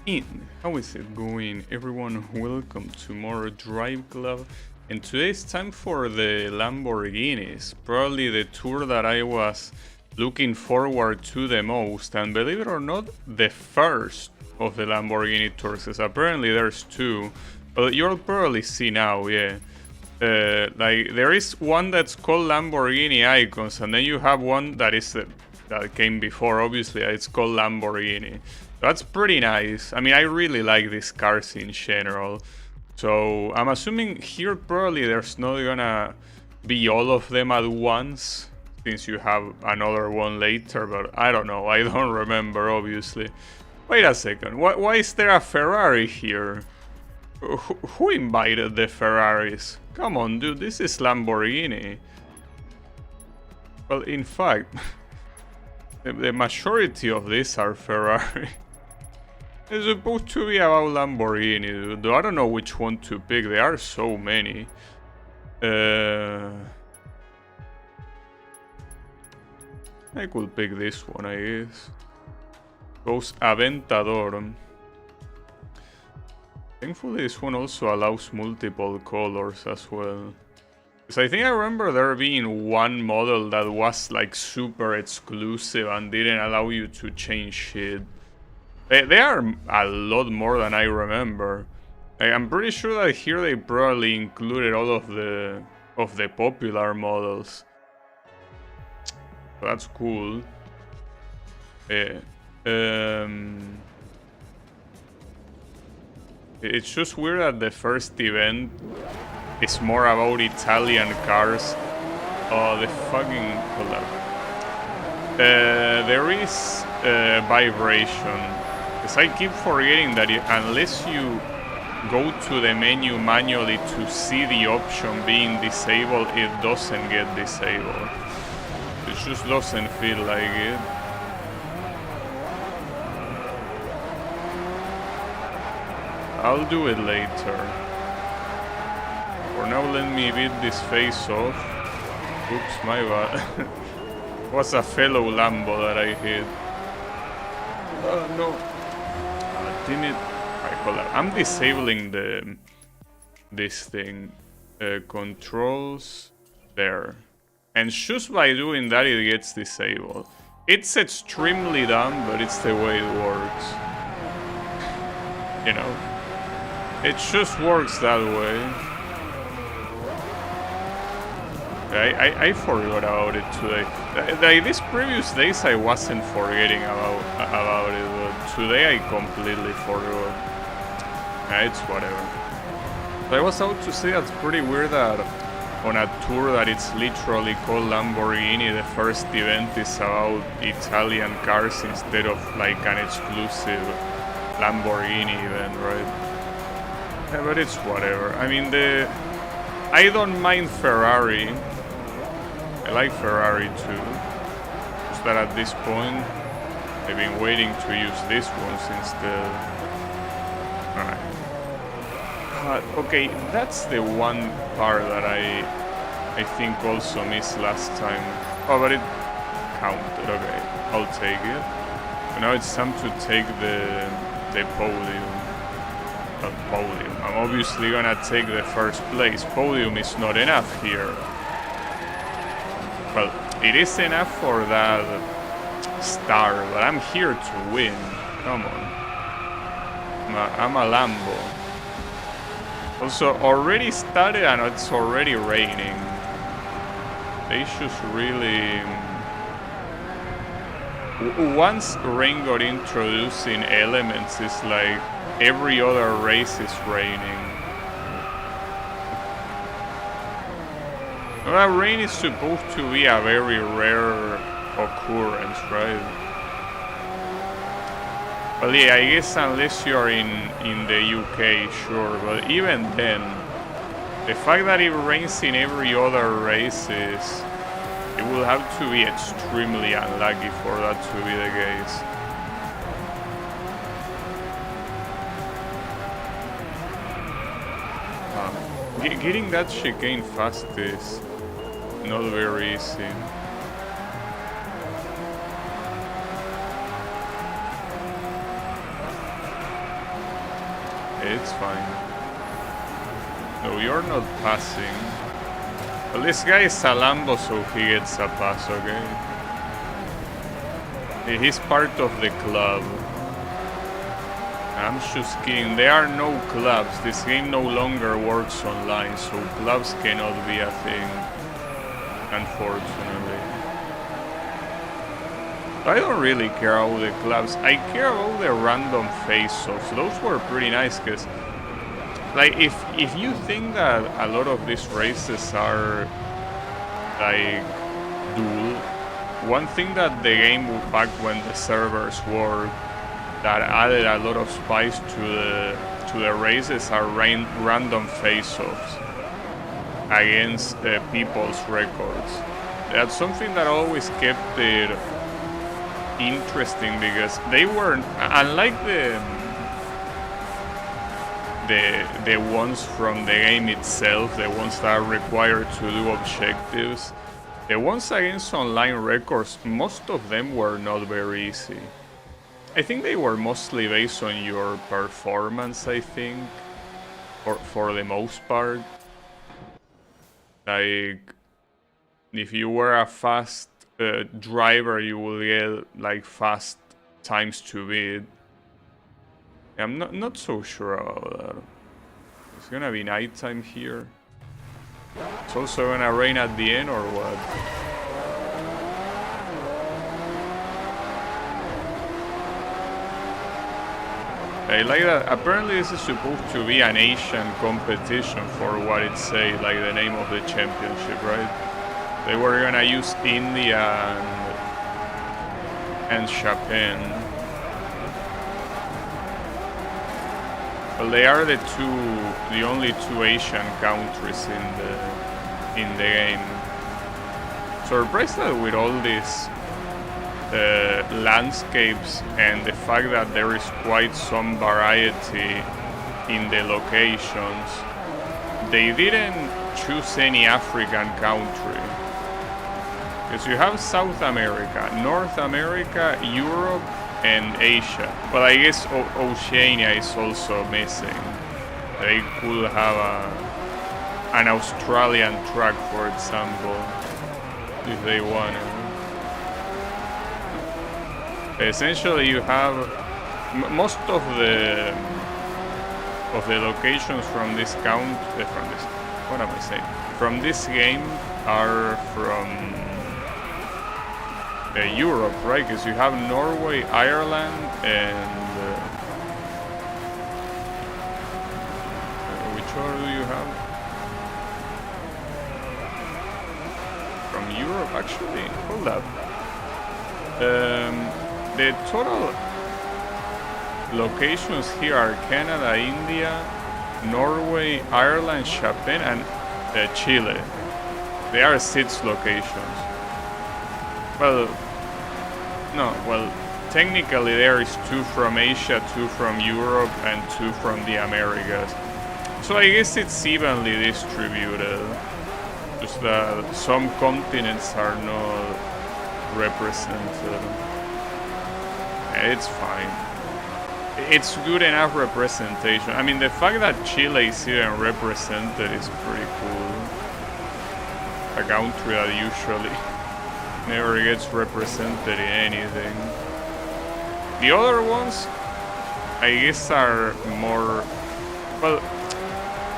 in. How is it going, everyone? Welcome to more Driveclub. And today it's time for the Lamborghinis. Probably the tour that I was looking forward to the most. And believe it or not, the first of the Lamborghini tours. Because apparently there's two. But you'll probably see now, yeah. Like there is one that's called Lamborghini Icons, and then you have one that is that came before. Obviously, it's called Lamborghini. That's pretty nice. I mean, I really like these cars in general. So I'm assuming here probably there's not gonna be all of them at once, since you have another one later. But I don't know. I don't remember, obviously. Wait a second. Why is there a Ferrari here? Who invited the Ferraris? Come on, dude, this is Lamborghini. Well, in fact, the majority of these are Ferrari. It's supposed to be about Lamborghini, dude. Though I don't know which one to pick. There are so many. I could pick this one, I guess. Goes Aventador. Thankfully, this one also allows multiple colors as well. Because I think I remember there being one model that was like super exclusive and didn't allow you to change shit. They are a lot more than I remember. I'm pretty sure that here they probably included all of the popular models. That's cool. Yeah. It's just weird that the first event is more about Italian cars. Oh, the fucking... Hold up. There is vibration. Because I keep forgetting that unless you go to the menu manually to see the option being disabled, it doesn't get disabled. It just doesn't feel like it. I'll do it later. For now, let me beat this face off. Oops, my bad. Was a fellow Lambo that I hit. Oh no. Damn it. Alright, hold on. I'm disabling this thing. Controls there. And just by doing that, it gets disabled. It's extremely dumb, but it's the way it works. You know. It just works that way. I forgot about it today. Like these previous days I wasn't forgetting about it, but today I completely forgot. It's whatever. But I was about to say that's pretty weird that on a tour that it's literally called Lamborghini, the first event is about Italian cars instead of like an exclusive Lamborghini event, right? Yeah, but it's whatever. I mean, I don't mind Ferrari. I like Ferrari too. Just that at this point, I've been waiting to use this one instead. Alright. Okay, that's the one part that I think also missed last time. Oh, but it counted. Okay, I'll take it. And now it's time to take the podium. Podium. I'm obviously gonna take the first place. Podium is not enough here. Well, it is enough for that star, but I'm here to win. Come on. I'm a Lambo. Also, already started and it's already raining. They just really... Once rain got introduced in elements, it's like every other race is raining. Well, rain is supposed to be a very rare occurrence, right? Well, yeah, I guess unless you're in the UK, sure, but even then, the fact that it rains in every other race is... It will have to be extremely unlucky for that to be the case. Getting that chicane fast is not very easy. It's fine. No, you're not passing. Well, this guy is a Lambo, so he gets a pass, okay? He's part of the club. I'm just kidding. There are no clubs. This game no longer works online, so clubs cannot be a thing, unfortunately. I don't really care about the clubs. I care about the random face-offs. Those were pretty nice, because like if you think that a lot of these races are like dual, one thing that the game back when the servers worked that added a lot of spice to the races are random face-offs against people's records. That's something that always kept it interesting, because they weren't, unlike the ones from the game itself, the ones that are required to do objectives, the ones against online records, most of them were not very easy. I think they were mostly based on your performance, I think, for the most part. Like, if you were a fast driver, you will get like fast times to beat. I'm not so sure about that. It's gonna be nighttime here. It's also gonna rain at the end, or what? I like that. Apparently this is supposed to be an Asian competition for what it says, like the name of the championship, right? They were gonna use India and Japan. Well, they are the only two Asian countries in the game. Surprised that with all these landscapes and the fact that there is quite some variety in the locations, they didn't choose any African country. Because you have South America, North America, Europe, and Asia. But I guess Oceania is also missing. They could have an Australian track, for example, if they wanted. Essentially, you have most of the locations from this what am I saying? From this game are from Europe, right? Because you have Norway, Ireland, and which one do you have? From Europe, actually. Hold up. The total locations here are Canada, India, Norway, Ireland, Japan, and Chile. There are 6 locations. Well, no, well, technically there is 2 from Asia, 2 from Europe, and 2 from the Americas. So I guess it's evenly distributed. Just that some continents are not represented. It's fine. It's good enough representation. I mean, the fact that Chile is even represented is pretty cool. A country that usually never gets represented in anything. The other ones, I guess, are more, well,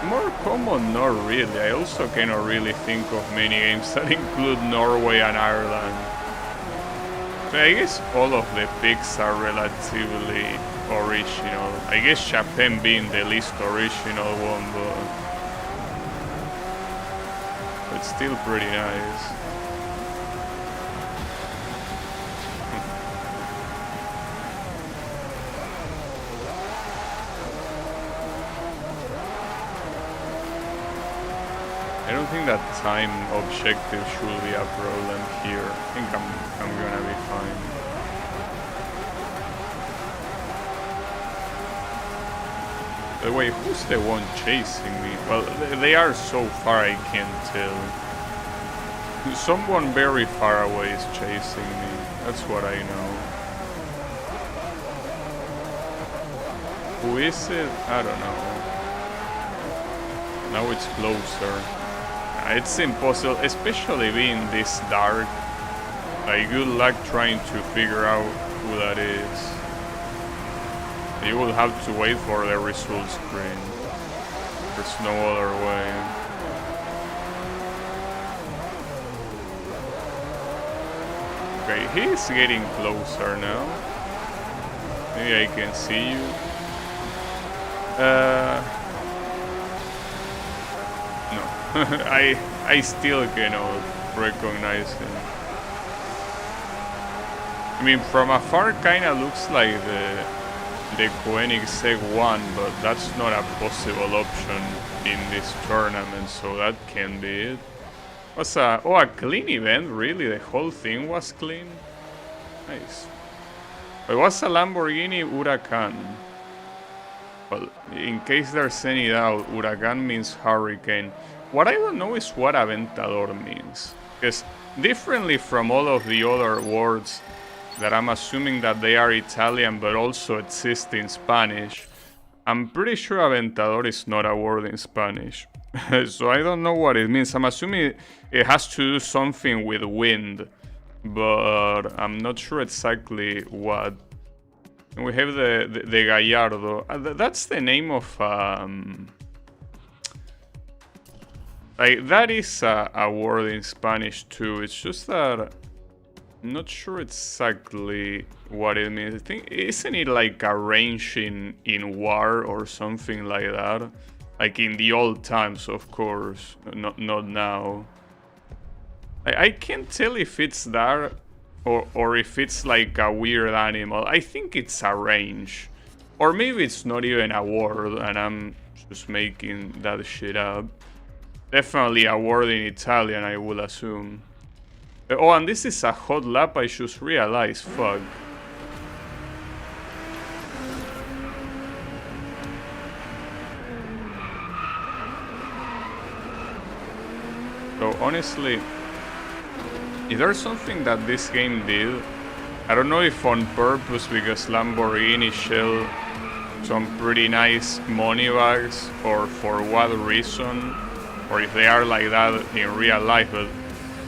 more common, not really. I also cannot really think of many games that include Norway and Ireland. So I guess all of the picks are relatively original. I guess Japan being the least original one, but it's still pretty nice. I don't think that time objective should be a problem here. I think I'm gonna be fine. By the way, who's the one chasing me? Well, they are so far I can't tell. Someone very far away is chasing me. That's what I know. Who is it? I don't know. Now it's closer. It's impossible, especially being this dark. Like, good luck trying to figure out who that is. You will have to wait for the result screen. There's no other way. Okay, he's getting closer now. Maybe I can see you. No. I still cannot recognize him. I mean, from afar kinda looks like the Koenigsegg one, but that's not a possible option in this tournament, so that can be it. Was a clean event, really? The whole thing was clean? Nice. It was a Lamborghini Huracan. Well, in case there's any doubt, Huracan means hurricane. What I don't know is what Aventador means. Because differently from all of the other words that I'm assuming that they are Italian but also exist in Spanish, I'm pretty sure Aventador is not a word in Spanish. So I don't know what it means. I'm assuming it has to do something with wind, but I'm not sure exactly what. And we have the Gallardo. That's the name of like, that is a word in Spanish too. It's just that I'm not sure exactly what it means. I think, isn't it like a range in war or something like that? Like in the old times, of course, not now. I can't tell if it's that or if it's like a weird animal. I think it's a range. Or maybe it's not even a word and I'm just making that shit up. Definitely a word in Italian, I will assume. Oh, and this is a hot lap, I just realized. Fuck. So honestly, is there something that this game did? I don't know if on purpose, because Lamborghini shell some pretty nice money bags, or for what reason, or if they are like that in real life, but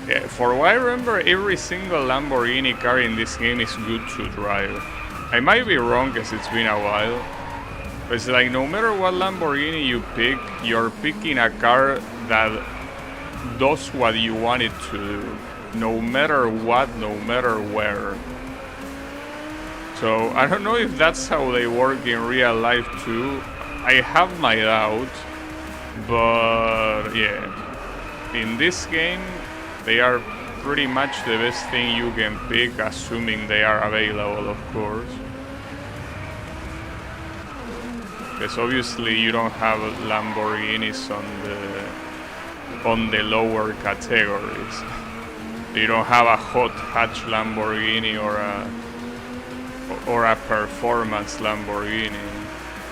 yeah, for what I remember, every single Lamborghini car in this game is good to drive. I might be wrong because it's been a while, but it's like no matter what Lamborghini you pick, you're picking a car that does what you want it to do, no matter what, no matter where. So I don't know if that's how they work in real life too. I have my doubt, but yeah, in this game they are pretty much the best thing you can pick, assuming they are available, of course. Because obviously you don't have Lamborghinis on the lower categories. You don't have a hot hatch Lamborghini or a performance Lamborghini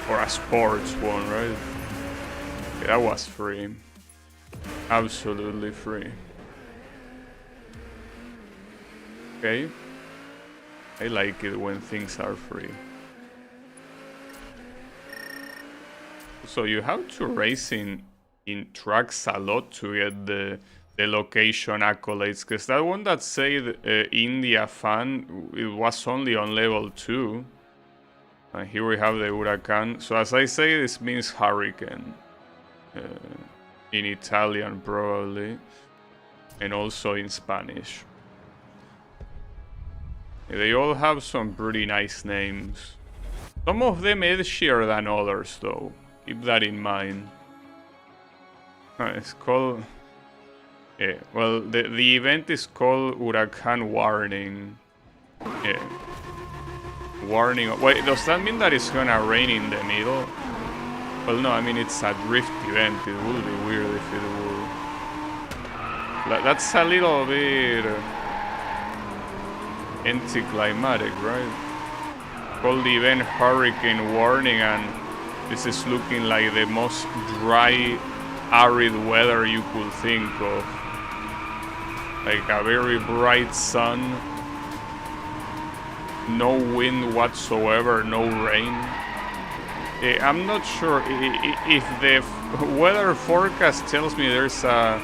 or a sports one, right? Okay, that was free. Absolutely free. Okay. I like it when things are free. So you have to race in tracks a lot to get the location accolades, because that one that said India fan, it was only on level 2. And here we have the Huracan. So as I say, this means hurricane. In Italian probably. And also in Spanish. They all have some pretty nice names. Some of them edgier than others though. Keep that in mind. It's called... Yeah, well, the event is called Huracan Warning. Yeah. Warning... Wait, does that mean that it's gonna rain in the middle? Well, no, I mean, it's a drift event. It would be weird if it would. That's a little bit... anticlimactic, right? Called the event Hurricane Warning, and this is looking like the most dry, arid weather you could think of. Like a very bright sun, no wind whatsoever, no rain. I'm not sure if the weather forecast tells me there's a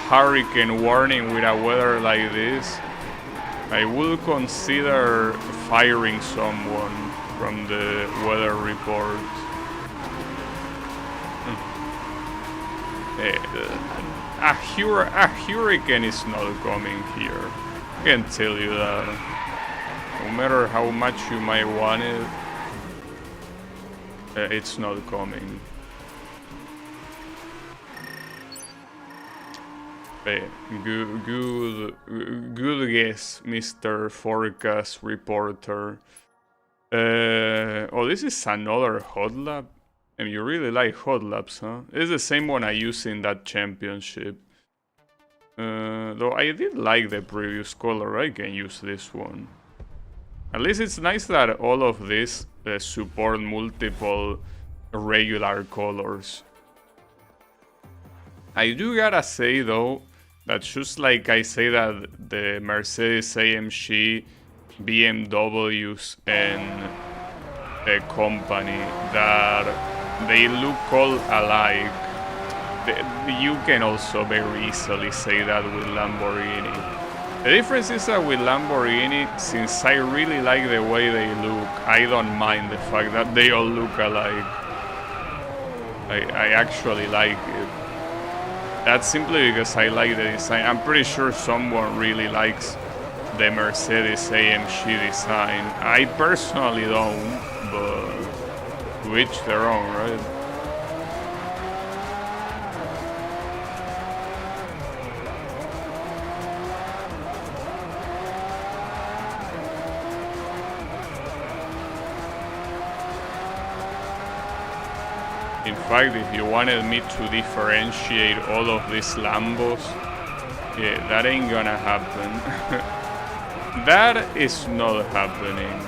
hurricane warning with a weather like this. I will consider firing someone from the weather report. A hurricane is not coming here. I can tell you that. No matter how much you might want it, it's not coming. Good guess, Mr. Forecast Reporter. Oh, this is another hot lap. And you really like hot laps, huh? It's the same one I used in that championship. Though I did like the previous color, I can use this one. At least it's nice that all of these support multiple regular colors. I do gotta say though, that just like I say that the Mercedes AMG, BMWs and the company, that they look all alike. You can also very easily say that with Lamborghini. The difference is that with Lamborghini, since I really like the way they look, I don't mind the fact that they all look alike. I actually like it. That's simply because I like the design. I'm pretty sure someone really likes the Mercedes AMG design. I personally don't, but to each their own, right? In fact, if you wanted me to differentiate all of these Lambos, yeah, that ain't gonna happen. That is not happening.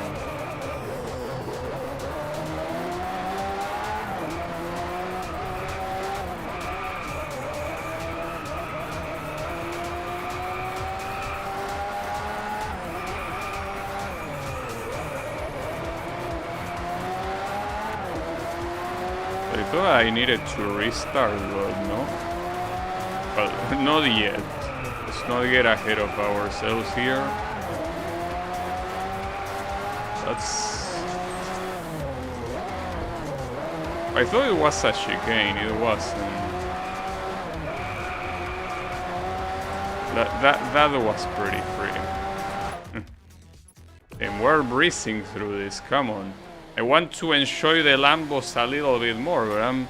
I thought I needed to restart, but no. Well, not yet. Let's not get ahead of ourselves here. I thought it was a chicane, it wasn't. That was pretty free. And we're breezing through this, come on. I want to enjoy the Lambos a little bit more, but I'm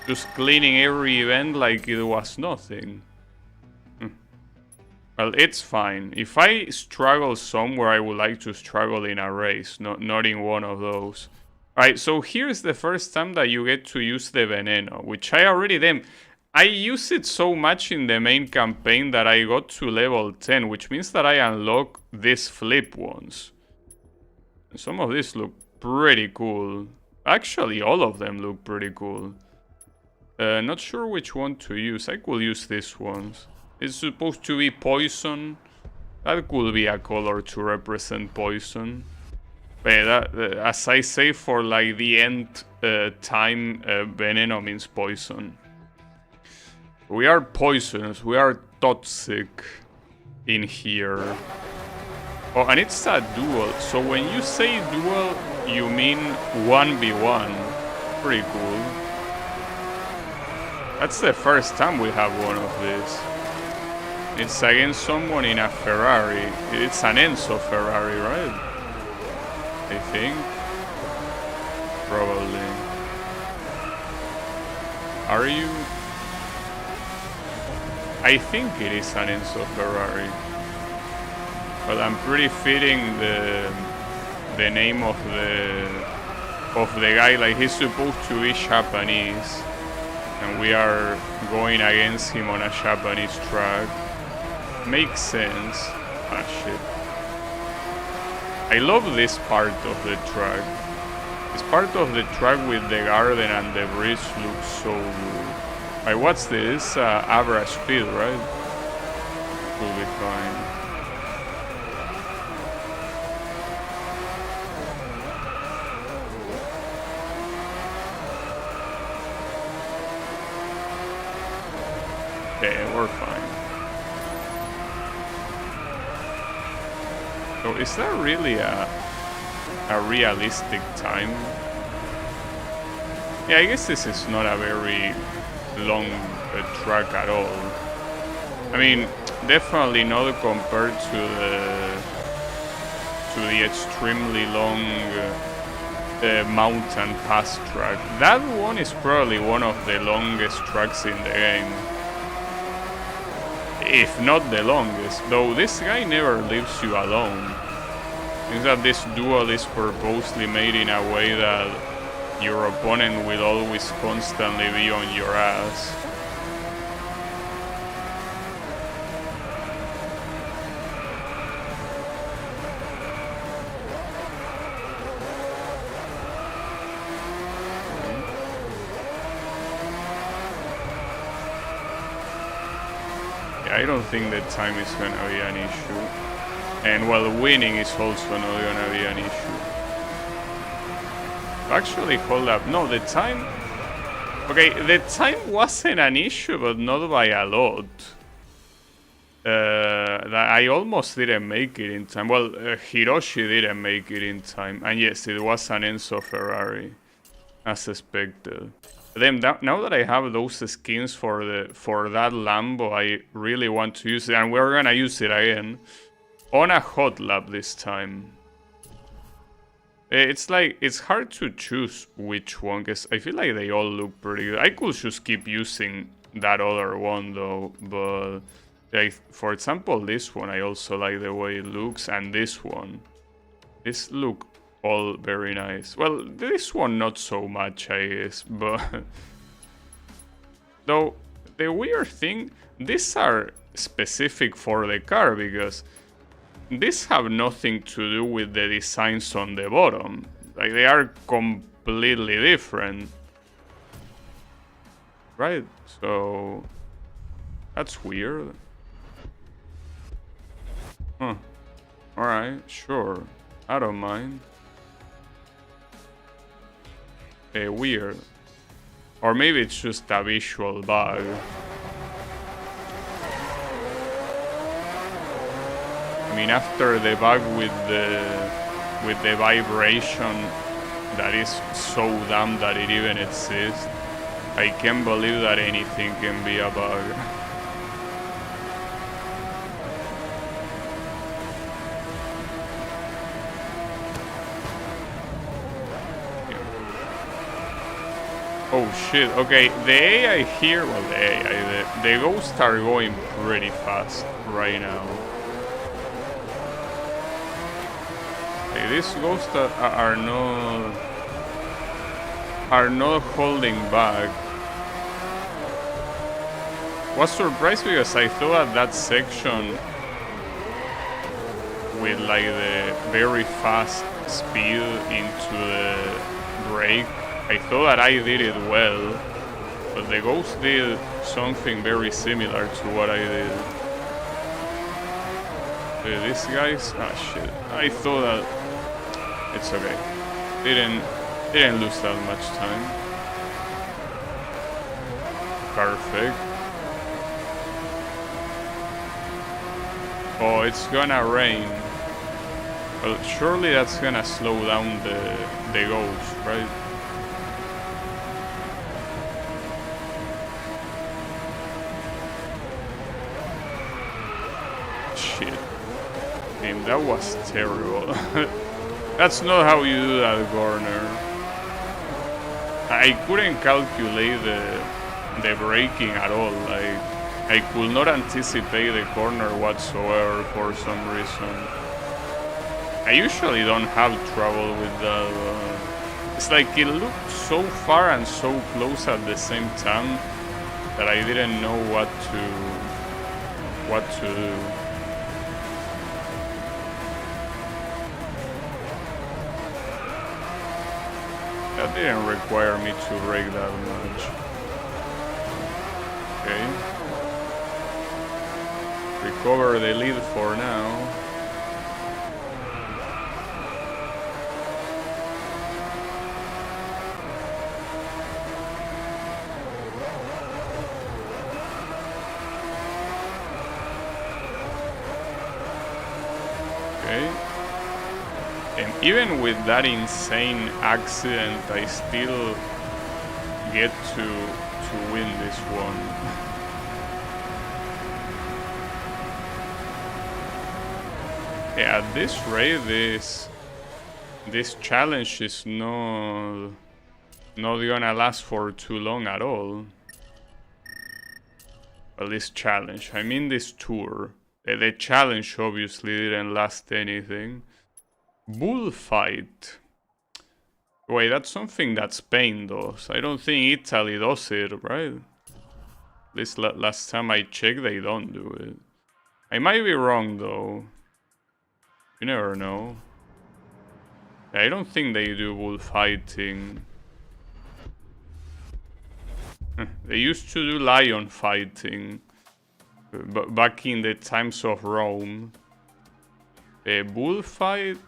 just cleaning every event like it was nothing. Well, it's fine. If I struggle somewhere, I would like to struggle in a race, not in one of those. Alright, so here's the first time that you get to use the Veneno, which I already did. I use it so much in the main campaign that I got to level 10, which means that I unlock these flip ones. And some of these look pretty cool. Actually, all of them look pretty cool. Not sure which one to use. I could use these ones. It's supposed to be poison. That could be a color to represent poison. But as I say, for like the end time, Veneno means poison. We are poisonous. We are toxic in here. Oh, and it's a duel. So when you say duel, you mean 1v1. Pretty cool. That's the first time we have one of these. It's against someone in a Ferrari. It's an Enzo Ferrari, right? I think. Probably. Are you? I think it is an Enzo Ferrari. But I'm pretty fitting the name of the guy. Like, he's supposed to be Japanese, and we are going against him on a Japanese track. Makes sense. Ah, shit. I love this part of the track. This part of the track with the garden and the bridge looks so good. Alright, what's this? Average speed, right? Will be fine. Yeah, we're fine. So is that really a realistic time? Yeah, I guess this is not a very long track at all. I mean, definitely not compared to the extremely long mountain pass track. That one is probably one of the longest tracks in the game. If not the longest, though this guy never leaves you alone. Means that this duel is purposely made in a way that your opponent will always constantly be on your ass. I don't think the time is gonna be an issue. And well, winning is also not gonna be an issue. Actually, hold up. No, the time... Okay, the time wasn't an issue, but not by a lot. I almost didn't make it in time. Well, Hiroshi didn't make it in time. And yes, it was an Enzo Ferrari, as expected. Then now that I have those skins for that Lambo, I really want to use it, and we're gonna use it again on a hot lap this time. It's like it's hard to choose which one, because I feel like they all look pretty good. I could just keep using that other one though, but like, for example, this one I also like the way it looks, and this one. This look all very nice. Well, this one not so much, I guess, but... Though, the weird thing, these are specific for the car, because these have nothing to do with the designs on the bottom. Like, they are completely different. Right? So... That's weird. Huh. Alright, sure. I don't mind. Weird. Or maybe it's just a visual bug. I mean, after the bug with the vibration that is so dumb that it even exists, I can't believe that anything can be a bug. Oh shit, okay, the AI here, well the AI, the ghosts are going pretty fast right now. Okay, these ghosts are not holding back. Was surprised because I thought that section with like the very fast speed into the brake, I thought that I did it well, but the ghost did something very similar to what I did. These guys, shit. I thought that it's okay. Didn't lose that much time. Perfect. Oh, it's gonna rain. Well, surely that's gonna slow down the ghost, right? Shit. Damn, that was terrible. That's not how you do that corner. I couldn't calculate the braking at all. Like, I could not anticipate the corner whatsoever for some reason. I usually don't have trouble with that. It's like it looked so far and so close at the same time that I didn't know what to do. That didn't require me to brake that much. Okay. Recover the lead for now. Even with that insane accident, I still get to win this one. Yeah, at this rate, this challenge is not gonna last for too long at all. Well, this challenge, I mean this tour. The challenge obviously didn't last anything. Bullfight. Wait, that's something that Spain does. I don't think Italy does it, right? At least last time I checked, they don't do it. I might be wrong, though. You never know. I don't think they do bullfighting. They used to do lion fighting. But back in the times of Rome. A bullfight?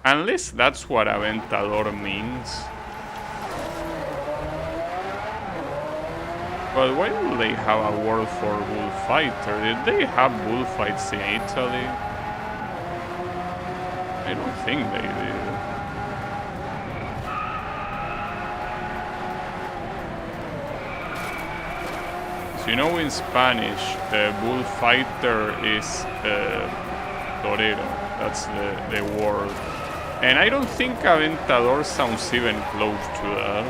Unless that's what Aventador means. But why would they have a word for bullfighter? Did they have bullfights in Italy? I don't think they did. So you know in Spanish, bullfighter is torero. That's the word. And I don't think Aventador sounds even close to that.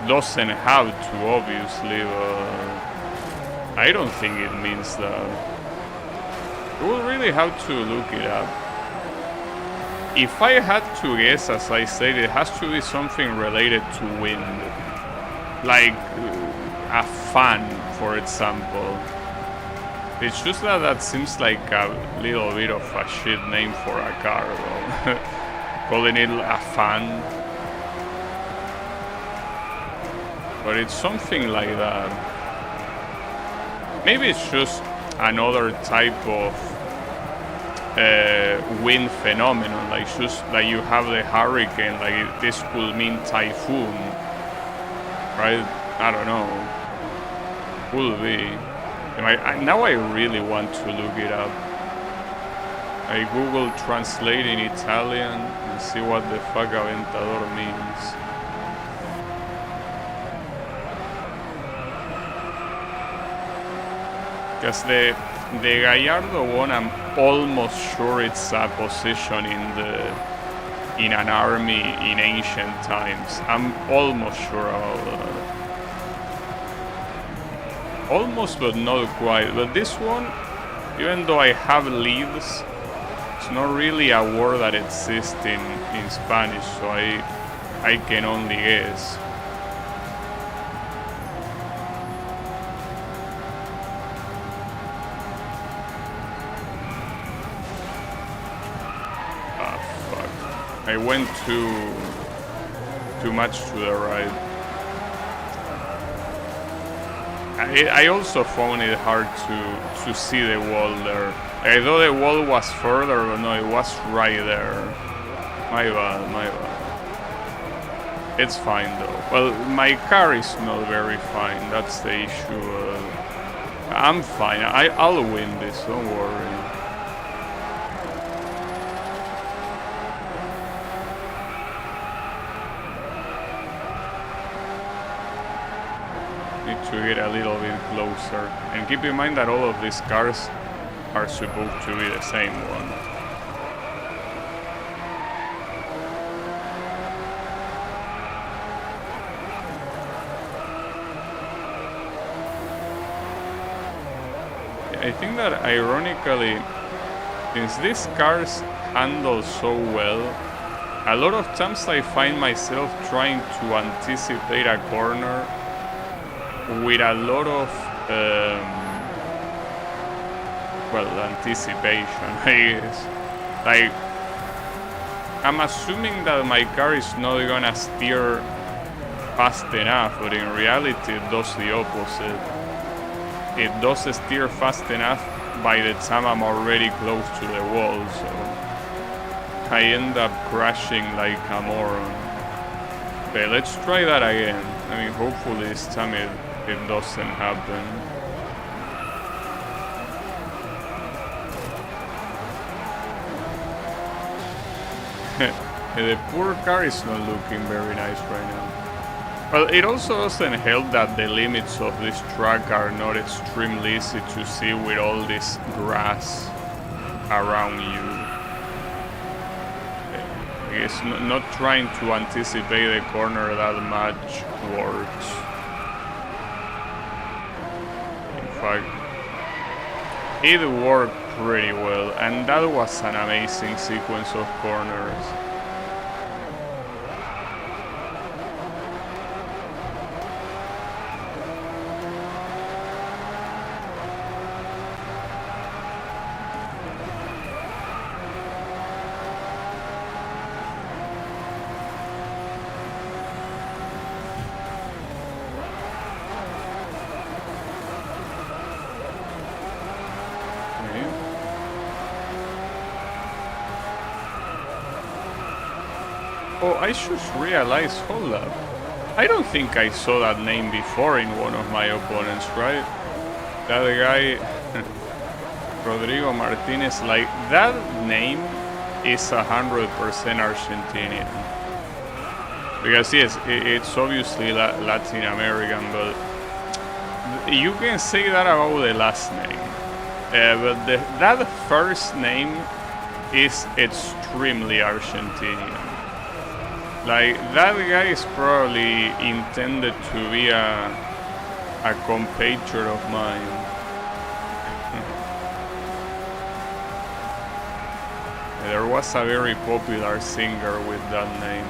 Doesn't have to, obviously, but I don't think it means that. You will really have to look it up. If I had to guess, as I said, it has to be something related to wind. Like a fan, for example. It's just that seems like a little bit of a shit name for a car, though. Calling it a fan. But it's something like that. Maybe it's just another type of wind phenomenon, like just like you have the hurricane, like this could mean typhoon, right? I don't know. Could be. Now I really want to look it up. I Google translate in Italian and see what the fuck Aventador means. Because the Gallardo one, I'm almost sure it's a position in an army in ancient times. I'm almost sure about that. Almost, but not quite. But this one, even though I have leaves, it's not really a word that exists in Spanish, so I can only guess. Ah, fuck. I went too much to the right. I also found it hard to see the wall there. I thought the wall was further, but no, it was right there. My bad. It's fine though. Well, my car is not very fine, that's the issue. I'm fine, I'll win this, don't worry. To get a little bit closer, and keep in mind that all of these cars are supposed to be the same one. I think that ironically, since these cars handle so well, a lot of times I find myself trying to anticipate a corner with a lot of anticipation, I guess. Like, I'm assuming that my car is not gonna steer fast enough, but in reality it does the opposite. It does steer fast enough by the time I'm already close to the wall, so I end up crashing like a moron. Okay, let's try that again. I mean, hopefully this time it doesn't happen. The poor car is not looking very nice right now. Well, it also doesn't help that the limits of this track are not extremely easy to see with all this grass around you. I guess not trying to anticipate the corner that much works. In fact, it worked pretty well, and that was an amazing sequence of corners. Oh, I just realized, hold up. I don't think I saw that name before in one of my opponents, right? That guy, Rodrigo Martinez, like, that name is 100% Argentinian. Because yes, it's obviously Latin American, but you can say that about the last name. But that first name is extremely Argentinian. Like, that guy is probably intended to be a compatriot of mine. There was a very popular singer with that name.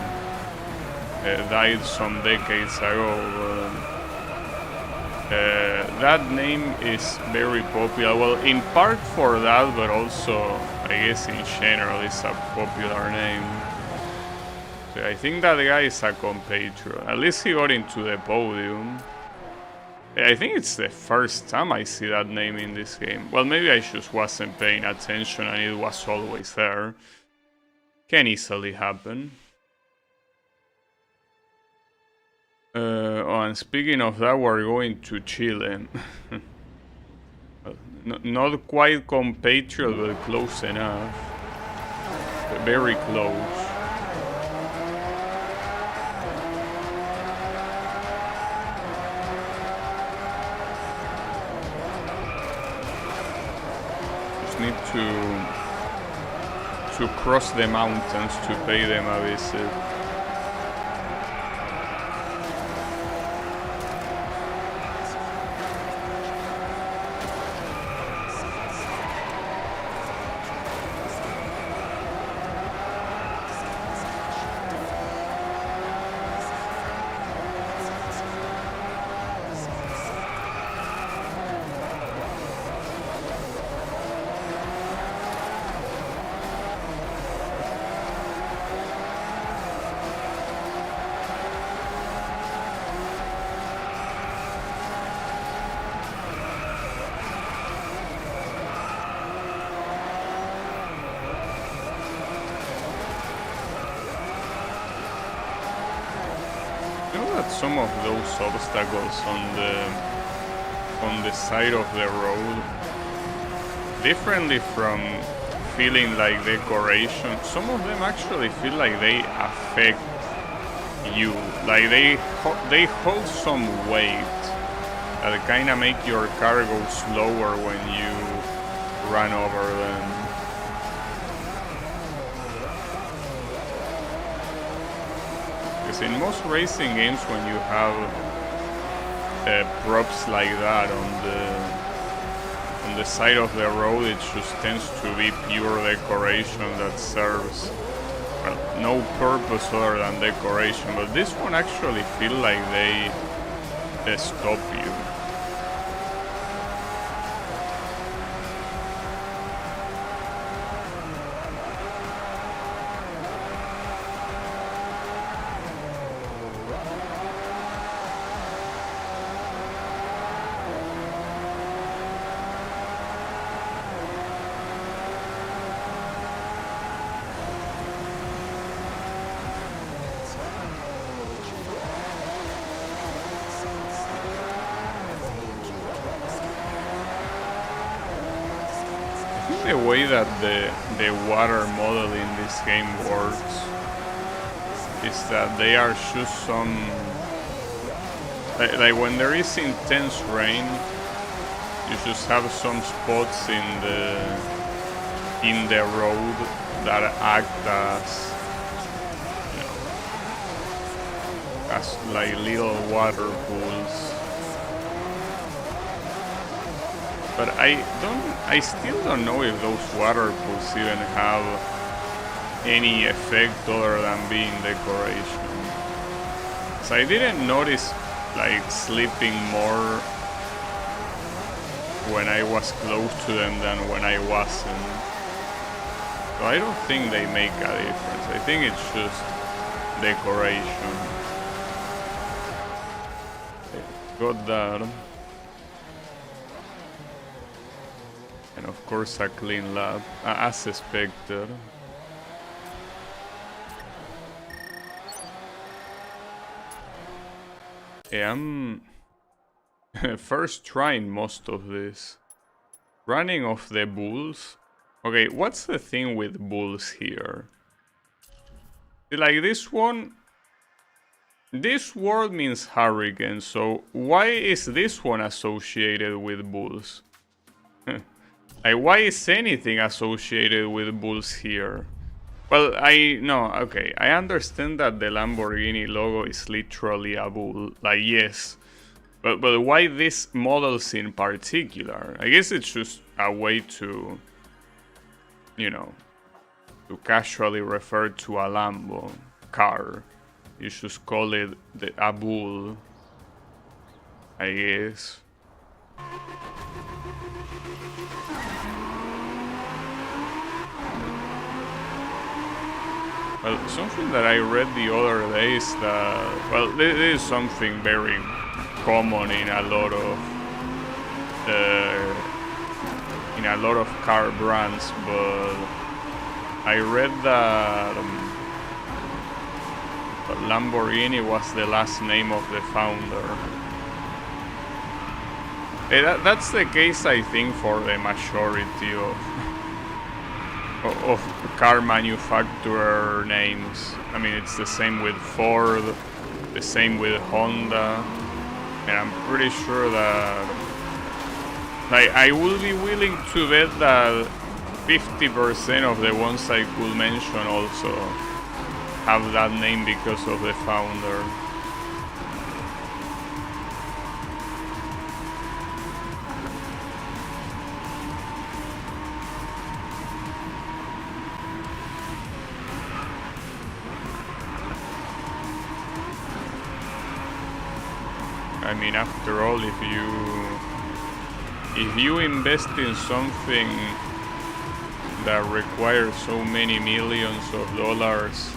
Died some decades ago. That name is very popular. Well, in part for that, but also, I guess in general, it's a popular name. I think that guy is a compatriot. At least he got into the podium. I think it's the first time I see that name in this game. Well, maybe I just wasn't paying attention and it was always there. Can easily happen. Oh, and speaking of that, we're going to Chile. Not quite compatriot, but close enough. Very close. Need to cross the mountains to pay them a visit. Some of those obstacles on the side of the road, differently from feeling like decoration, some of them actually feel like they affect you, like they hold some weight that kind of make your car go slower when you run over them. In most racing games, when you have props like that on the side of the road, it just tends to be pure decoration that serves, well, no purpose other than decoration. But this one actually feel like they stop you. the way that the water model in this game works is that they are just some like when there is intense rain, you just have some spots in the road that act as, you know, as like little water pools. But I still don't know if those water pools even have any effect other than being decoration. So I didn't notice like slipping more when I was close to them than when I wasn't. So I don't think they make a difference. I think it's just decoration. Got that. And of course a clean lab, as expected. Yeah, I'm first trying most of this. Running off the bulls. Okay, what's the thing with bulls here? Like this one, this word means hurricane, so why is this one associated with bulls? Like, why is anything associated with bulls here? Well, okay, I understand that the Lamborghini logo is literally a bull, like, yes. But why these models in particular? I guess it's just a way to, you know, to casually refer to a Lambo car. You should call it a bull, I guess. Well, something that I read the other day is that, well, this is something very common in a lot of car brands, but I read that Lamborghini was the last name of the founder. That's the case, I think, for the majority of car manufacturer names. I mean, it's the same with Ford, the same with Honda, and I'm pretty sure that, like, I will be willing to bet that 50% of the ones I could mention also have that name because of the founder. I mean, after all, if you invest in something that requires so many millions of dollars,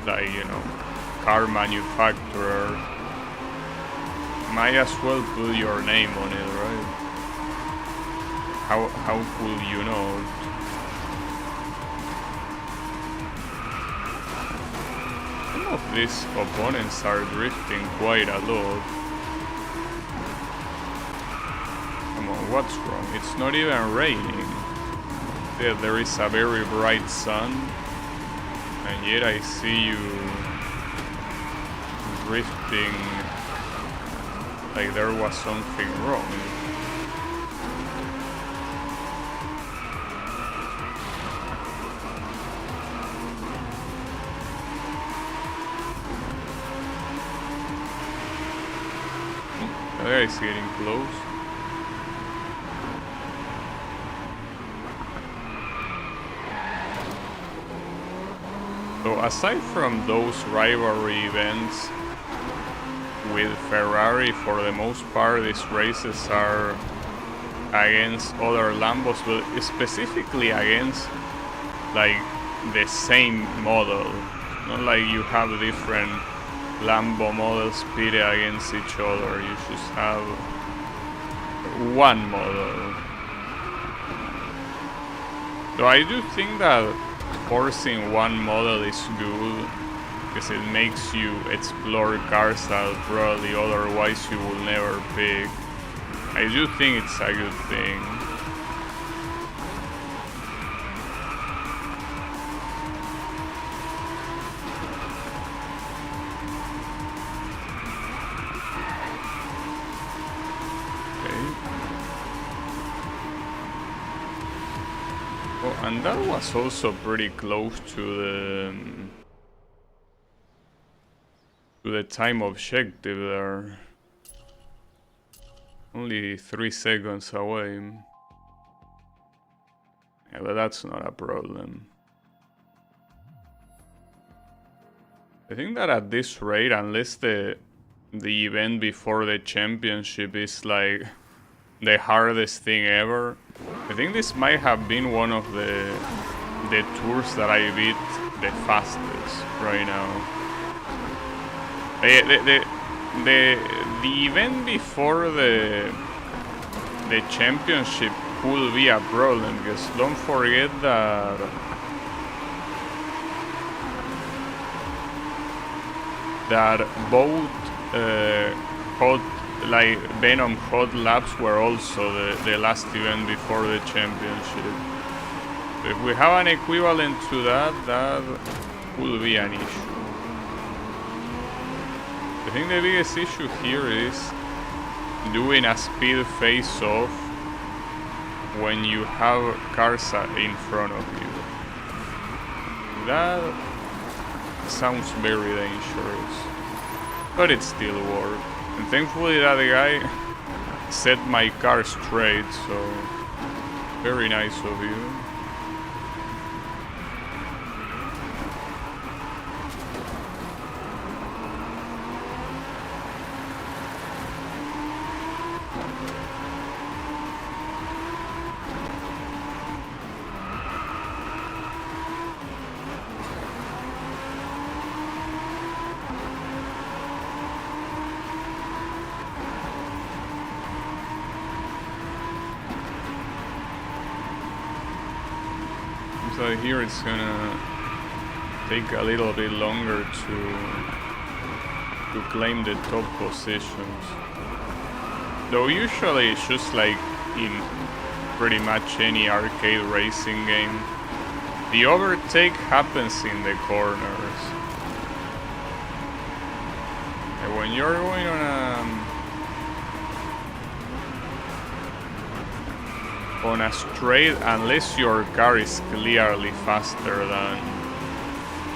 like, you know, car manufacturer, might as well put your name on it, right? How could you not? Some of these opponents are drifting quite a lot. Come on, what's wrong? It's not even raining. Yeah, there is a very bright sun, and yet I see you drifting like there was something wrong. That guy's getting close. So aside from those rivalry events with Ferrari, for the most part these races are against other Lambos, but specifically against like the same model. Not like you have different Lambo models pitted against each other. You just have one model. So I do think that forcing one model is good, because it makes you explore cars that probably otherwise you will never pick. I do think it's a good thing. And that was also pretty close to the time objective there. Only 3 seconds away. Yeah, but that's not a problem. I think that at this rate, unless the event before the championship is like the hardest thing ever, I think this might have been one of the tours that I beat the fastest right now. The event before the championship could be a problem, because don't forget that both like Venom hot laps were also the last event before the championship. So if we have an equivalent to that, that will be an issue. I think the biggest issue here is doing a speed face-off when you have cars in front of you. That sounds very dangerous, but it still worked. And thankfully that guy set my car straight, so very nice of you. So here it's gonna take a little bit longer to claim the top positions. Though usually it's just like in pretty much any arcade racing game, the overtake happens in the corners. And when you're going on a straight, unless your car is clearly faster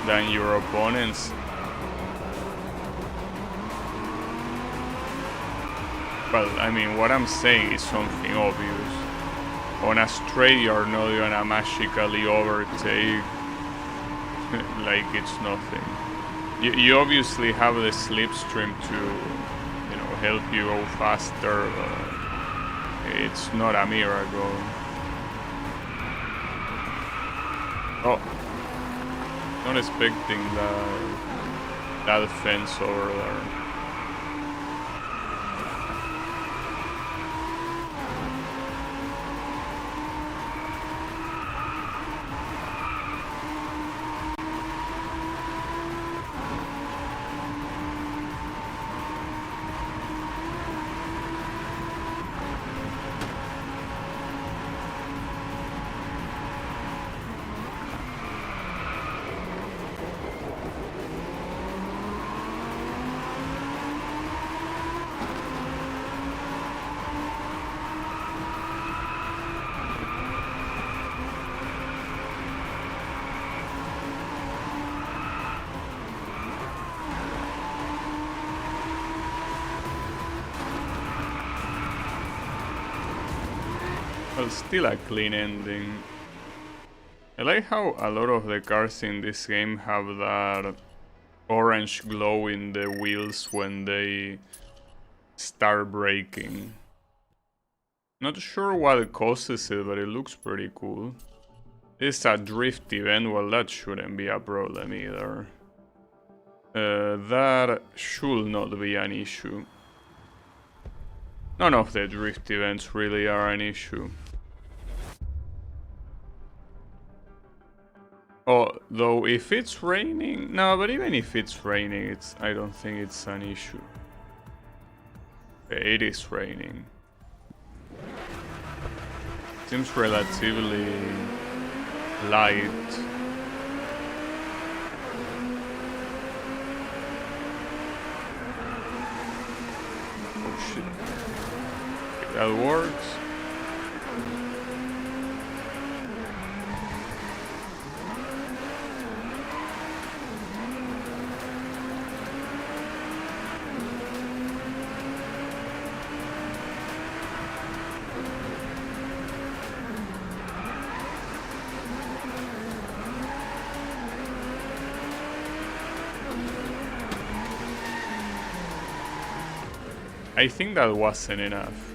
than your opponents, well, I mean, what I'm saying is something obvious. On a straight, you're not gonna magically overtake like it's nothing. You obviously have the slipstream to, you know, help you go faster. It's not a miracle. Oh, not expecting that fence over there. Well, still a clean ending. I like how a lot of the cars in this game have that orange glow in the wheels when they start braking. Not sure what causes it, but it looks pretty cool. It's a drift event, well, that shouldn't be a problem either. That should not be an issue. None of the drift events really are an issue. Oh, though if it's raining... No, but even if it's raining, I don't think it's an issue. It is raining. Seems relatively light. Oh shit. That works. I think that wasn't enough.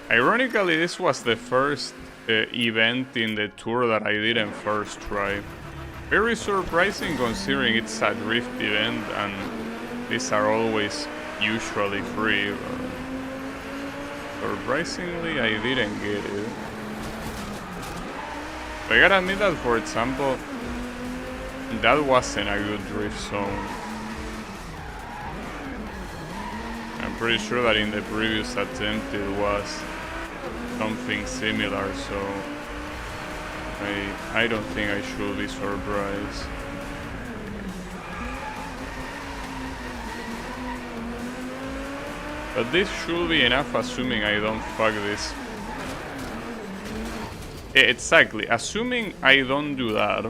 Ironically, this was the first event in the tour that I didn't first try. Very surprising considering it's a drift event and these are always usually free. But surprisingly, I didn't get it. I gotta admit that, for example, that wasn't a good drift zone. I'm pretty sure that in the previous attempt it was something similar, so I don't think I should be surprised. But this should be enough, assuming I don't fuck this. Exactly, assuming I don't do that.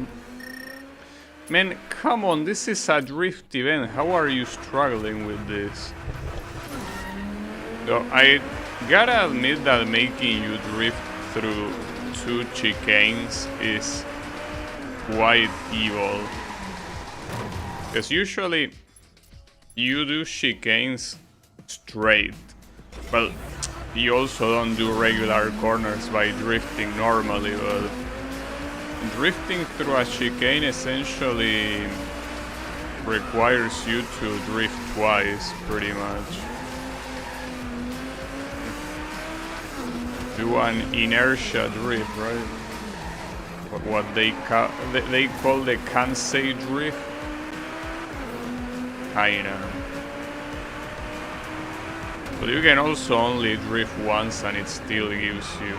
Man, come on, this is a drift event. How are you struggling with this? So I gotta admit that making you drift through 2 chicanes is quite evil. Because usually you do chicanes straight. Well, you also don't do regular corners by drifting normally, but drifting through a chicane essentially requires you to drift twice, pretty much. Do an inertia drift, right? What they call the Kansei drift. Kinda. But you can also only drift once and it still gives you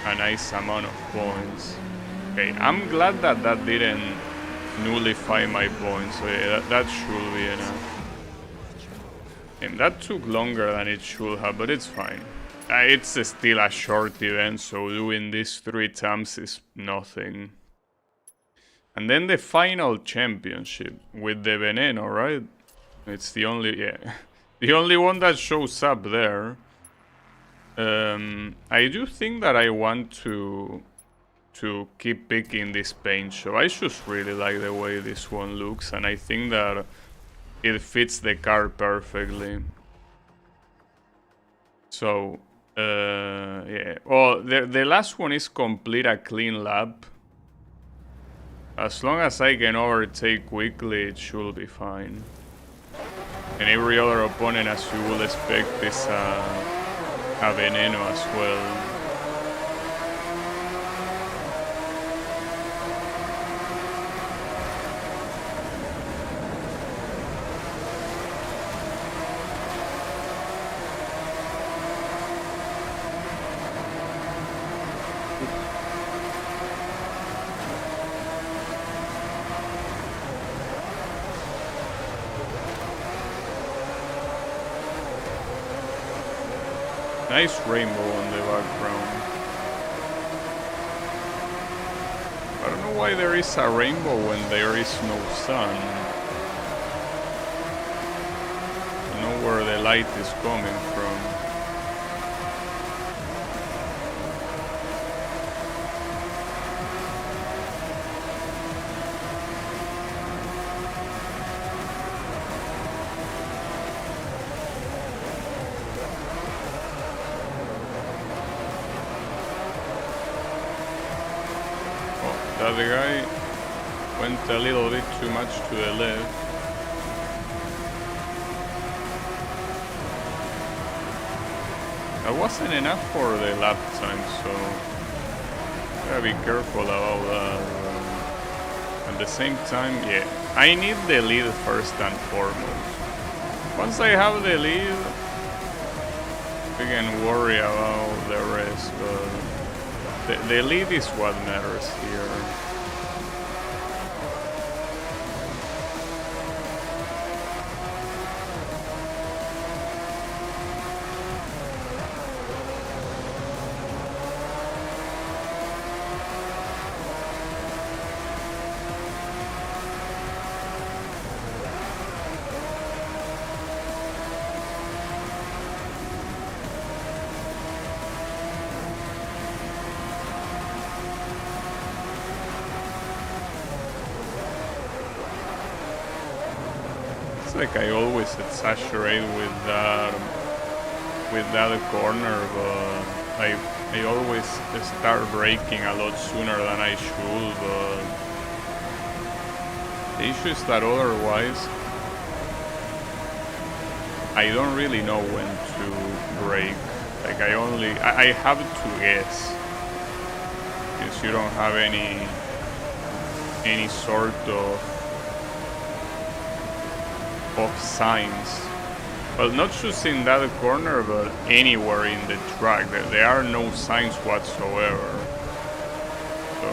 a nice amount of points. Okay, I'm glad that that didn't nullify my points, so yeah, that should be enough. And that took longer than it should have, but it's fine. It's still a short event, so doing this 3 times is nothing. And then the final championship with the Veneno, right? It's the only, the only one that shows up there. I do think that I want to keep picking this paint shop. I just really like the way this one looks, and I think that it fits the car perfectly. So, yeah. Oh, the last one is complete a clean lap. As long as I can overtake quickly, it should be fine. And every other opponent, as you would expect, is a Veneno as well. Nice rainbow on the background. I don't know why there is a rainbow when there is no sun. I don't know where the light is coming from. The other guy went a little bit too much to the left. That wasn't enough for the lap time, so gotta be careful about that. At the same time, yeah, I need the lead first and foremost. Once I have the lead, we can worry about the rest, but the lead is what matters here. Seems like I always exaggerate with that corner, but I always start braking a lot sooner than I should, but the issue is that otherwise I don't really know when to brake. Like I have to guess, because you don't have any sort of signs. Well, not just in that corner, but anywhere in the track. There are no signs whatsoever. So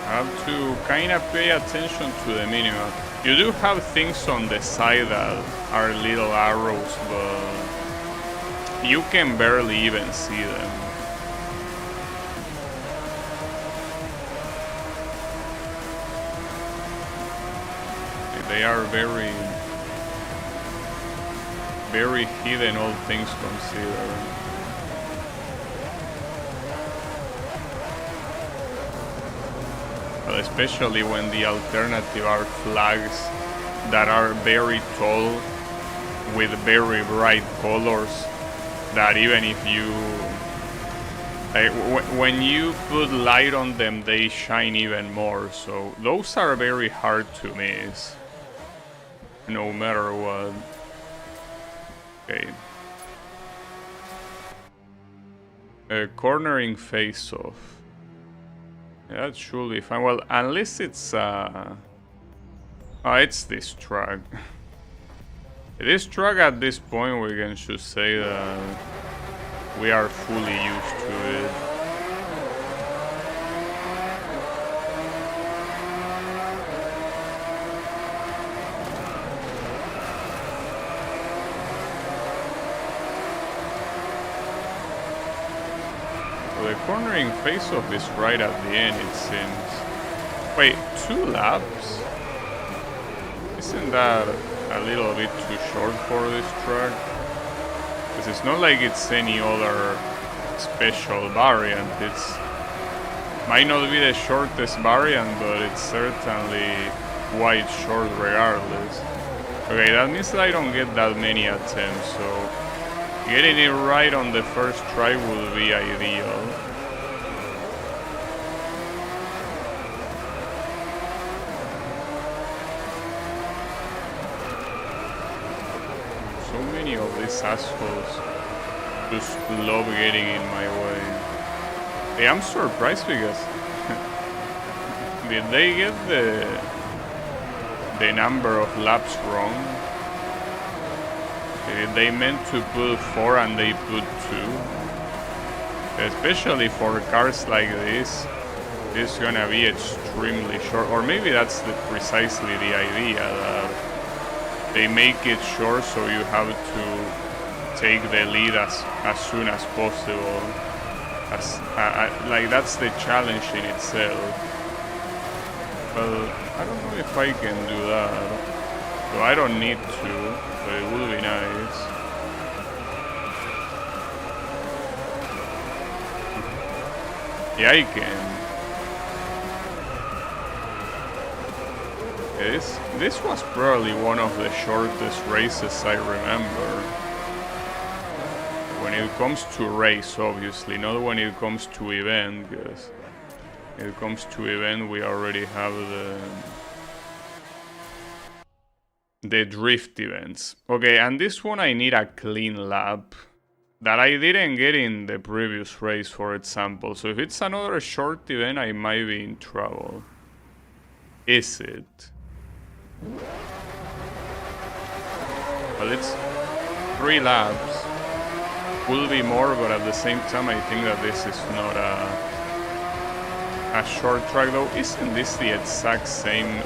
I have to kind of pay attention to the minimum. You do have things on the side that are little arrows, but you can barely even see them. They are very hidden, all things considered. But especially when the alternative are flags that are very tall with very bright colors, that even if you when you put light on them, they shine even more. So those are very hard to miss, no matter what. Okay. Cornering face-off. Yeah, that should be fine. Well, unless it's oh, it's this track. This track at this point, we can just say that we are fully used to it. The cornering face-off is right at the end, it seems. Wait, 2 laps? Isn't that a little bit too short for this track? Because it's not like it's any other special variant. It's might not be the shortest variant, but it's certainly quite short regardless. Okay, that means that I don't get that many attempts, so getting it right on the first try would be ideal. So many of these assholes just love getting in my way. Hey, I'm surprised because did they get the number of laps wrong? They meant to put 4 and they put 2. Especially for cars like this, it's gonna be extremely short. Or maybe that's precisely the idea, that they make it short so you have to take the lead as soon as possible. Like that's the challenge in itself. Well, I don't know if I can do that. So I don't need to, but it would be nice. Yeah, I can. This was probably one of the shortest races I remember. When it comes to race, obviously, not when it comes to event, because when it comes to event we already have the drift events. Okay, and this one I need a clean lap that I didn't get in the previous race, for example. So if it's another short event, I might be in trouble. Is it? Well, it's 3 laps. Will be more, but at the same time I think that this is not a short track, though. Isn't this the exact same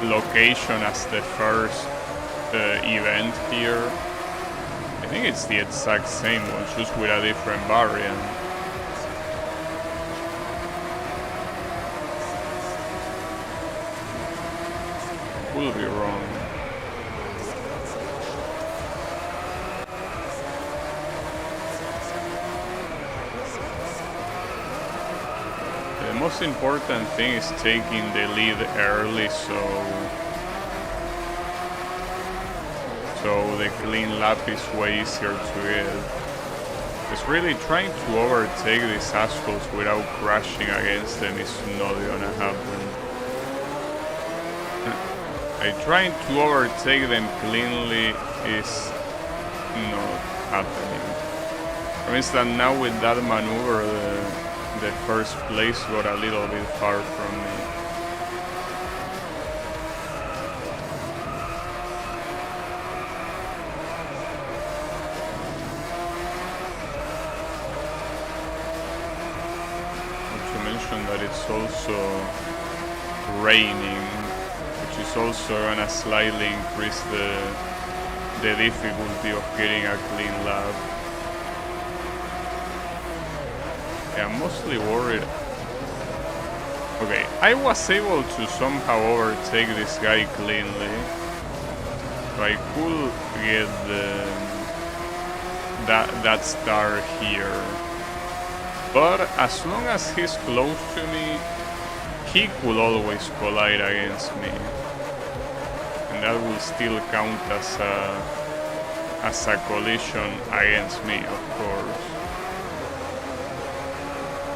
location as the first event here? I think it's the exact same one, just with a different variant. Will be wrong. The most important thing is taking the lead early, so so the clean lap is way easier to get. Because really trying to overtake these assholes without crashing against them is not gonna happen. Trying to overtake them cleanly is not happening. For instance, now with that maneuver, the first place got a little bit far from me. Not to mention that it's also raining, which is also gonna slightly increase the difficulty of getting a clean lap. Yeah, I'm mostly worried. Okay, I was able to somehow overtake this guy cleanly, so I could get that star here. But as long as he's close to me, he could always collide against me, and that will still count as a collision against me, of course.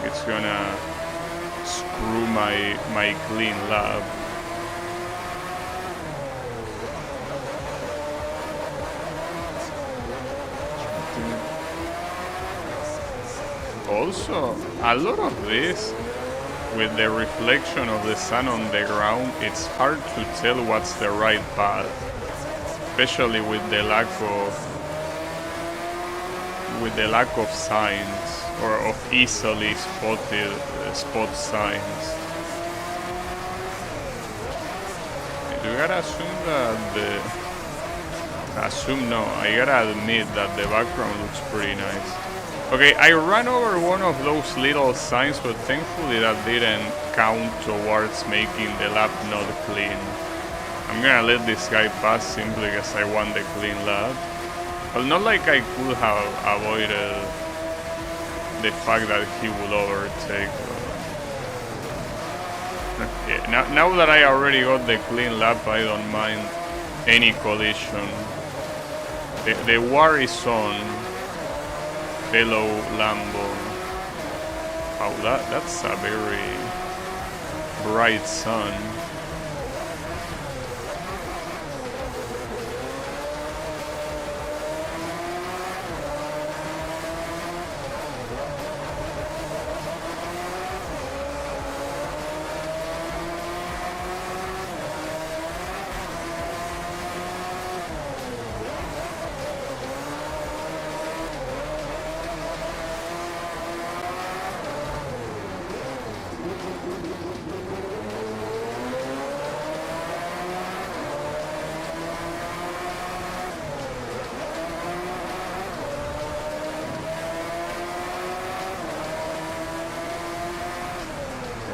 It's gonna screw my clean lap. Also, a lot of this, with the reflection of the sun on the ground, it's hard to tell what's the right path, especially with the lack of signs or of easily spotted spot signs. You gotta assume that I gotta admit that the background looks pretty nice. Okay, I ran over one of those little signs, but thankfully that didn't count towards making the lap not clean. I'm gonna let this guy pass simply because I want the clean lap. Well, not like I could have avoided the fact that he would overtake. Yeah, now that I already got the clean lap, I don't mind any collision. The war is on, fellow Lambo. Wow, that's a very bright sun.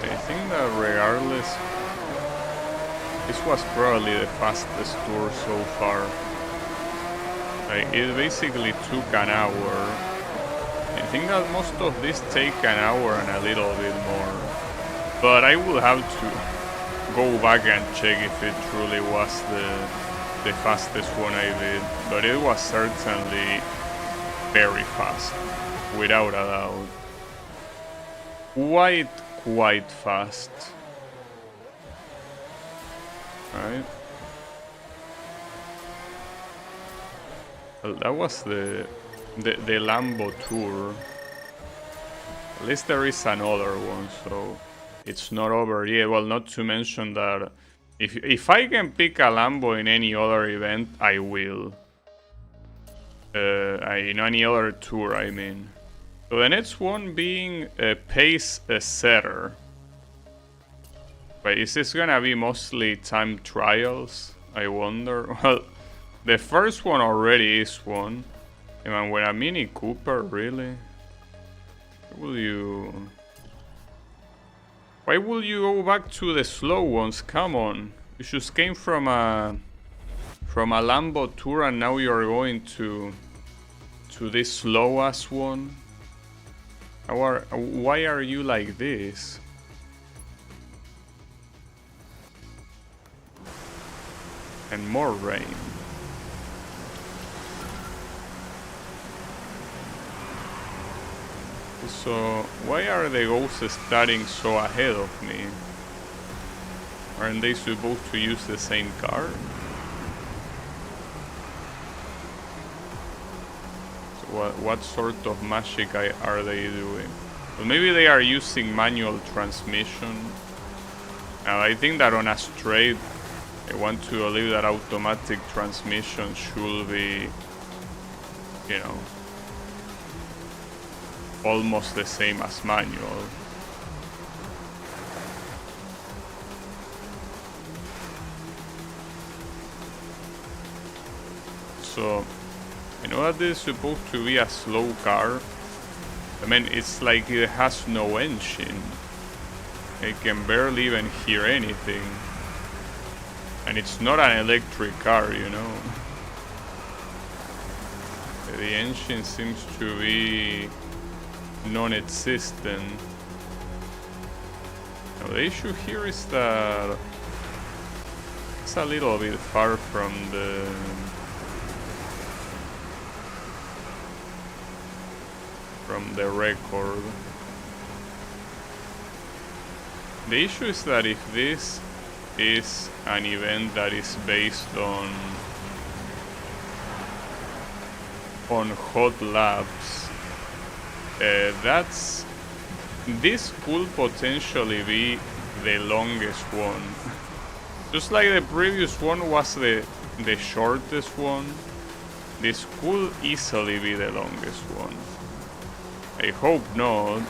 I think that regardless, this was probably the fastest tour so far. Like, it basically took an hour. I think that most of this take an hour and a little bit more. But I will have to go back and check if it truly was the fastest one I did. But it was certainly very fast, without a doubt. Quite fast. Right? Well, that was the Lambo tour. At least there is another one, so it's not over yet. Well, not to mention that if I can pick a Lambo in any other event, I will. In any other tour, I mean. So the next one being a pace setter. But is this gonna be mostly time trials? I wonder. Well, the first one already is one. I mean, with a Mini Cooper, really? Why will you go back to the slow ones? Come on. You just came from a Lambo tour and now you're going to this slow ass one? Why are you like this? And more rain. So, why are the ghosts starting so ahead of me? Aren't they supposed to use the same car? So what sort of magic are they doing? Well, maybe they are using manual transmission. I think that on a straight, I want to believe that automatic transmission should be, you know, almost the same as manual. So, I know that this is supposed to be a slow car. I mean, it's like it has no engine. I can barely even hear anything. And it's not an electric car, you know. The engine seems to be non-existent. Now the issue here is that it's a little bit far from the record. The issue is that if this is an event that is based on hot laps, this could potentially be the longest one. Just like the previous one was the shortest one, this could easily be the longest one. I hope not.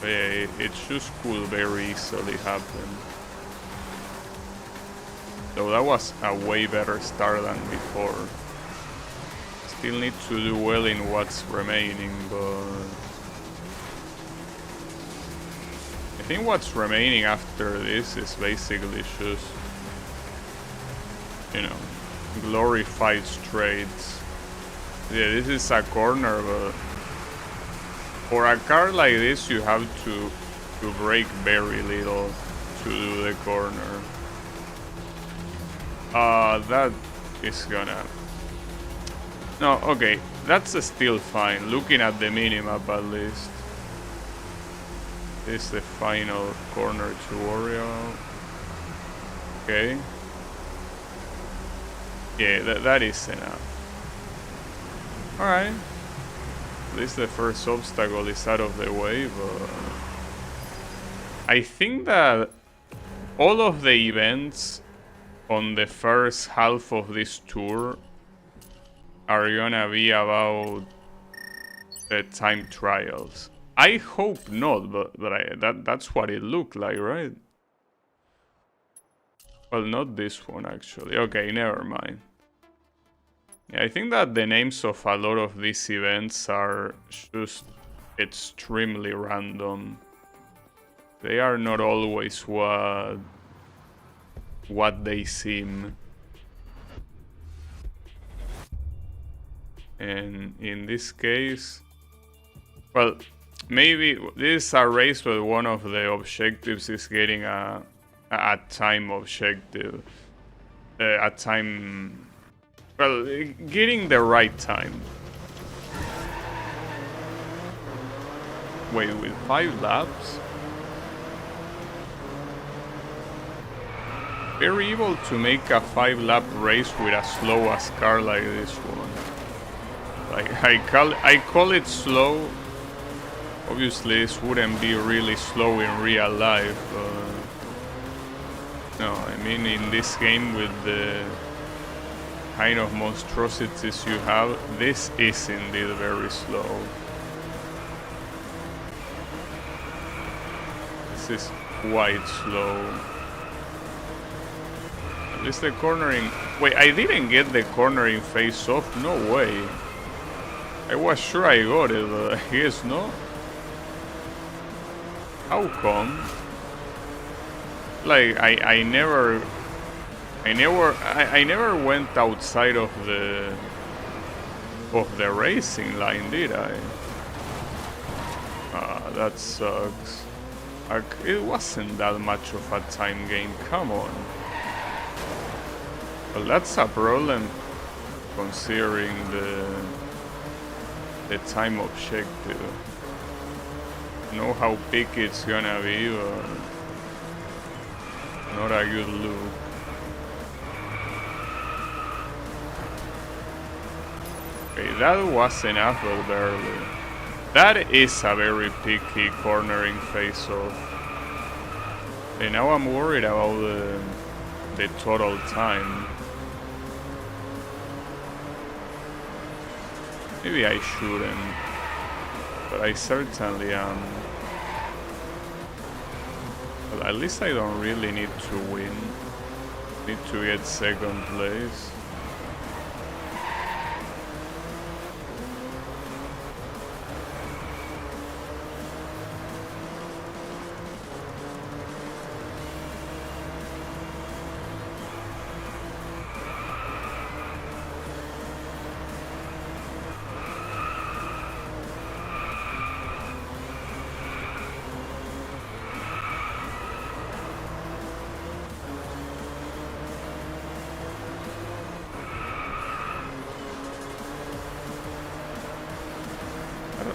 It just could very easily happen. So that was a way better start than before. Still need to do well in what's remaining, but I think what's remaining after this is basically just, you know, glorified straights. Yeah, this is a corner, but for a car like this you have to brake very little to do the corner. That is gonna... No, okay, that's still fine, looking at the minimap at least. This is the final corner to worry about. Okay. Yeah, that is enough. Alright. At least the first obstacle is out of the way, but I think that all of the events on the first half of this tour are gonna be about time trials. I hope not, but that's what it looked like, right? Well, not this one actually. Okay, never mind. Yeah, I think that the names of a lot of these events are just extremely random. They are not always what they seem. And in this case, well, maybe this is a race, but one of the objectives is getting a time objective. A time... Well, getting the right time. Wait, with 5 laps? Very able to make a 5-lap race with a slow as car like this one. Like, I call it slow. Obviously, this wouldn't be really slow in real life, but... No, I mean in this game with the kind of monstrosities you have, this is indeed very slow. This is quite slow. At least the cornering... Wait, I didn't get the cornering face off? No way. I was sure I got it, but I guess not. How come? Like, I never went outside of the racing line, did I? Ah, that sucks. It wasn't that much of a time gain, come on. Well, that's a problem considering the time objective. Know how big it's gonna be, but not a good look. Okay, that was enough though barely. That is a very picky cornering face-off. And now I'm worried about the total time. Maybe I shouldn't, but I certainly am. Well, at least I don't really need to win. Need to get second place.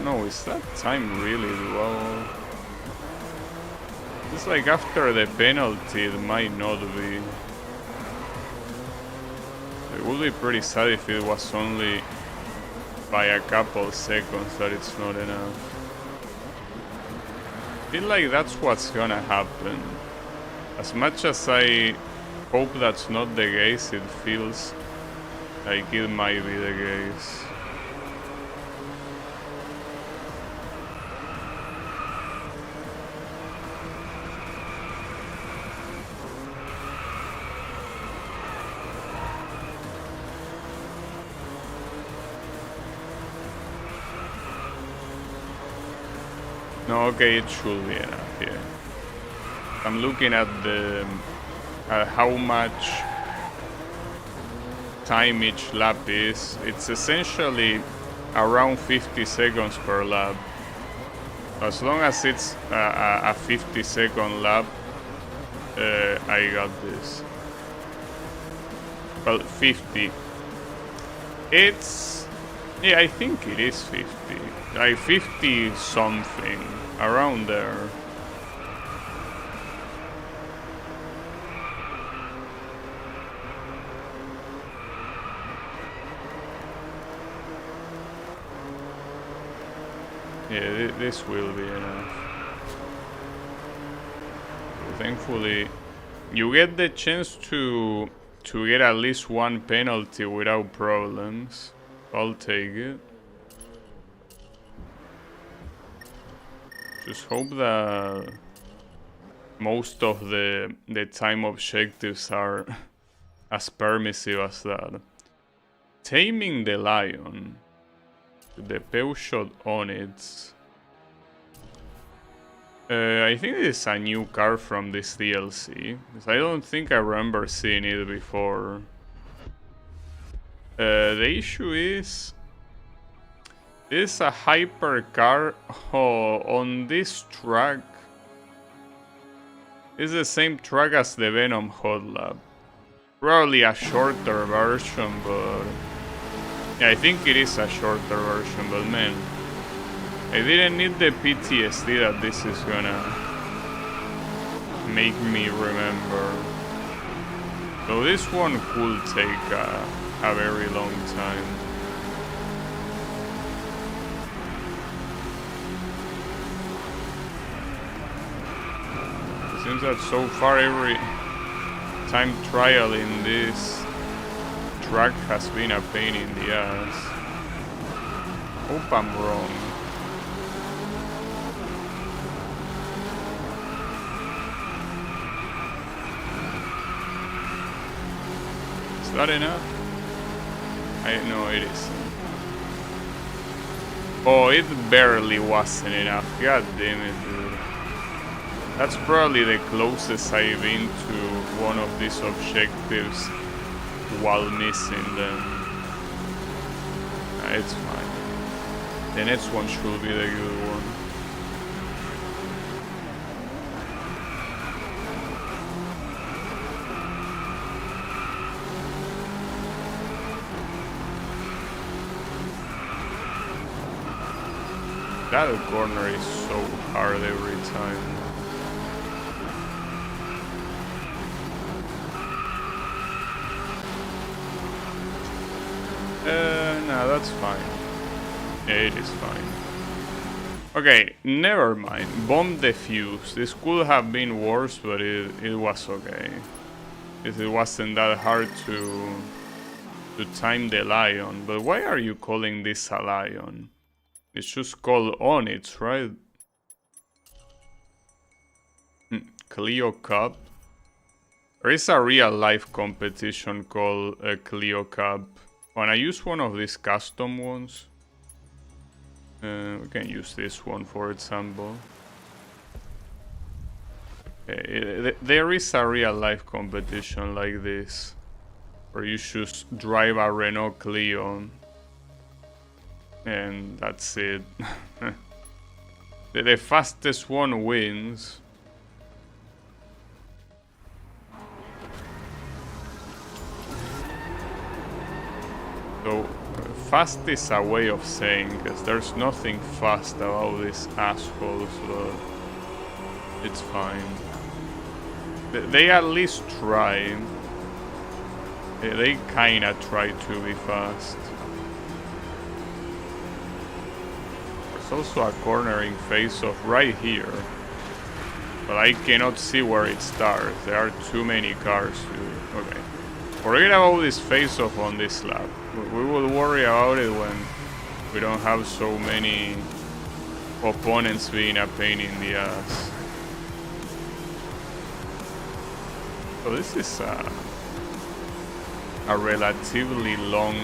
No, is that time really low? It's like after the penalty, it might not be. It would be pretty sad if it was only by a couple seconds that it's not enough. I feel like that's what's gonna happen. As much as I hope that's not the case, it feels like it might be the case. No, okay, it should be enough, yeah. I'm looking at how much time each lap is. It's essentially around 50 seconds per lap. As long as it's a 50-second lap, I got this. Well, 50. It's... yeah, I think it is 50. Like 50 something, around there. Yeah, this will be enough. Thankfully, you get the chance to get at least one penalty without problems. I'll take it. Just hope that most of the time objectives are as permissive as that. Taming the lion. The pew shot on it. I think this is a new car from this DLC. I don't think I remember seeing it before. The issue is... it's a hypercar on this track. It's the same track as the Venom Hot Lap. Probably a shorter version, but... yeah, I think it is a shorter version, but man, I didn't need the PTSD that this is gonna make me remember. So this one could take a very long time. It seems that so far every time trial in this track has been a pain in the ass. Hope I'm wrong. Is that enough? I know it isn't. Oh, it barely wasn't enough. God damn it, dude. That's probably the closest I've been to one of these objectives while missing them. It's fine. The next one should be the good one. That corner is so hard every time. No, that's fine. Yeah, it is fine. Okay, never mind. Bomb defuse. This could have been worse, but it was okay. It wasn't that hard to time the lion. But why are you calling this a lion? It's just called Onyx, right? Clio Cup. There is a real life competition called Clio Cup. When I use one of these custom ones, we can use this one for example. There is a real life competition like this, where you just drive a Renault Clio, and that's it. The fastest one wins. So, fast is a way of saying, because there's nothing fast about these assholes, but it's fine. They at least try. They kinda try to be fast. There's also a cornering face-off right here, but I cannot see where it starts. There are too many cars to... Okay. Forget about this face-off on this lap. We will worry about it when we don't have so many opponents being a pain in the ass. So this is a relatively long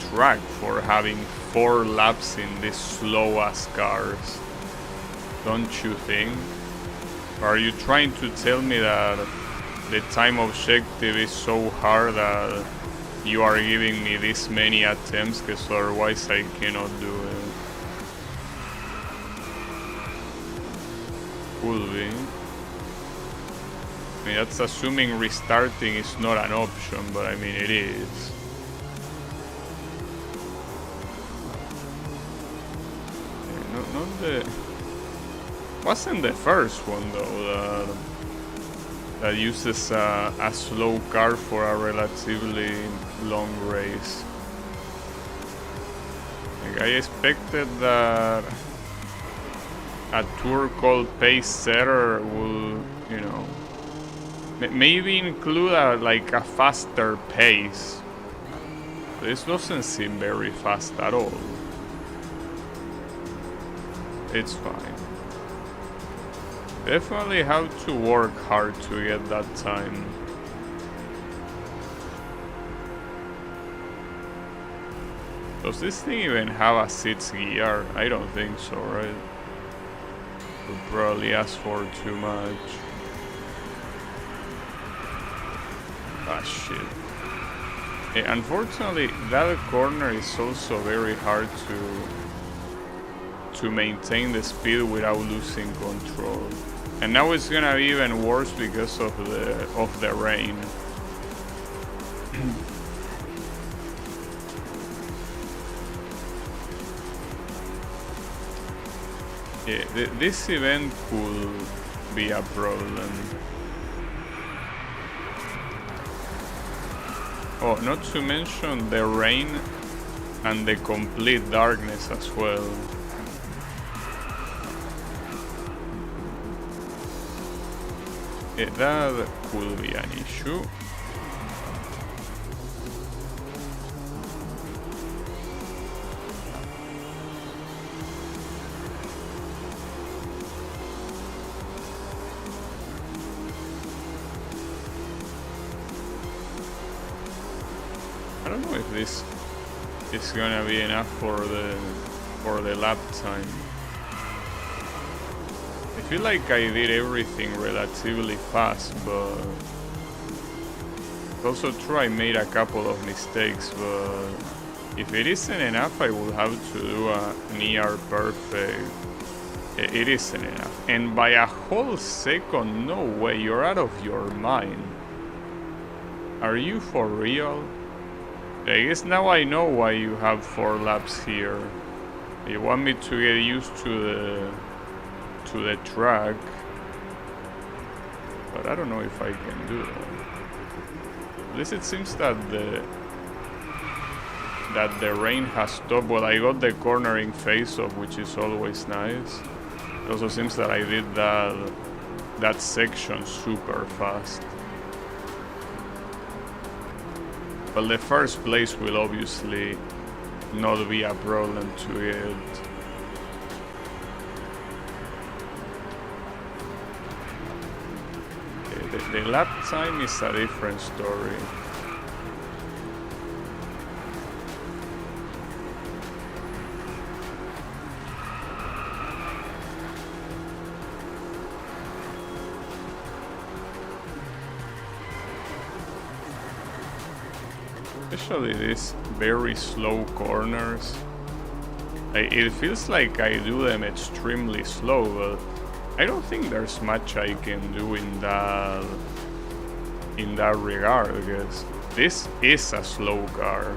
track for having 4 laps in these slow-ass cars. Don't you think? Or are you trying to tell me that the time objective is so hard that you are giving me this many attempts, because otherwise I cannot do it? Could be. I mean, that's assuming restarting is not an option, but I mean it is. Not the... Wasn't the first one though that uses a slow car for a relatively long race. Like, I expected that a tour called Pace Setter will, you know, maybe include like a faster pace. This doesn't seem very fast at all. It's fine. Definitely have to work hard to get that time. Does this thing even have a 6 gear? I don't think so, right? Would probably ask for too much. Ah, shit. Unfortunately, that corner is also very hard to maintain the speed without losing control. And now it's gonna be even worse because of the rain. Yeah, this event could be a problem. Oh, not to mention the rain and the complete darkness as well. Yeah, that could be an issue. I don't know if this is gonna be enough for the lap time. I feel like I did everything relatively fast, but it's also true I made a couple of mistakes, but if it isn't enough I will have to do a near perfect. It isn't enough, and by a whole second. No way, you're out of your mind. Are you for real? I guess now I know why you have 4 laps here. You want me to get used to the track, but I don't know if I can do that. At least it seems that the rain has stopped. Well, I got the cornering face off, which is always nice. It also seems that I did that section super fast. Well, the first place will obviously not be a problem to get. The lap time is a different story. Especially these very slow corners. It feels like I do them extremely slow, but I don't think there's much I can do in that regard, because this is a slow car.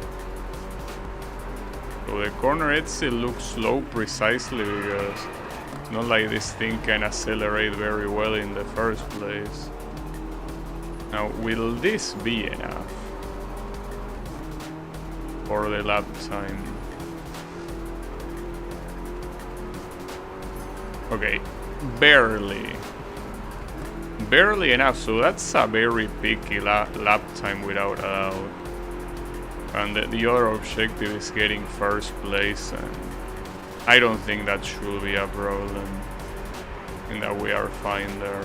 So the corner exit looks slow precisely because it's not like this thing can accelerate very well in the first place. Now, will this be enough for the lap time? Okay, barely enough, so that's a very picky lap time without a doubt. And the other objective is getting first place, and I don't think that should be a problem. I think that we are fine there.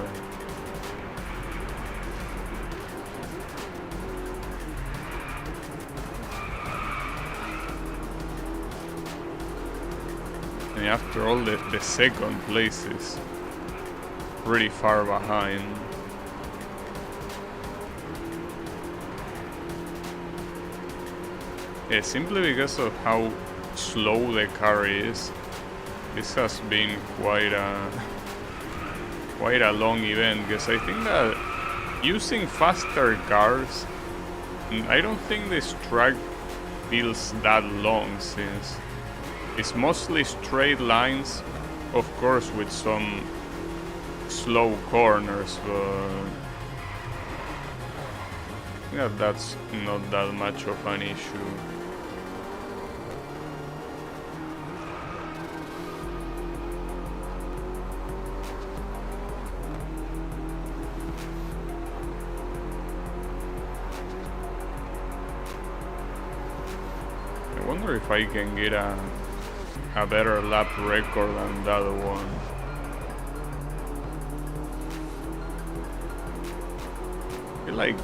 And after all, the second place is pretty far behind. Yeah, simply because of how slow the car is, this has been quite a long event, because I think that using faster cars, I don't think this track feels that long, since it's mostly straight lines, of course with some slow corners, but yeah, that's not that much of an issue. I wonder if I can get a better lap record than the other one. I feel like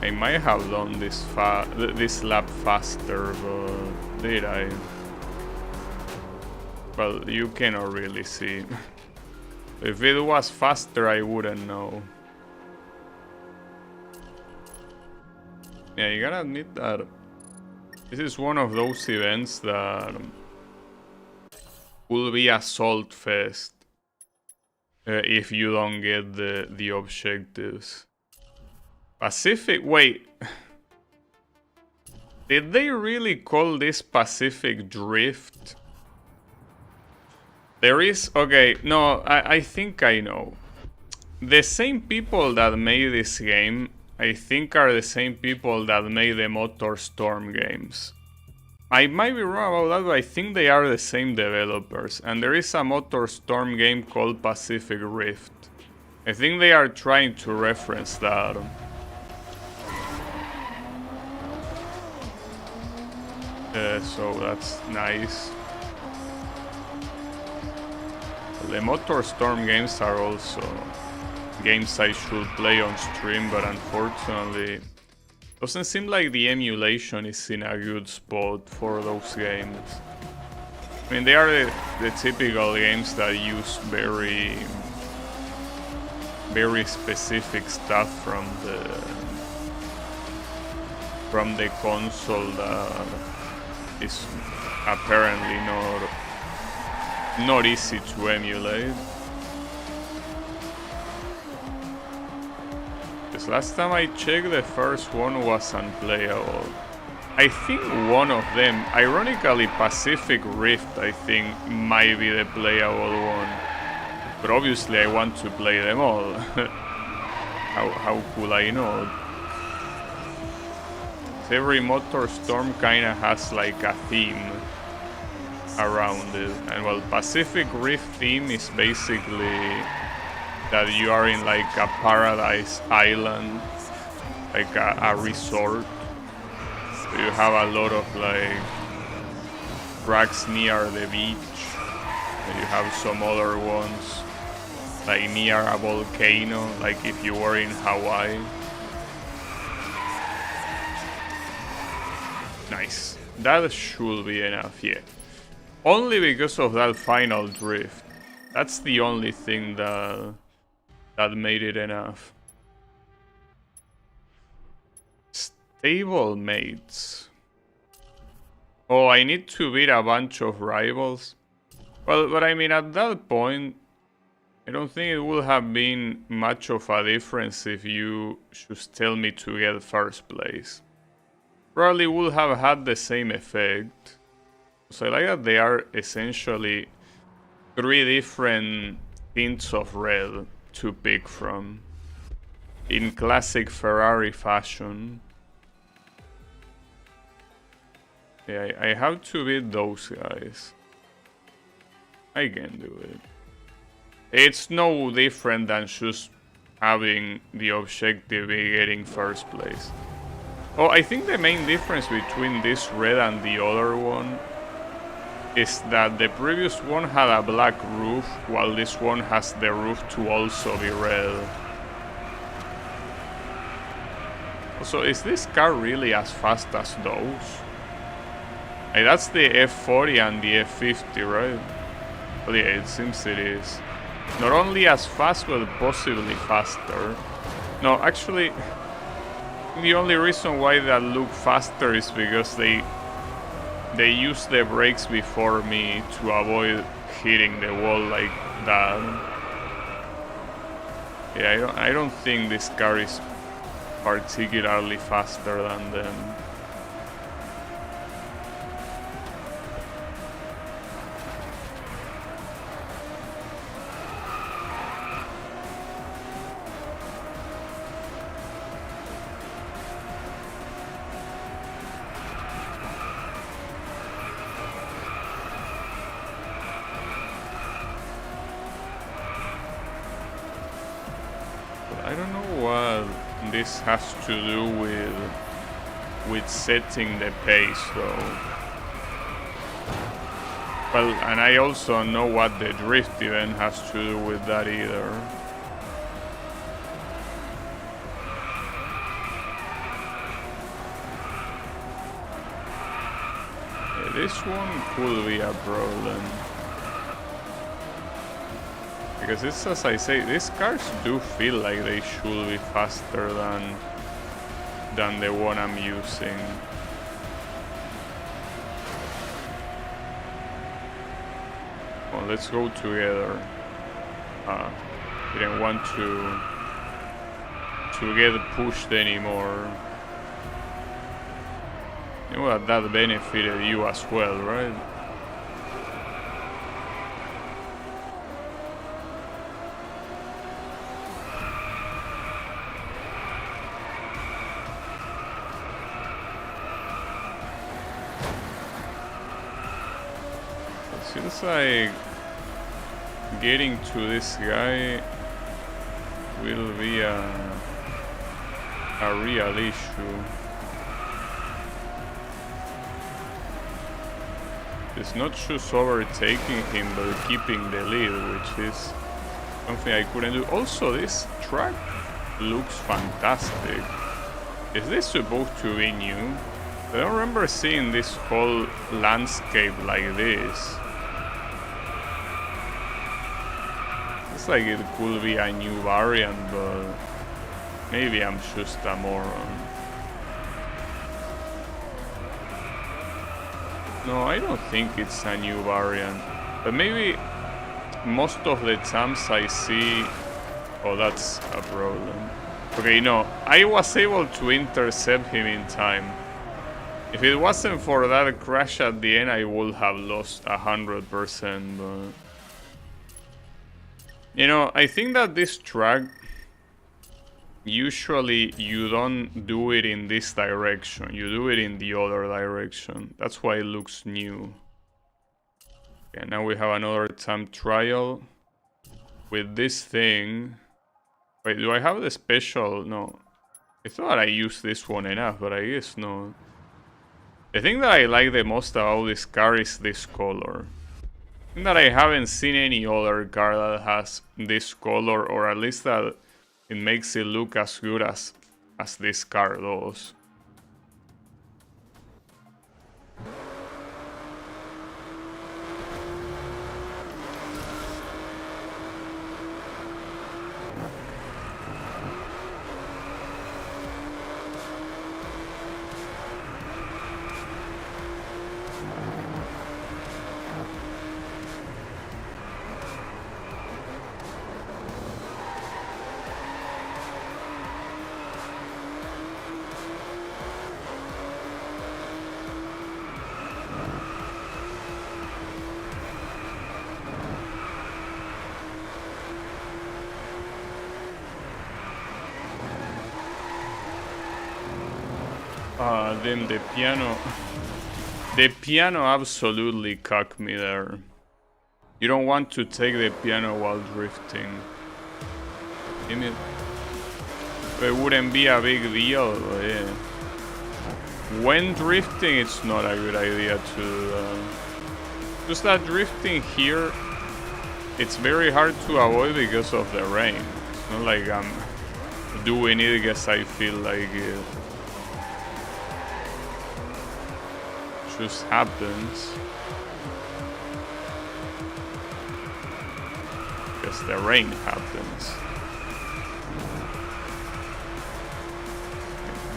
I might have done this lap faster, but did I? Well, you cannot really see. If it was faster, I wouldn't know. Yeah, you gotta admit that this is one of those events that will be a salt fest if you don't get the objectives. Pacific, wait. Did they really call this Pacific Drift? There is, okay, no, I think I know. The same people that made this game, I think, are the same people that made the MotorStorm games. I might be wrong about that, but I think they are the same developers. And there is a MotorStorm game called Pacific Rift. I think they are trying to reference that. So that's nice. The MotorStorm games are also games I should play on stream, but unfortunately doesn't seem like the emulation is in a good spot for those games. I mean, they are the typical games that use very specific stuff from the console that is apparently not easy to emulate. Because last time I checked, the first one was unplayable. I think one of them, ironically Pacific Rift, I think might be the playable one. But obviously I want to play them all. how could I know? Every motor storm kinda has like a theme around it. And well, Pacific Rift theme is basically that you are in like a paradise island, like a resort. So you have a lot of like tracks near the beach, and you have some other ones like near a volcano, like if you were in Hawaii. Nice. That should be enough, yeah. Only because of that final drift. That's the only thing that made it enough. Stable mates. Oh, I need to beat a bunch of rivals. Well, but I mean, at that point, I don't think it would have been much of a difference if you should tell me to get first place. Probably would have had the same effect. So I like that they are essentially 3 different tints of red to pick from. In classic Ferrari fashion. Yeah, I have to beat those guys. I can do it. It's no different than just having the objective be getting first place. Oh, I think the main difference between this red and the other one is that the previous one had a black roof, while this one has the roof to also be red. So is this car really as fast as those? Like, that's the F40 and the F50, right? Well, yeah, it seems it is. Not only as fast, but possibly faster. No, actually, the only reason why that look faster is because they use the brakes before me to avoid hitting the wall like that. Yeah, I don't think this car is particularly faster than them. I don't know what this has to do with setting the pace though. Well, and I also know what the drift event has to do with that either. Yeah, this one could be a problem. Because it's, as I say, these cars do feel like they should be faster than the one I'm using. Well, let's go together. Didn't want to get pushed anymore. You know that benefited you as well, right? Seems like getting to this guy will be a real issue. It's not just overtaking him, but keeping the lead, which is something I couldn't do. Also, this track looks fantastic. Is this supposed to be new? I don't remember seeing this whole landscape like this. It's like it could be a new variant, but maybe I'm just a moron. No, I don't think it's a new variant. But maybe most of the times I see... Oh, that's a problem. Okay, no, I was able to intercept him in time. If it wasn't for that crash at the end, I would have lost 100%, but... You know, I think that this track, usually you don't do it in this direction, you do it in the other direction. That's why it looks new. Okay, now we have another time trial with this thing. Wait, do I have the special? No. I thought I used this one enough, but I guess not. The thing that I like the most about this car is this color. I think that I haven't seen any other car that has this color, or at least that it makes it look as good as this car does. Then the piano absolutely cocked me there. You don't want to take the piano while drifting. I mean, it wouldn't be a big deal, but yeah. When drifting, it's not a good idea to do that. Just that drifting here, it's very hard to avoid because of the rain. It's not like I'm doing it because I feel like it. Just happens because the rain happens.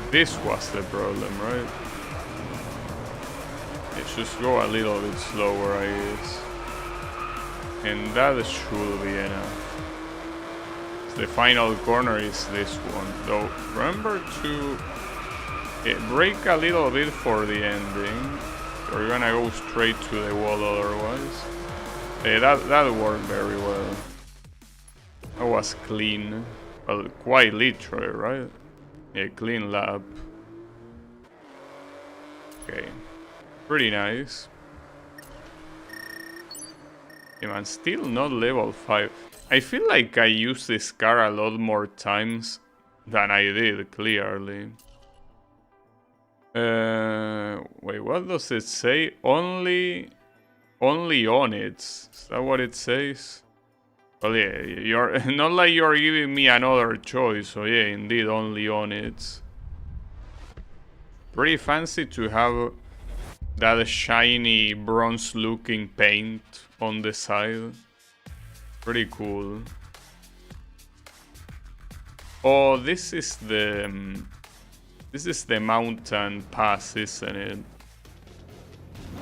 This was the problem, right? It should go a little bit slower, I guess, and that should be enough. The final corner is this one, though. Remember to brake a little bit for the ending, or you're gonna go straight to the wall otherwise. That worked very well. That was clean. Well, quite literally, right? Yeah, clean lap. Okay. Pretty nice. Yeah, man, still not level 5. I feel like I used this car a lot more times than I did, clearly. Wait, what does it say? Only on it. Is that what it says? Well, yeah, you're not like you're giving me another choice. So yeah, indeed, only on it. Pretty fancy to have that shiny bronze-looking paint on the side. Pretty cool. Oh, this is the mountain pass, isn't it? I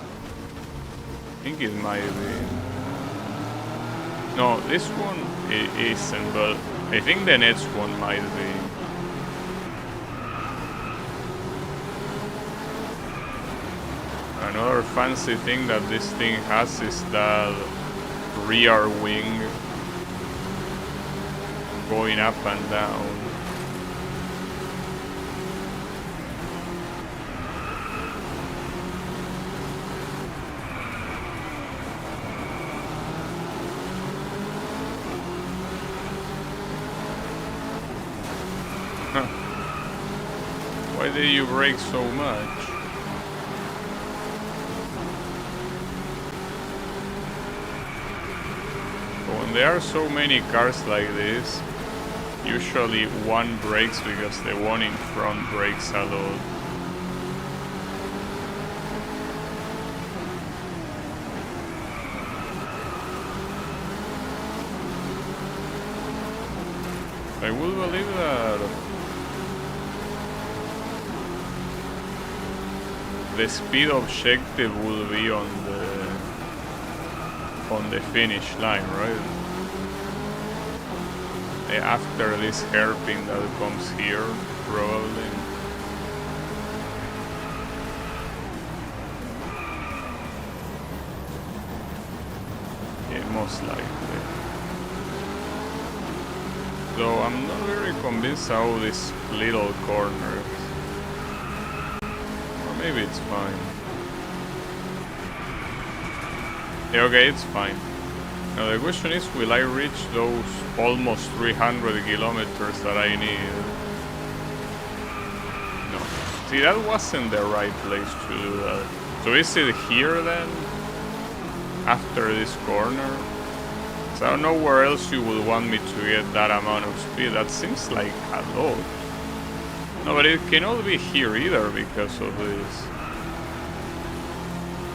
think it might be. No, this one it isn't, but I think the next one might be. Another fancy thing that this thing has is that rear wing going up and down. Why did you brake so much? When there are so many cars like this, usually one brakes because the one in front brakes a lot. I would believe that the speed objective will be on the finish line, right? After this hairpin that comes here, probably. most likely. Though I'm not very convinced how this little corner. Or maybe it's fine. Yeah, okay, it's fine. Now the question is, will I reach those almost 300 kilometers that I need? No. See, that wasn't the right place to do that. So is it here then? After this corner? So I don't know where else you would want me to get that amount of speed. That seems like a lot. No, but it cannot be here either because of this.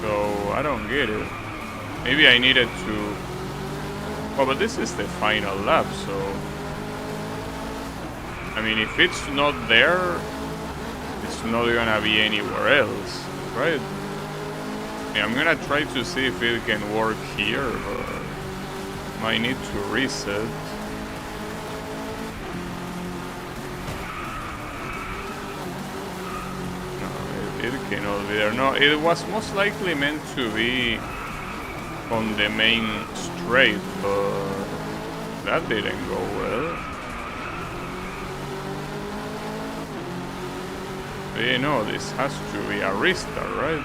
So I don't get it. Maybe I needed to... Oh, but this is the final lap, so... I mean, if it's not there, it's not gonna be anywhere else, right? Yeah, I'm gonna try to see if it can work here, but... might need to reset. No, it cannot be there. No, it was most likely meant to be on the main straight, but that didn't go well. But you know, this has to be a restart, right?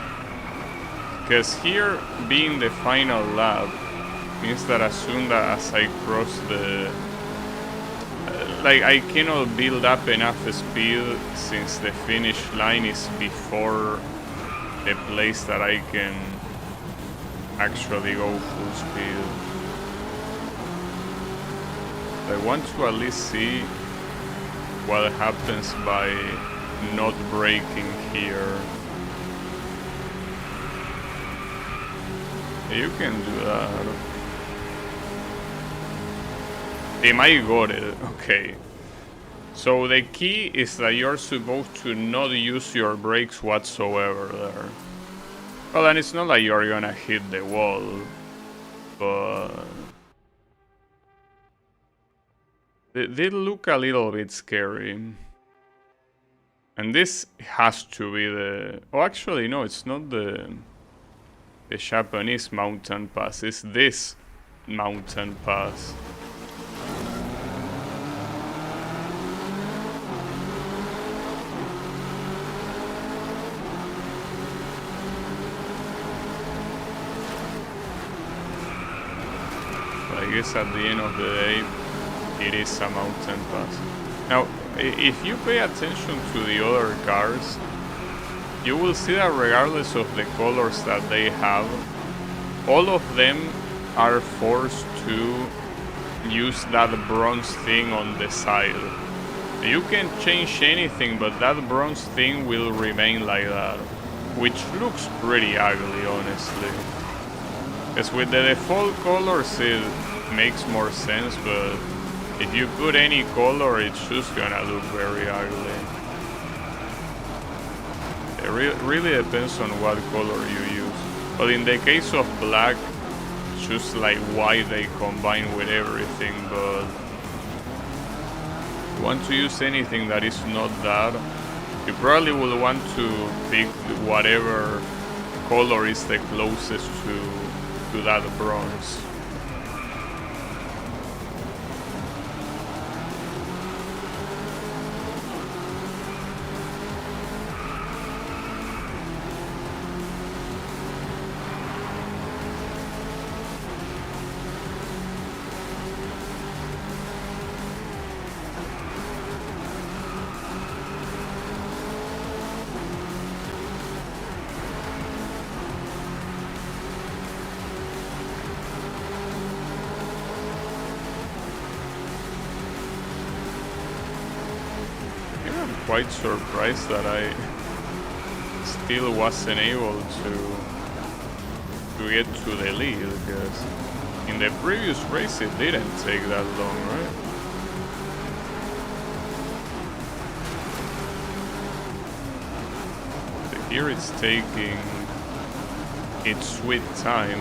Because here being the final lap means that as soon as I cross the... like, I cannot build up enough speed since the finish line is before the place that I can actually go full speed. I want to at least see what happens by not braking here. You can do that. I got it. Okay. So the key is that you're supposed to not use your brakes whatsoever there. Well, and it's not like you're gonna hit the wall, but... It did look a little bit scary. And this has to be the... Oh, actually, no, it's not the Japanese mountain pass. It's this mountain pass. I guess at the end of the day, it is a mountain pass. Now, if you pay attention to the other cars, you will see that regardless of the colors that they have, all of them are forced to use that bronze thing on the side. You can change anything, but that bronze thing will remain like that, which looks pretty ugly, honestly. Because with the default colors it makes more sense, but if you put any color, it's just gonna look very ugly. It really depends on what color you use. But in the case of black, it's just like white they combine with everything, but if you want to use anything that is not that, you probably will want to pick whatever color is the closest to that bronze. Quite surprised that I still wasn't able to get to the lead, because in the previous race it didn't take that long, right? But here it's taking its sweet time.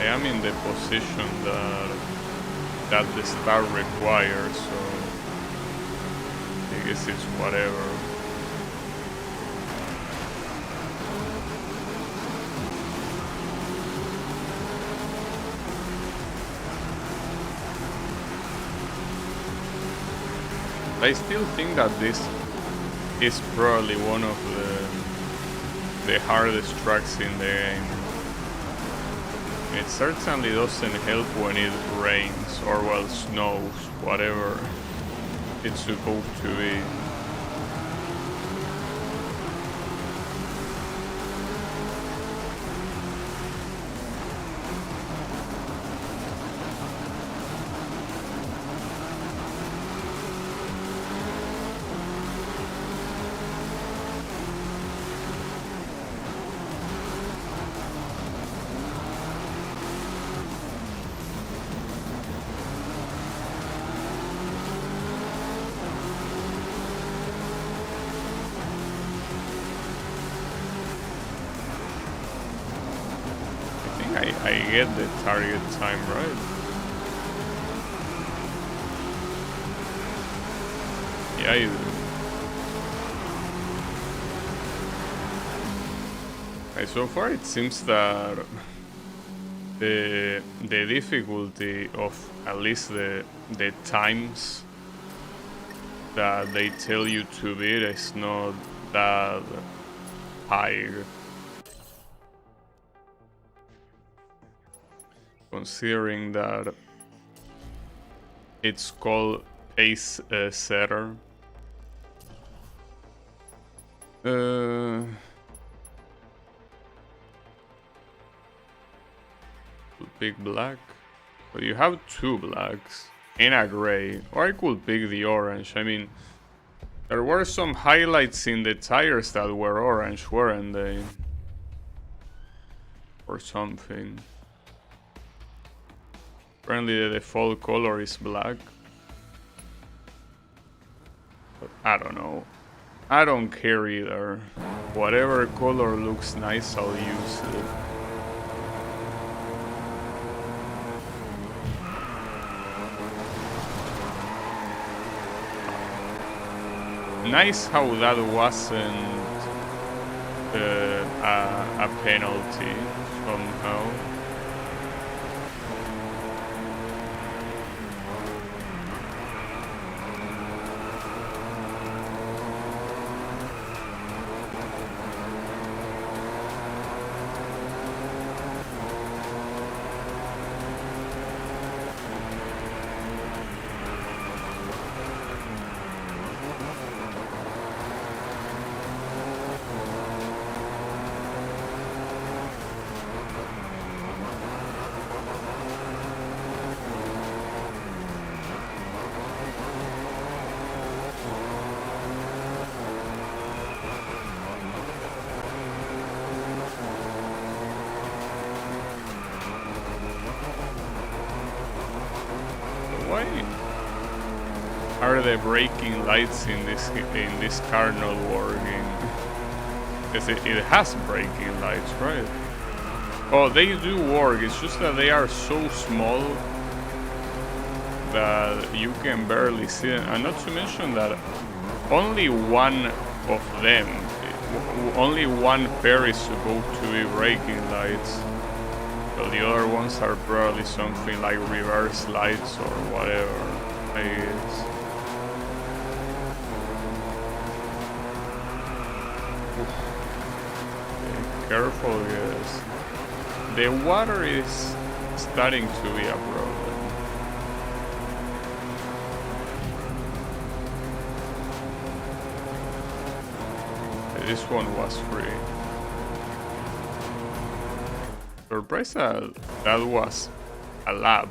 I am in the position that the star requires, so I guess it's whatever. I still think that this is probably one of the hardest tracks in the game. It certainly doesn't help when it rains or well snows, whatever it's supposed to be. I get the target time right. Yeah, I do. Okay, so far it seems that the difficulty of at least the times that they tell you to beat is not that high. Considering that it's called pace setter. Pick black, but you have two blacks and a gray, or I could pick the orange. I mean, there were some highlights in the tires that were orange, weren't they? Or something. Apparently the default color is black. But I don't know. I don't care either. Whatever color looks nice, I'll use it. Nice how that wasn't a penalty somehow. Why are the braking lights in this car not working? Because it has braking lights, right? Oh, they do work. It's just that they are so small that you can barely see them. And not to mention that only one of them, only one pair is supposed to be braking lights. So the other ones are probably something like reverse lights or whatever, I guess. Okay, careful, guys. The water is starting to be a problem. Okay, this one was free. Surprised that was a lap.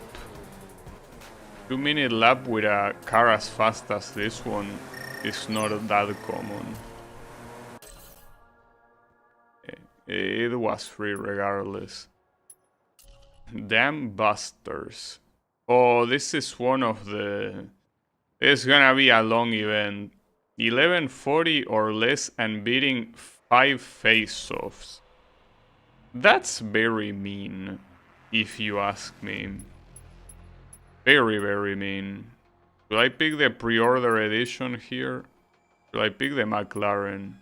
2-minute lap with a car as fast as this one is not that common. It was free regardless. Damn busters. Oh, this is one of the... It's gonna be a long event. 1140 or less and beating 5 face-offs. That's very mean. if you ask me. Very, very mean. Should I pick the pre-order edition here? Should I pick the McLaren?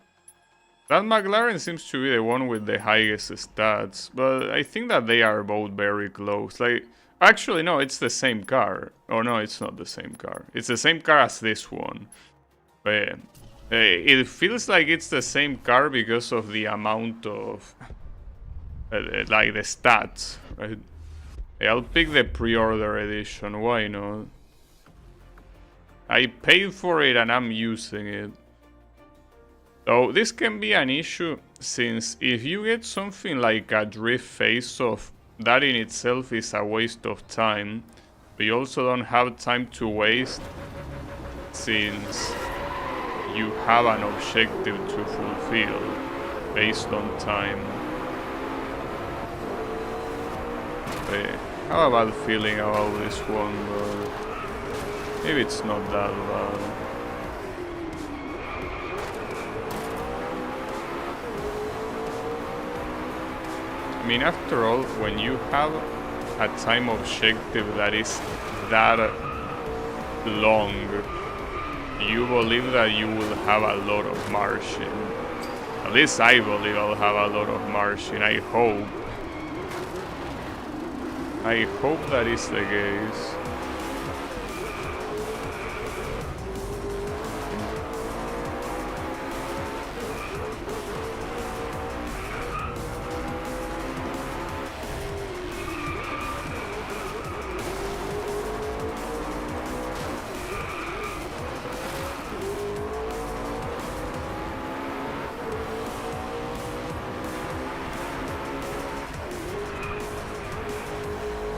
That McLaren seems to be the one with the highest stats, but I think that they are both very close. Like, actually, no, it's the same car. Oh, no, it's not the same car. It's the same car as this one. But it feels like it's the same car because of the amount of, like, the stats, right? I'll pick the pre-order edition, why not? I paid for it and I'm using it. So this can be an issue, since if you get something like a drift face-off, that in itself is a waste of time. But you also don't have time to waste, since you have an objective to fulfill based on time. I have a bad feeling about this one, but maybe it's not that bad. I mean, after all, when you have a time objective that is that long, you believe that you will have a lot of margin. At least I believe I'll have a lot of margin. I hope that is the case.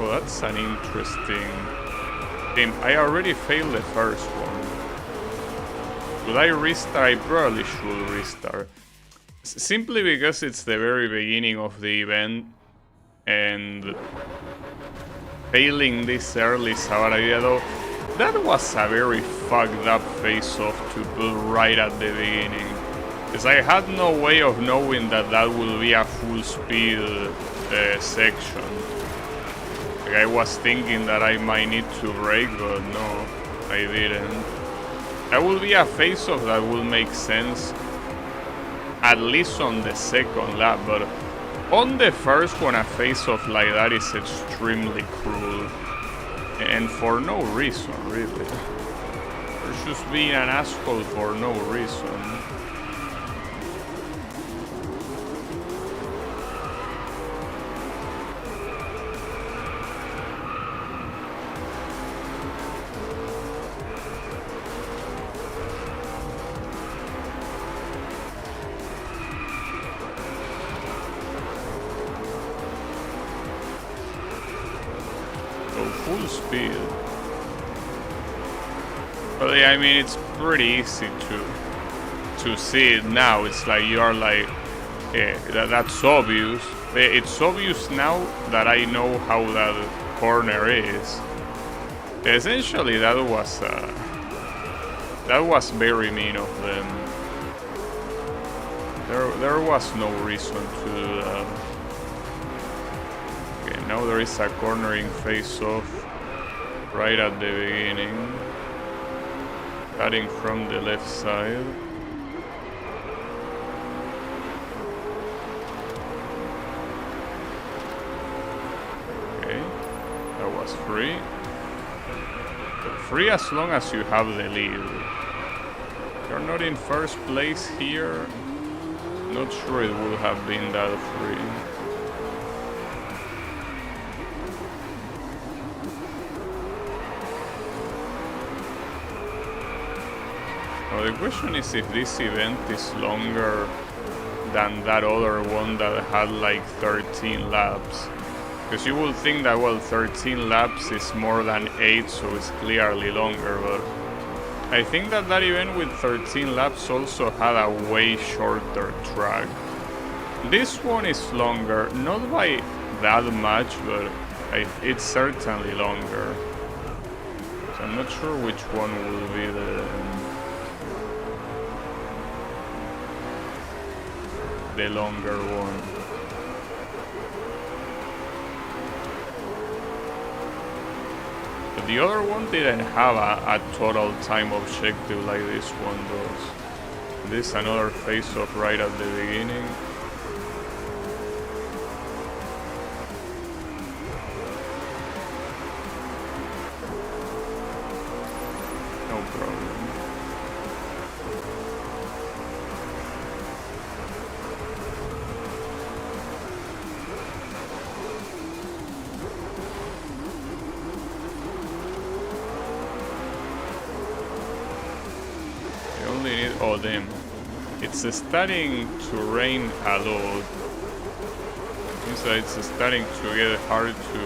Oh, that's an interesting game. I already failed the first one. Should I restart? I probably should restart. Simply because it's the very beginning of the event, and failing this early is a bad idea, though. That was a very fucked up face-off to put right at the beginning. Because I had no way of knowing that that will be a full speed section. Like, I was thinking that I might need to brake, but no, I didn't. That will be a face-off that will make sense, at least on the second lap, but on the first one, a face-off like that is extremely cruel. And for no reason, really. You're just being an asshole for no reason. Full speed. But yeah, I mean, it's pretty easy to see it now. It's like you are like, yeah, that's obvious. It's obvious now that I know how that corner is. Essentially, that was very mean of them. There was no reason to do that. Now there is a cornering face-off right at the beginning, cutting from the left side. Okay, that was free. Free as long as you have the lead. You're not in first place here. Not sure it would have been that free. Well, the question is if this event is longer than that other one that had like 13 laps. Because you would think that, well, 13 laps is more than 8, so it's clearly longer, but I think that that event with 13 laps also had a way shorter track. This one is longer, not by that much, but it's certainly longer. So I'm not sure which one will be the longer one. The other one didn't have a total time objective like this one does. This is another face-off right at the beginning. No problem. Oh damn, it's starting to rain a lot. Means that it's starting to get hard to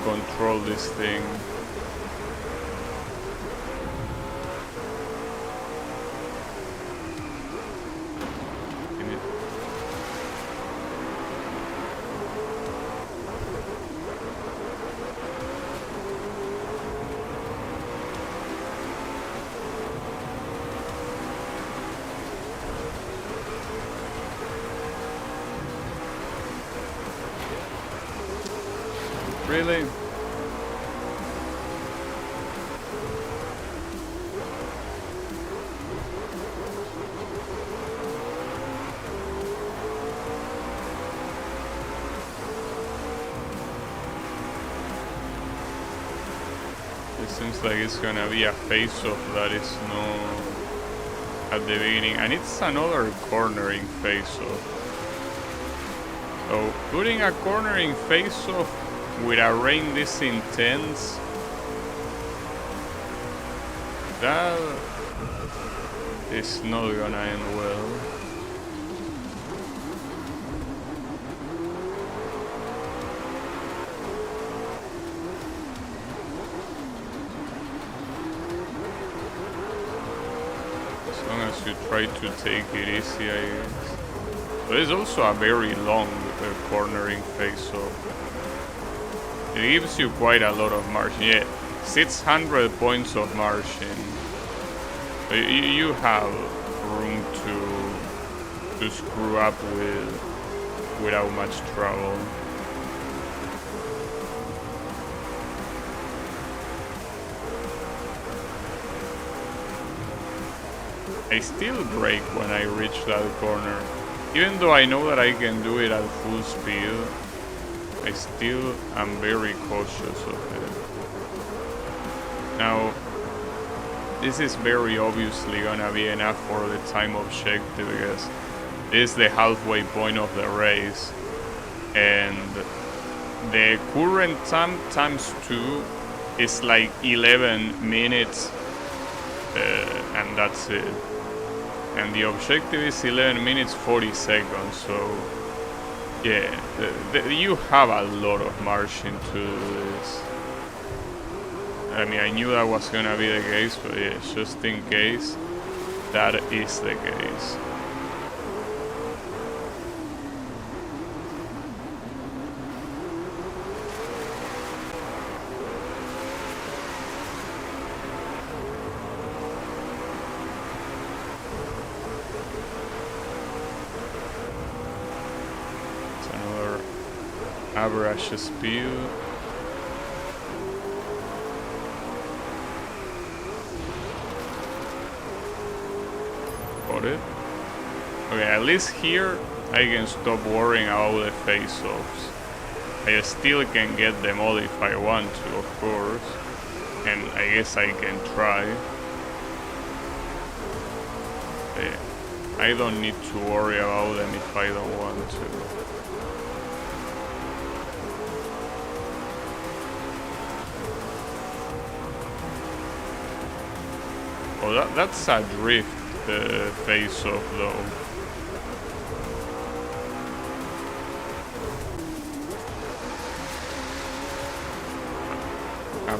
control this thing. Really? It seems like it's gonna be a face-off that is no at the beginning, and it's another cornering face-off. So putting a cornering face-off with a rain this intense, that is not gonna end well. As long as you try to take it easy, I guess. But it's also a very long cornering face-off. It gives you quite a lot of margin. Yeah, 600 points of margin. You have room to screw up without much trouble. I still brake when I reach that corner. Even though I know that I can do it at full speed, I still am very cautious of it. Now, this is very obviously gonna be enough for the time objective because this is the halfway point of the race. And the current time times 2 is like 11 minutes and that's it. And the objective is 11 minutes 40 seconds, so yeah, you have a lot of margin to do this. I mean, I knew that was gonna be the case, but yeah, just in case, that is the case. Average speed. Got it. Okay, at least here I can stop worrying about the face-offs. I still can get them all if I want to, of course. And I guess I can try. I don't need to worry about them if I don't want to. Oh, that's a drift face-off though. A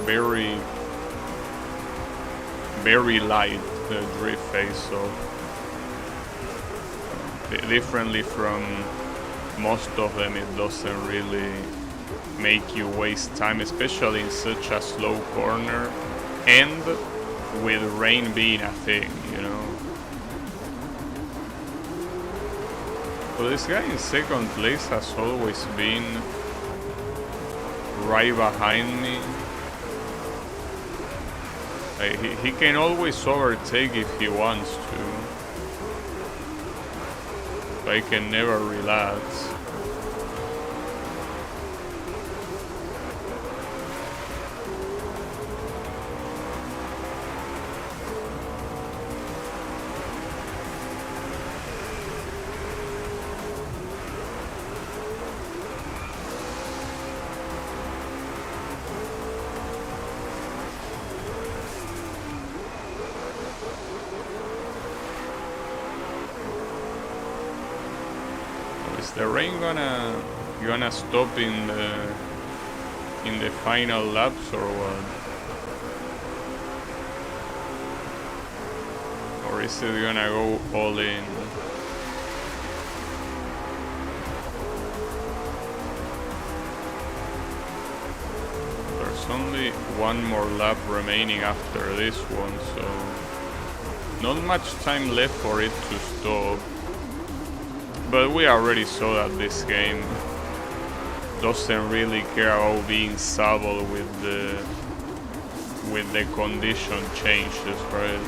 very light drift face-off. Differently from most of them, it doesn't really make you waste time, especially in such a slow corner and with rain being a thing, you know. Well, this guy in second place has always been right behind me. He can always overtake if he wants to. I can never relax. Is the rain gonna stop in the final laps or what? Or is it gonna go all in? There's only one more lap remaining after this one, so not much time left for it to stop. But we already saw that this game doesn't really care about being stable with the condition changes, right?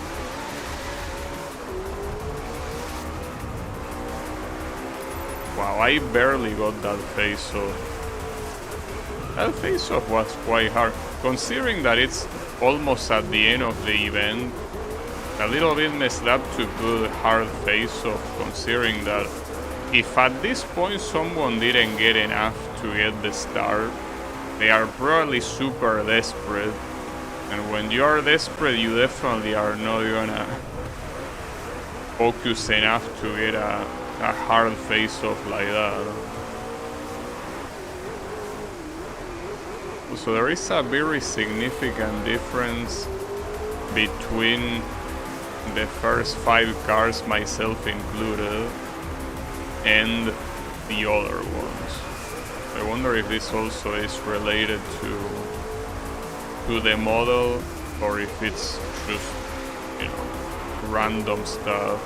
Wow, I barely got that face-off. That face-off was quite hard, considering that it's almost at the end of the event. A little bit messed up to put hard face-off, considering that if at this point someone didn't get enough to get the start, they are probably super desperate. And when you are desperate, you definitely are not gonna focus enough to get a hard face-off like that. So there is a very significant difference between the first 5 cars, myself included, and the other ones. I wonder if this also is related to the model, or if it's just, you know, random stuff.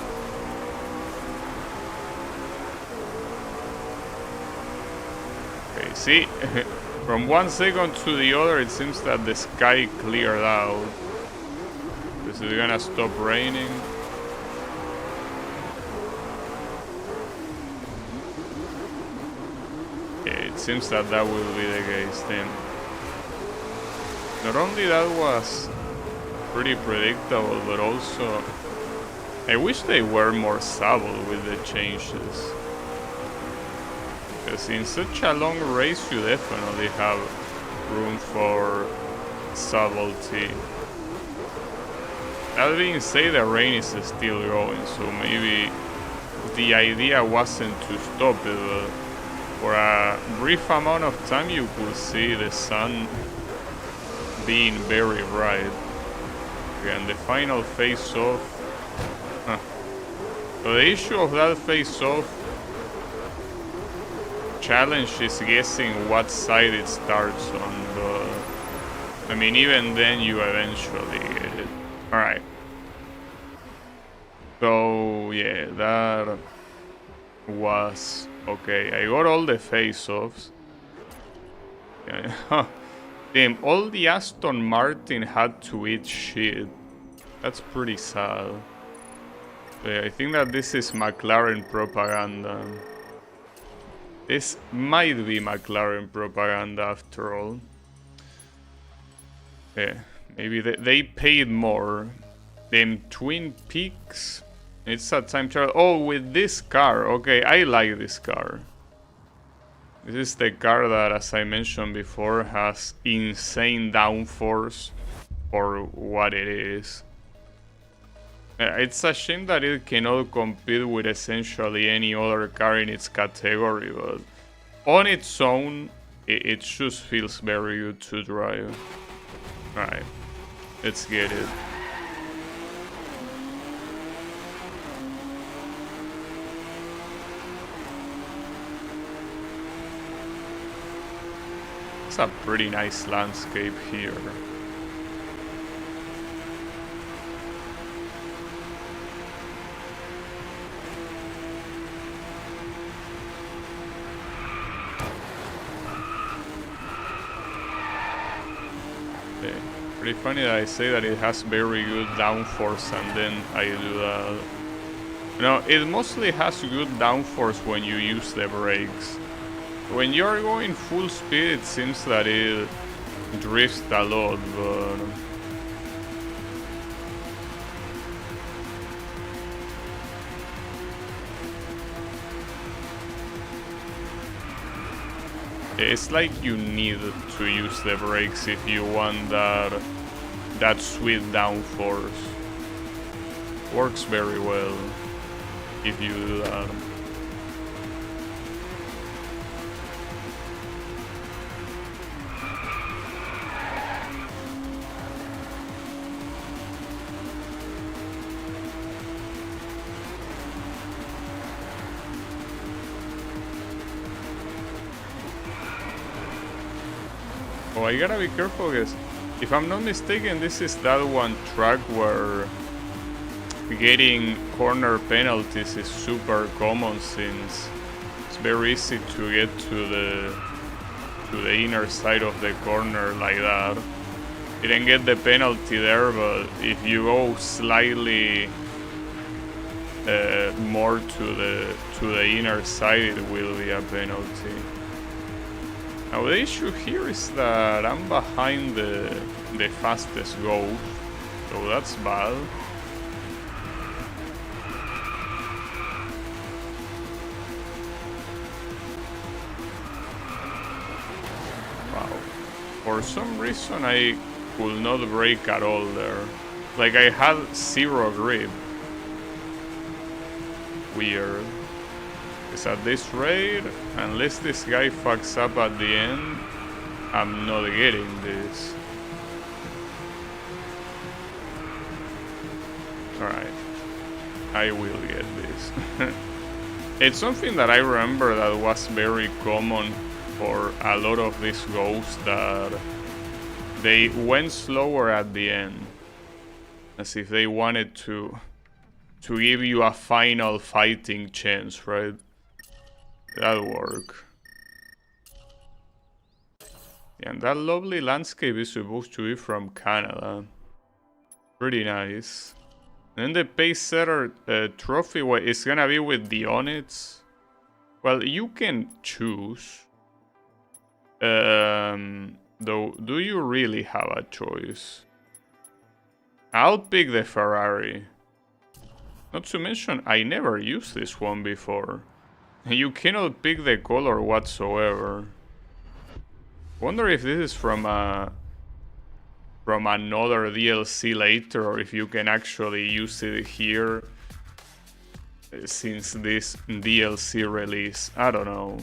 Okay, see, from 1 second to the other, it seems that the sky cleared out. This is gonna stop raining. It seems that will be the case then. Not only that was pretty predictable, but also I wish they were more subtle with the changes. Because in such a long race you definitely have room for subtlety. That being said, the rain is still going, so maybe the idea wasn't to stop it, but for a brief amount of time you could see the sun being very bright. And the final face-off. So the issue of that face-off challenge is guessing what side it starts on, but I mean, even then you eventually get it. Alright. So yeah, that was okay. I got all the face-offs. Yeah. Damn, all the Aston Martin had to eat shit. That's pretty sad. Yeah, I think that this is McLaren propaganda. This might be McLaren propaganda after all. Yeah, maybe they paid more. Them Twin Peaks. It's a time trial. Oh, with this car. Okay, I like this car. This is the car that, as I mentioned before, has insane downforce for what it is. It's a shame that it cannot compete with essentially any other car in its category, but on its own, it just feels very good to drive. Alright, let's get it. It's a pretty nice landscape here. Pretty funny that I say that it has very good downforce and then I do that. No, it mostly has good downforce when you use the brakes. When you're going full speed, it seems that it drifts a lot, but... It's like you need to use the brakes if you want that sweet downforce. Works very well if you do that. Oh, I gotta be careful because if I'm not mistaken, this is that one track where getting corner penalties is super common since it's very easy to get to the inner side of the corner like that. You didn't get the penalty there, but if you go slightly more to the inner side, it will be a penalty. Now the issue here is that I'm behind the fastest ghost, so that's bad. Wow. For some reason I could not brake at all there. Like I had zero grip. Weird. Because at this rate, unless this guy fucks up at the end, I'm not getting this. Alright. I will get this. It's something that I remember that was very common for a lot of these ghosts, that they went slower at the end. As if they wanted to give you a final fighting chance, right? That'll work. And that lovely landscape is supposed to be from Canada. Pretty nice. And then the pace setter trophy is gonna be with the Onyx. Well, you can choose. Though, do you really have a choice? I'll pick the Ferrari. Not to mention, I never used this one before. You cannot pick the color whatsoever. Wonder if this is from another DLC later, or if you can actually use it here since this DLC release. I don't know.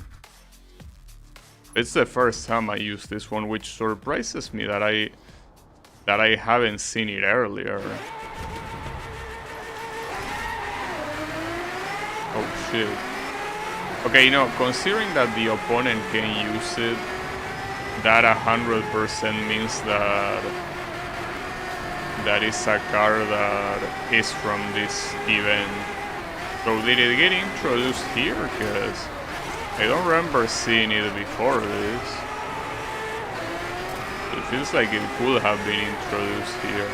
It's the first time I use this one, which surprises me that I haven't seen it earlier. Oh shit. Okay, considering that the opponent can use it, that 100% means that is a car that is from this event. So did it get introduced here? Because I don't remember seeing it before this. It feels like it could have been introduced here.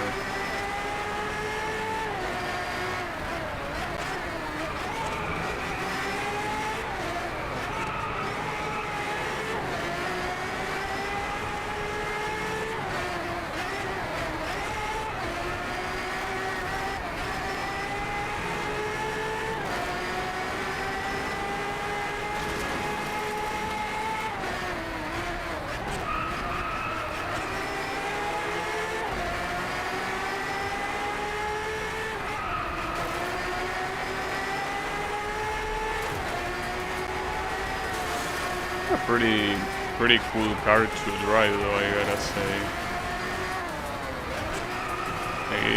Pretty cool car to drive, though, I gotta say.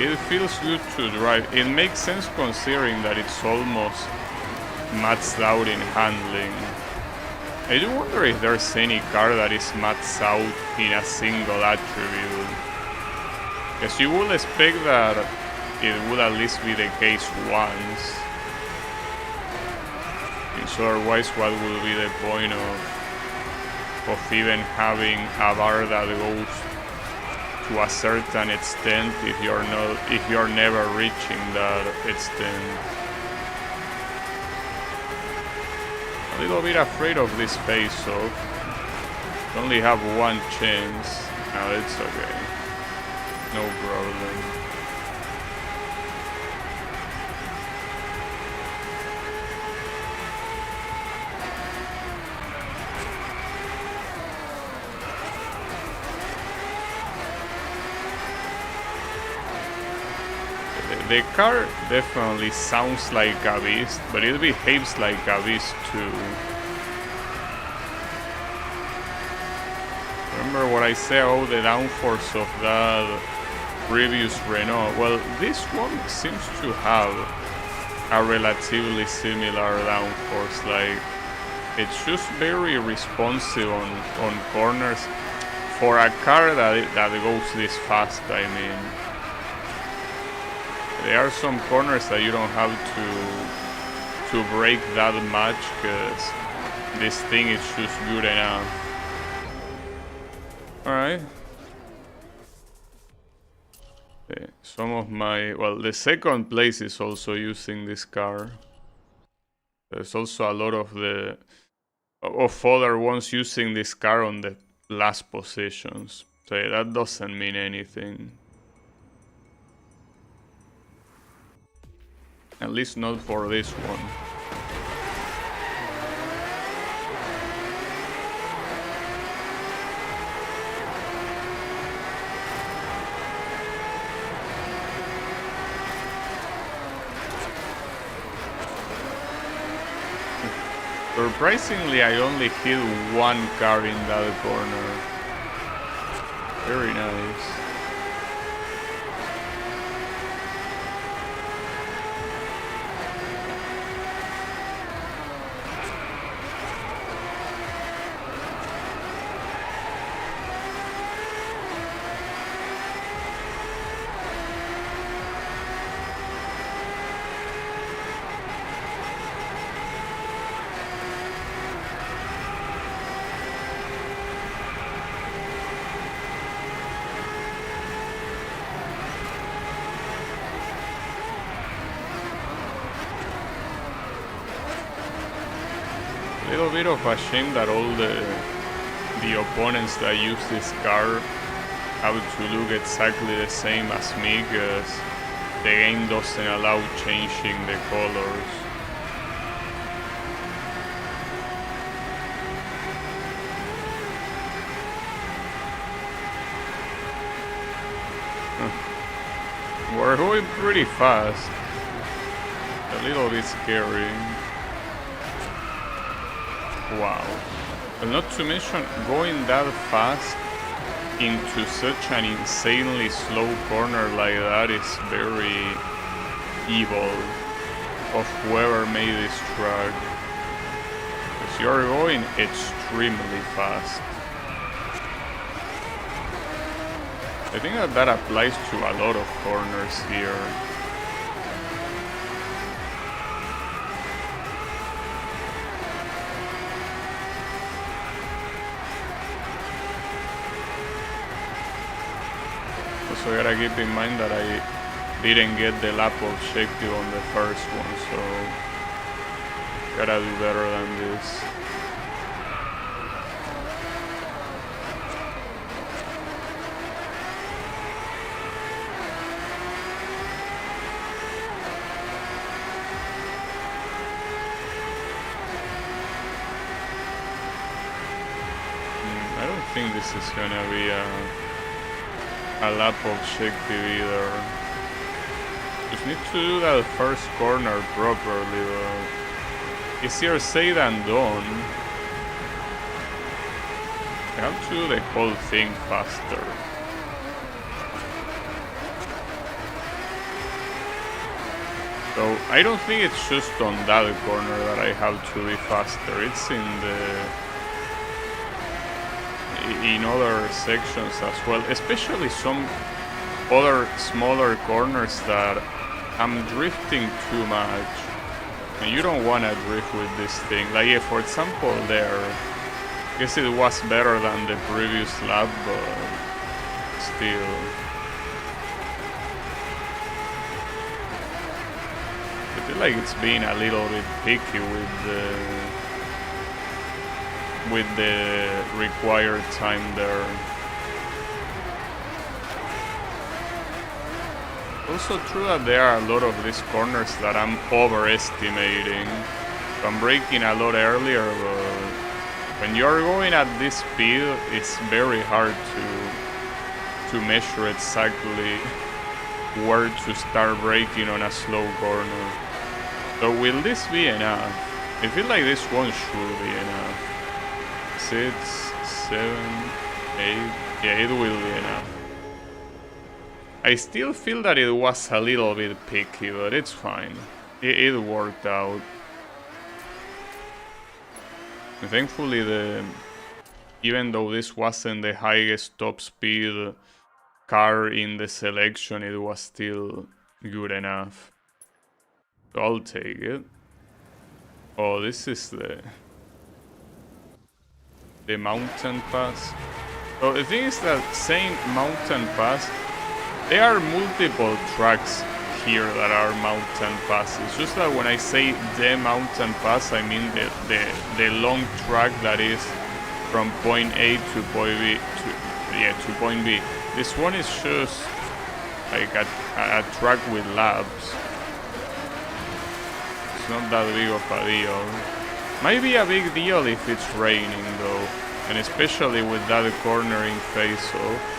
It feels good to drive. It makes sense considering that it's almost maxed out in handling. I do wonder if there's any car that is maxed out in a single attribute. Because you would expect that it would at least be the case once. So otherwise, what would be the point of even having a bar that goes to a certain extent if you're never reaching that extent. A little bit afraid of this face-off. Only have one chance. No, it's okay. No problem. The car definitely sounds like a beast, but it behaves like a beast too. Remember what I said about the downforce of that previous Renault? Well, this one seems to have a relatively similar downforce. Like, it's just very responsive on corners for a car that goes this fast. I mean, there are some corners that you don't have to brake that much because this thing is just good enough. Alright. Okay, some of my... Well, the second place is also using this car. There's also a lot of other ones using this car on the last positions. So yeah, that doesn't mean anything. At least not for this one. Surprisingly, I only hit one car in that corner. Very nice. A little bit of a shame that all the opponents that use this car have to look exactly the same as me, because the game doesn't allow changing the colors. We're going pretty fast. A little bit scary. Wow. But not to mention, going that fast into such an insanely slow corner like that is very evil of whoever made this track. Because you're going extremely fast. I think that applies to a lot of corners here. Also gotta keep in mind that I didn't get the lap objective on the first one, so gotta do better than this. I don't think this is gonna be a lap objective either. Just need to do that first corner properly, but easier said than done. I have to do the whole thing faster. So I don't think it's just on that corner that I have to be faster. It's in other sections as well, especially some other smaller corners that I'm drifting too much, and you don't want to drift with this thing. Like, yeah, for example, there, I guess it was better than the previous lap, but still. I feel like it's being a little bit picky with the required time there. Also true that there are a lot of these corners that I'm overestimating. I'm braking a lot earlier, but when you're going at this speed, it's very hard to measure exactly where to start braking on a slow corner. So will this be enough? I feel like this one should be enough. 6, 7, 8, yeah, it will be enough. I still feel that it was a little bit picky, but it's fine. It worked out. And thankfully, even though this wasn't the highest top speed car in the selection, it was still good enough. So I'll take it. Oh, this is the mountain pass. So the thing is that saying mountain pass, there are multiple tracks here that are mountain passes. Just that when I say the mountain pass, I mean the long track that is from point A to point B. To point B. This one is just like a track with laps. It's not that big of a deal. Might be a big deal if it's raining though, and especially with that cornering face-off.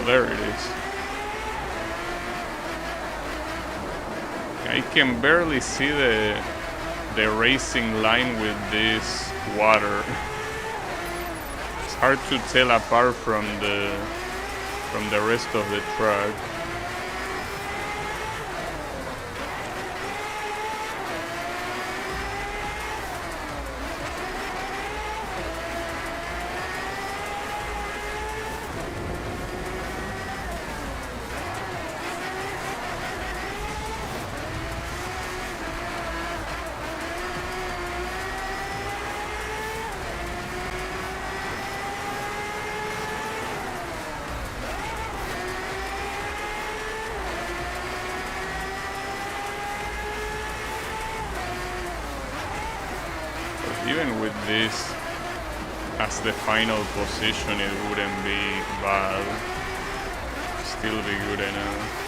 There it is. I can barely see the racing line with this water. It's hard to tell apart from the rest of the track. Even with this as the final position, it wouldn't be bad. Still be good enough.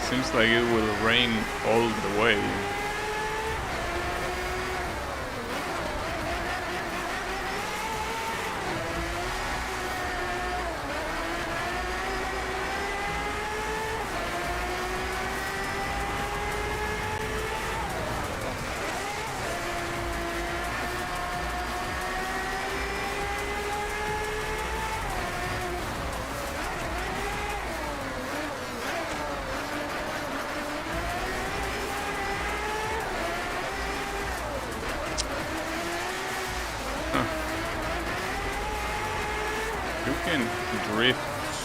Seems like it will rain all the way. You can drift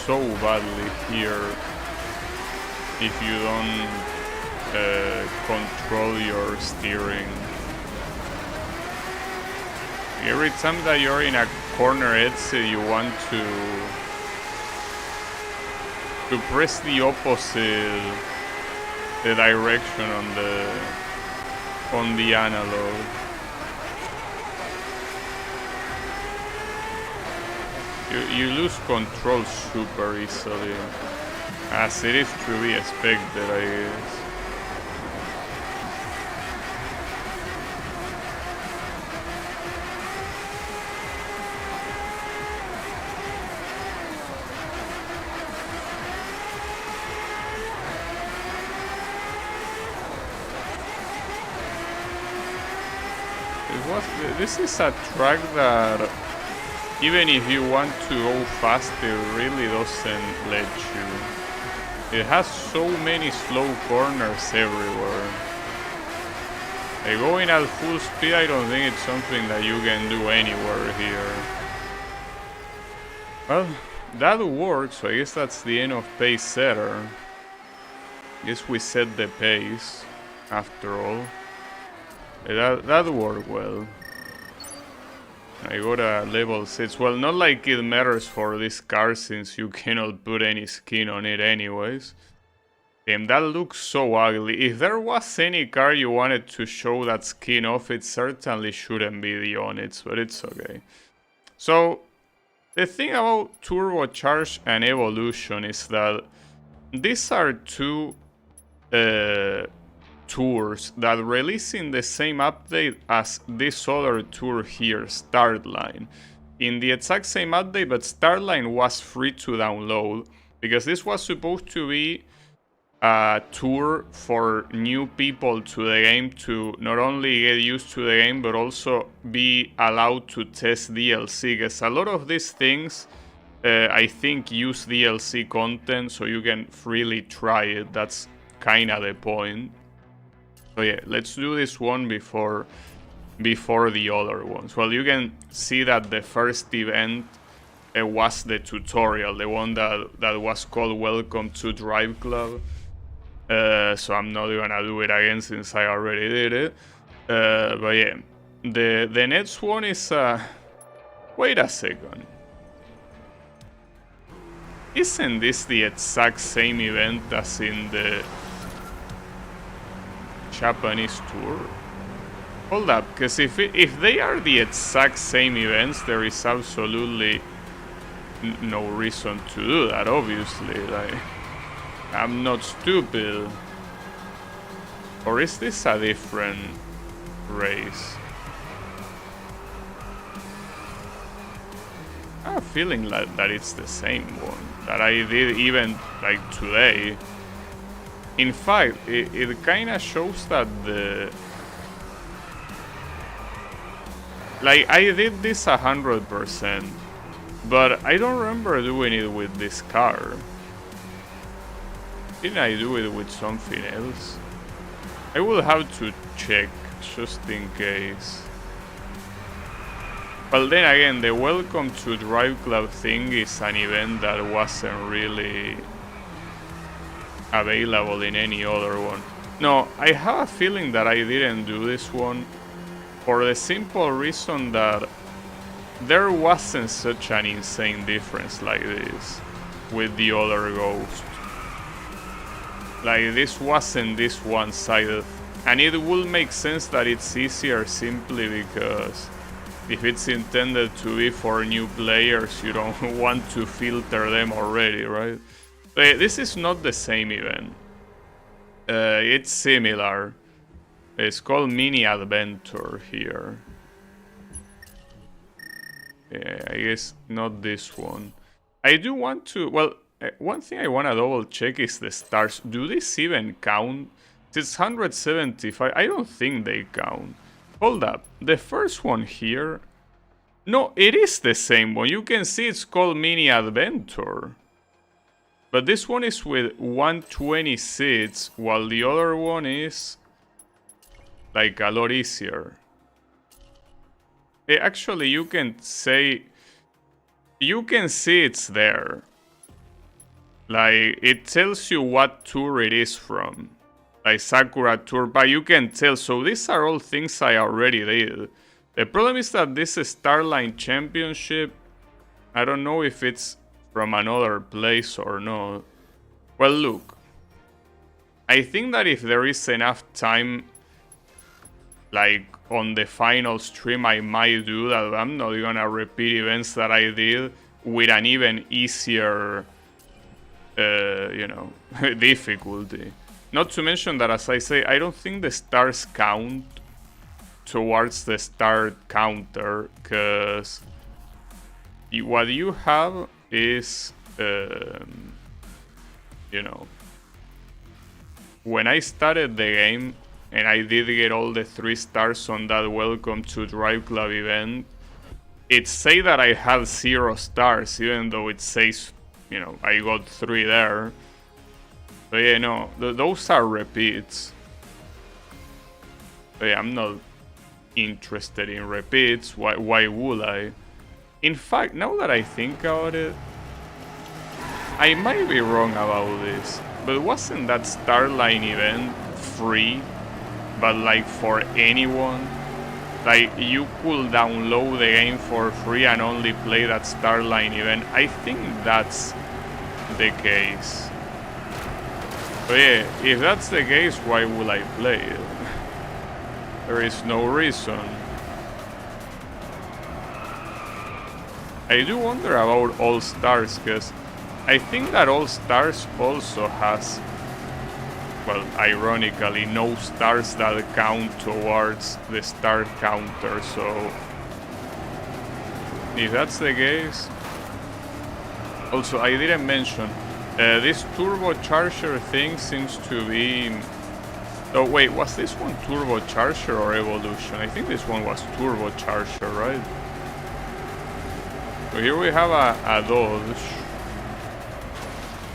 so badly here if you don't control your steering. Every time that you're in a corner exit, you want to press the opposite direction on the analog. You lose control super easily, as it is to be expected, I guess. This is a track that, even if you want to go fast, it really doesn't let you. It has so many slow corners everywhere. Like going at full speed, I don't think it's something that you can do anywhere here. Well, that works, so I guess that's the end of pace setter. Guess we set the pace, after all. That worked well. I got a level 6. Well, not like it matters for this car since you cannot put any skin on it anyways. And that looks so ugly. If there was any car you wanted to show that skin off, it certainly shouldn't be the Onyx, but it's okay. So, the thing about Turbocharge and Evolution is that these are two tours that release in the same update as this other tour here, Startline. In the exact same update, but Startline was free to download because this was supposed to be a tour for new people to the game to not only get used to the game but also be allowed to test DLC, because a lot of these things I think use DLC content so you can freely try it. That's kinda the point. So yeah, let's do this one before the other ones. Well, you can see that the first event was the tutorial, the one that was called Welcome to Driveclub. So I'm not gonna do it again since I already did it. But yeah, the next one is wait a second. Isn't this the exact same event as in the Japanese tour? Hold up, because if they are the exact same events, there is absolutely no reason to do that, obviously. Like, I'm not stupid. Or is this a different race? I have a feeling like that it's the same one that I did even like today. In fact, it kind of shows that like I did this 100%, but I don't remember doing it with this car. Didn't I do it with something else? I will have to check just in case. Well, then again, the Welcome to Driveclub thing is an event that wasn't really available in any other one. No, I have a feeling that I didn't do this one for the simple reason that there wasn't such an insane difference like this with the other Ghost. Like, this wasn't this one-sided, and it will make sense that it's easier simply because if it's intended to be for new players, you don't want to filter them already, right? But this is not the same event. It's similar. It's called Mini Adventure here. Yeah, I guess not this one. I do want to... Well, one thing I want to double check is the stars. Do these even count? It's 175. I don't think they count. Hold up. The first one here... No, it is the same one. You can see it's called Mini Adventure. But this one is with 120 seats, while the other one is like a lot easier. Actually, you can say you can see it's there. Like, it tells you what tour it is from. Like Sakura tour, but you can tell. So these are all things I already did. The problem is that this Starline Championship, I don't know if it's from another place or not. Well, look. I think that if there is enough time, like on the final stream, I might do that. I'm not gonna repeat events that I did with an even easier, you know, difficulty. Not to mention that, as I say, I don't think the stars count towards the star counter, because what you have is, you know, when I started the game and I did get all the 3 stars on that Welcome to Driveclub event, it say that I had 0 stars, even though it says, you know, I got 3 there. But yeah, no, those are repeats. But yeah, I'm not interested in repeats. Why would I? In fact, now that I think about it, I might be wrong about this, but wasn't that Starline event free, but like for anyone? Like, you could download the game for free and only play that Starline event. I think that's the case. But yeah, if that's the case, why would I play it? There is no reason. I do wonder about All Stars, because I think that All Stars also has, well, ironically, no stars that count towards the star counter, so if that's the case. Also, I didn't mention, this turbocharger thing seems to be... Oh wait, was this one turbocharger or evolution? I think this one was turbocharger, right? So here we have a Dodge,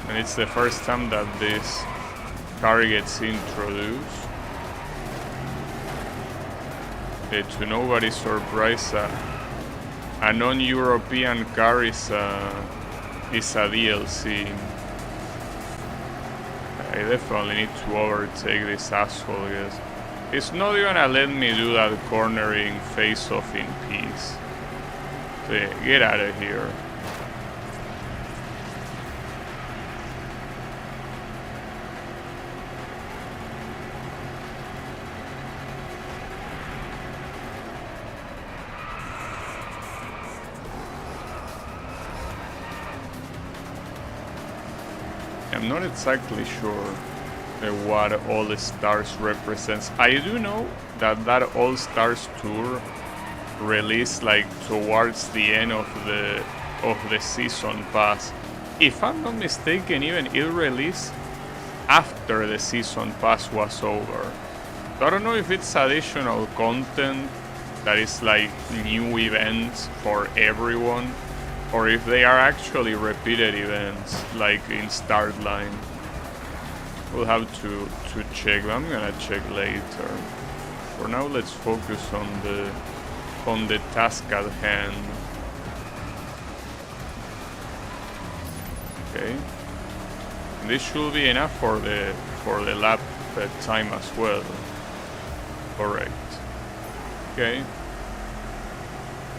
and it's the first time that this car gets introduced. To nobody's surprise, a non-European car is a DLC. I definitely need to overtake this asshole, because it's not gonna let me do that cornering face-off in peace. So yeah, get out of here. I'm not exactly sure what All Stars represents. I do know that All Stars tour released like towards the end of the season pass. If I'm not mistaken, even it released after the season pass was over. So I don't know if it's additional content that is like new events for everyone, or if they are actually repeated events, like in Starline. We'll have to check. I'm gonna check later. For now, let's focus on the task at hand. Okay. And this should be enough for the lap time as well. Correct. Okay.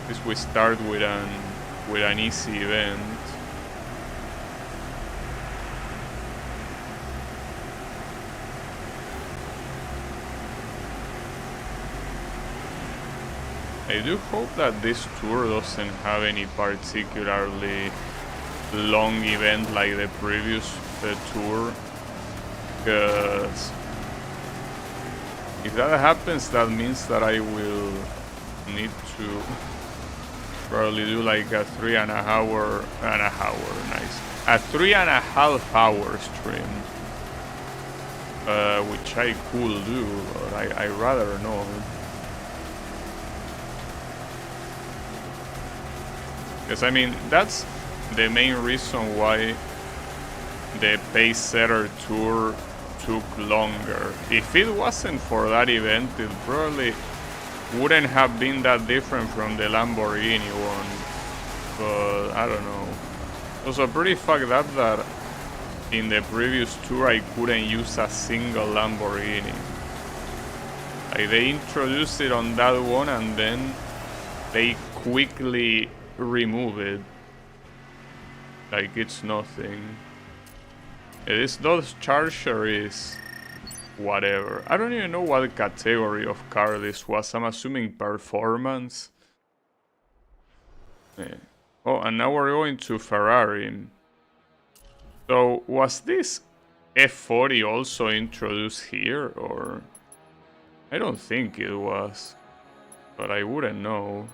This we start with an easy event. I do hope that this tour doesn't have any particularly long event like the previous tour, because if that happens, that means that I will need to probably do like a 3.5 hour, nice, a 3.5 hour stream, which I could do, but I rather not. Because I mean, that's the main reason why the Pace Setter tour took longer. If it wasn't for that event, it probably wouldn't have been that different from the Lamborghini one. but I don't know. Also pretty fucked up that in the previous tour I couldn't use a single Lamborghini. Like they introduced it on that one and then they quickly remove it. Like it's nothing. This Dodge Charger is whatever. I don't even know what category of car this was. I'm assuming performance. Yeah. Oh, and now we're going to Ferrari. So, was this F40 also introduced here, or... I don't think it was, but I wouldn't know.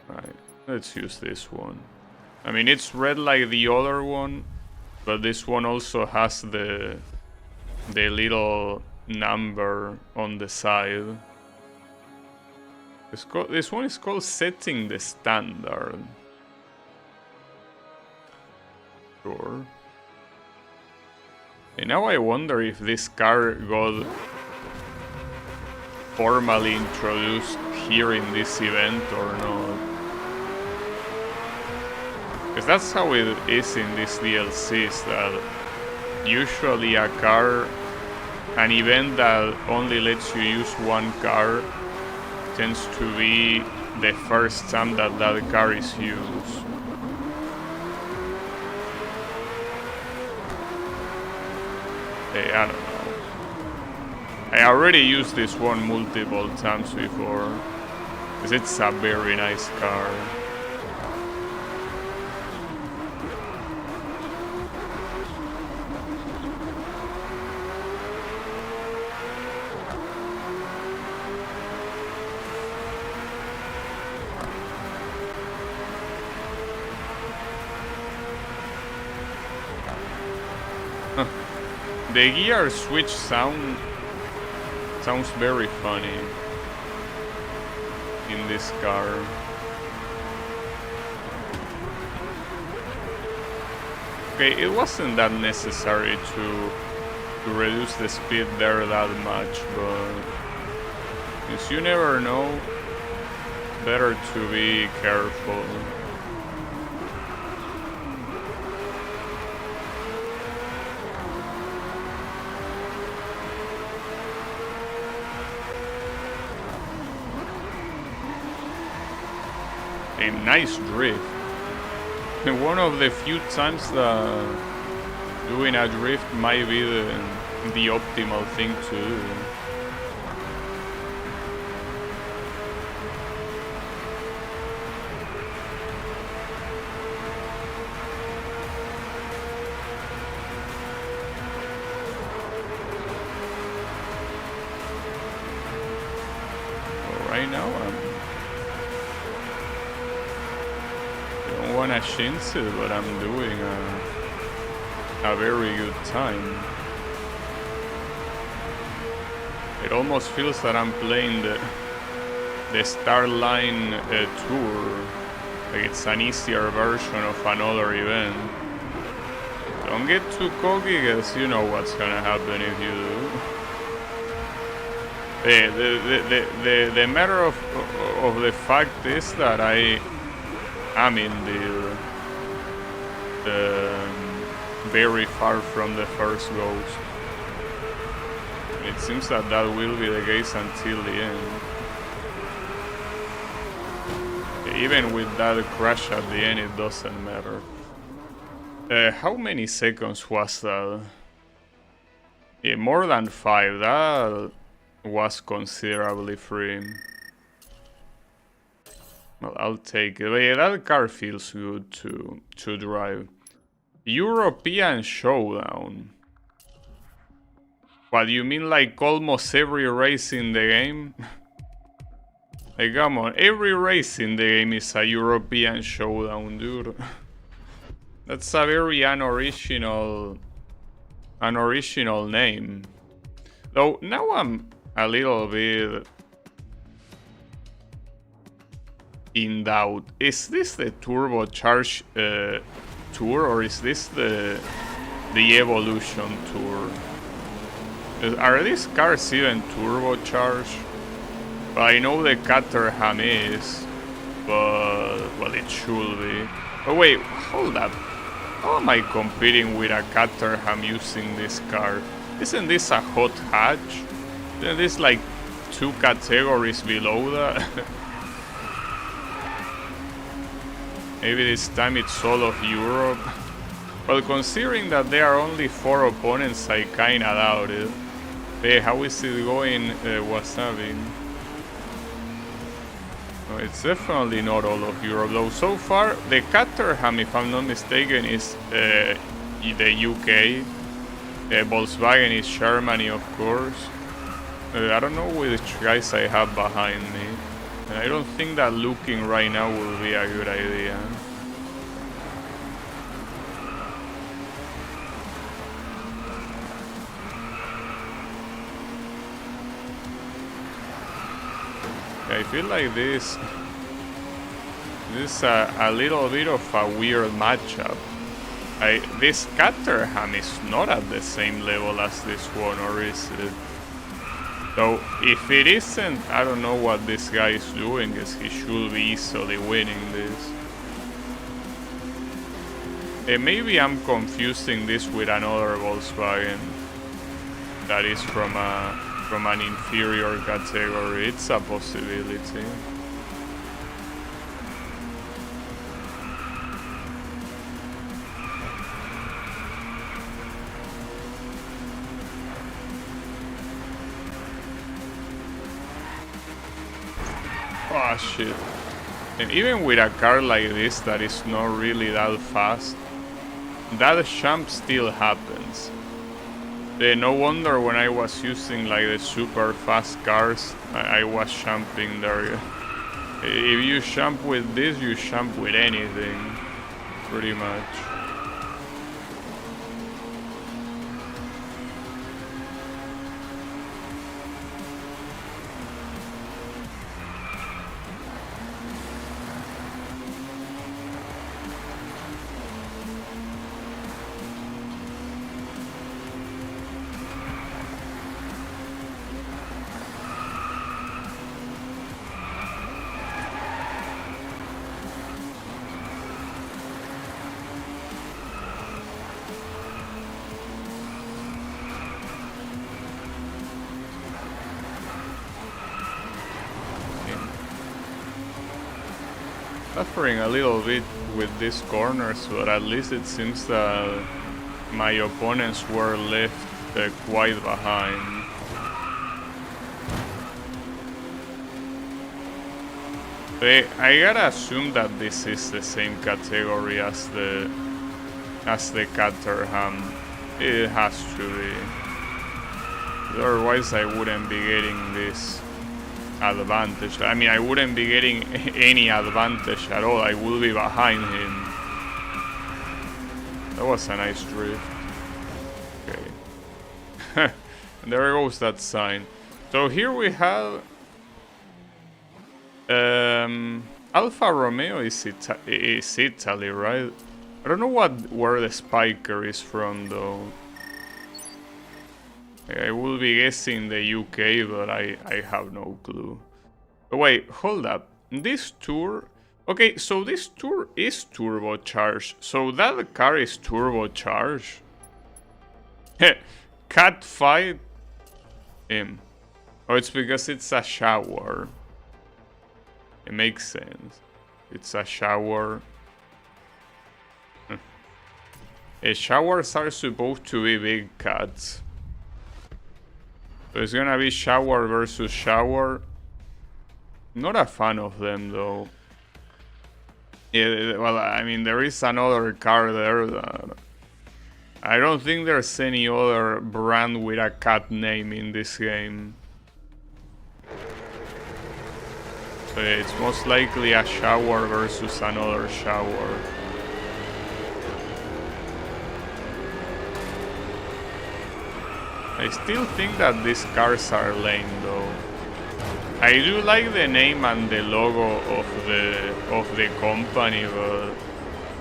Right, let's use this one. I mean, it's red like the other one, but this one also has the little number on the side. This one is called Setting the Standard. Sure. And now I wonder if this car got formally introduced here in this event or not. Because that's how it is in these DLCs, that usually a car, an event that only lets you use one car, tends to be the first time that that car is used. Hey, I don't know. I already used this one multiple times before, because it's a very nice car. The gear switch sounds very funny in this car. Okay, it wasn't that necessary to reduce the speed there that much, but since you never know, better to be careful. A nice drift. One of the few times that doing a drift might be the optimal thing to do. Well, right now I don't want to shints it, but I'm doing a very good time. It almost feels that I'm playing the Starline tour. Like it's an easier version of another event. Don't get too cocky, because you know what's gonna happen if you do. The matter of the fact is that I'm in the very far from the first ghost. It seems that that will be the case until the end. Even with that crash at the end, it doesn't matter. How many seconds was that? Yeah, more than 5. That was considerably free. Well, I'll take it. But yeah, that car feels good to drive. European Showdown. What, you mean like almost every race in the game? Like, come on, every race in the game is a European Showdown, dude. That's a very unoriginal name. Though, now I'm a little bit in doubt. Is this the turbocharged tour, or is this the Evolution tour? Are these cars even turbocharged? Well, I know the Caterham is, but well, it should be. Oh wait, hold up. How am I competing with a Caterham using this car? Isn't this a hot hatch? Isn't this like 2 categories below that? Maybe this time it's all of Europe. Well, considering that there are only 4 opponents, I kinda doubt it. Hey, how is it going, Wasabi? No, it's definitely not all of Europe, though. So far, the Caterham, if I'm not mistaken, is the UK. Volkswagen is Germany, of course. I don't know which guys I have behind me. And I don't think that looking right now will be a good idea. I feel like this is a little bit of a weird matchup. This Caterham is not at the same level as this one, or is it? So if it isn't, I don't know what this guy is doing, because he should be easily winning this. Maybe I'm confusing this with another Volkswagen that is from an inferior category. It's a possibility. Oh shit. And even with a car like this that is not really that fast, that jump still happens. No wonder when I was using like the super fast cars, I was jumping there. If you jump with this, you jump with anything, pretty much. Suffering a little bit with these corners, but at least it seems that my opponents were left quite behind. I gotta assume that this is the same category as the Caterham. It has to be. Otherwise I wouldn't be getting this advantage. I mean, I wouldn't be getting any advantage at all. I will be behind him. That was a nice drift. Okay. There goes that sign. So here we have Alfa Romeo is Italy, right? I don't know where the spiker is from though. I will be guessing the UK, but I have no clue. But wait, hold up. This tour... Okay, so this tour is turbocharged. So that car is turbocharged? Cat fight him. Oh, it's because it's a shower. It makes sense. It's a shower. Showers are supposed to be big cats. So it's gonna be shower versus shower. Not a fan of them though. Yeah, well, I mean, there is another car there that... I don't think there's any other brand with a cat name in this game. So yeah, it's most likely a shower versus another shower. I still think that these cars are lame though. I do like the name and the logo of the company, but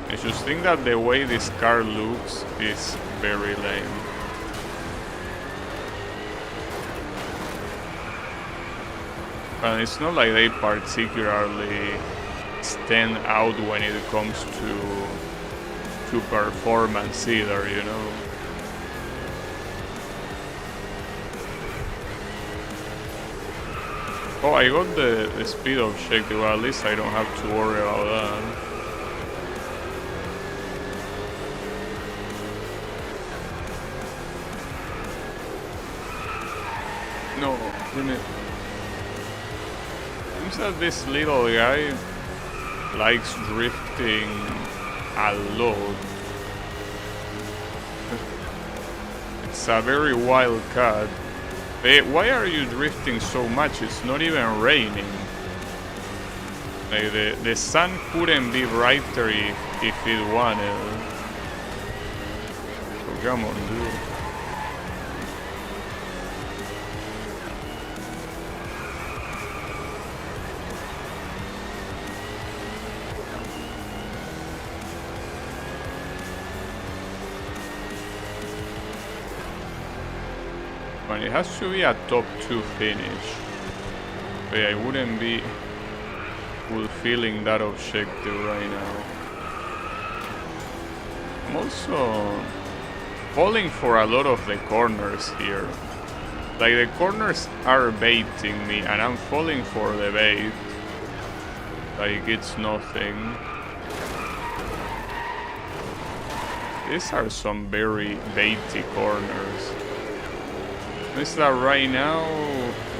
I just think that the way this car looks is very lame. And it's not like they particularly stand out when it comes to performance either, you know. Oh, I got the speed of shake, well, at least I don't have to worry about that. No, seems that this little guy likes drifting a lot. It's a very wild cat. Why are you drifting so much? It's not even raining. Like the sun couldn't be brighter if it wanted. So come on, dude. And it has to be a top 2 finish. But I wouldn't be fulfilling that objective right now. I'm also falling for a lot of the corners here. Like the corners are baiting me and I'm falling for the bait. Like it's nothing. These are some very baity corners. Is that right now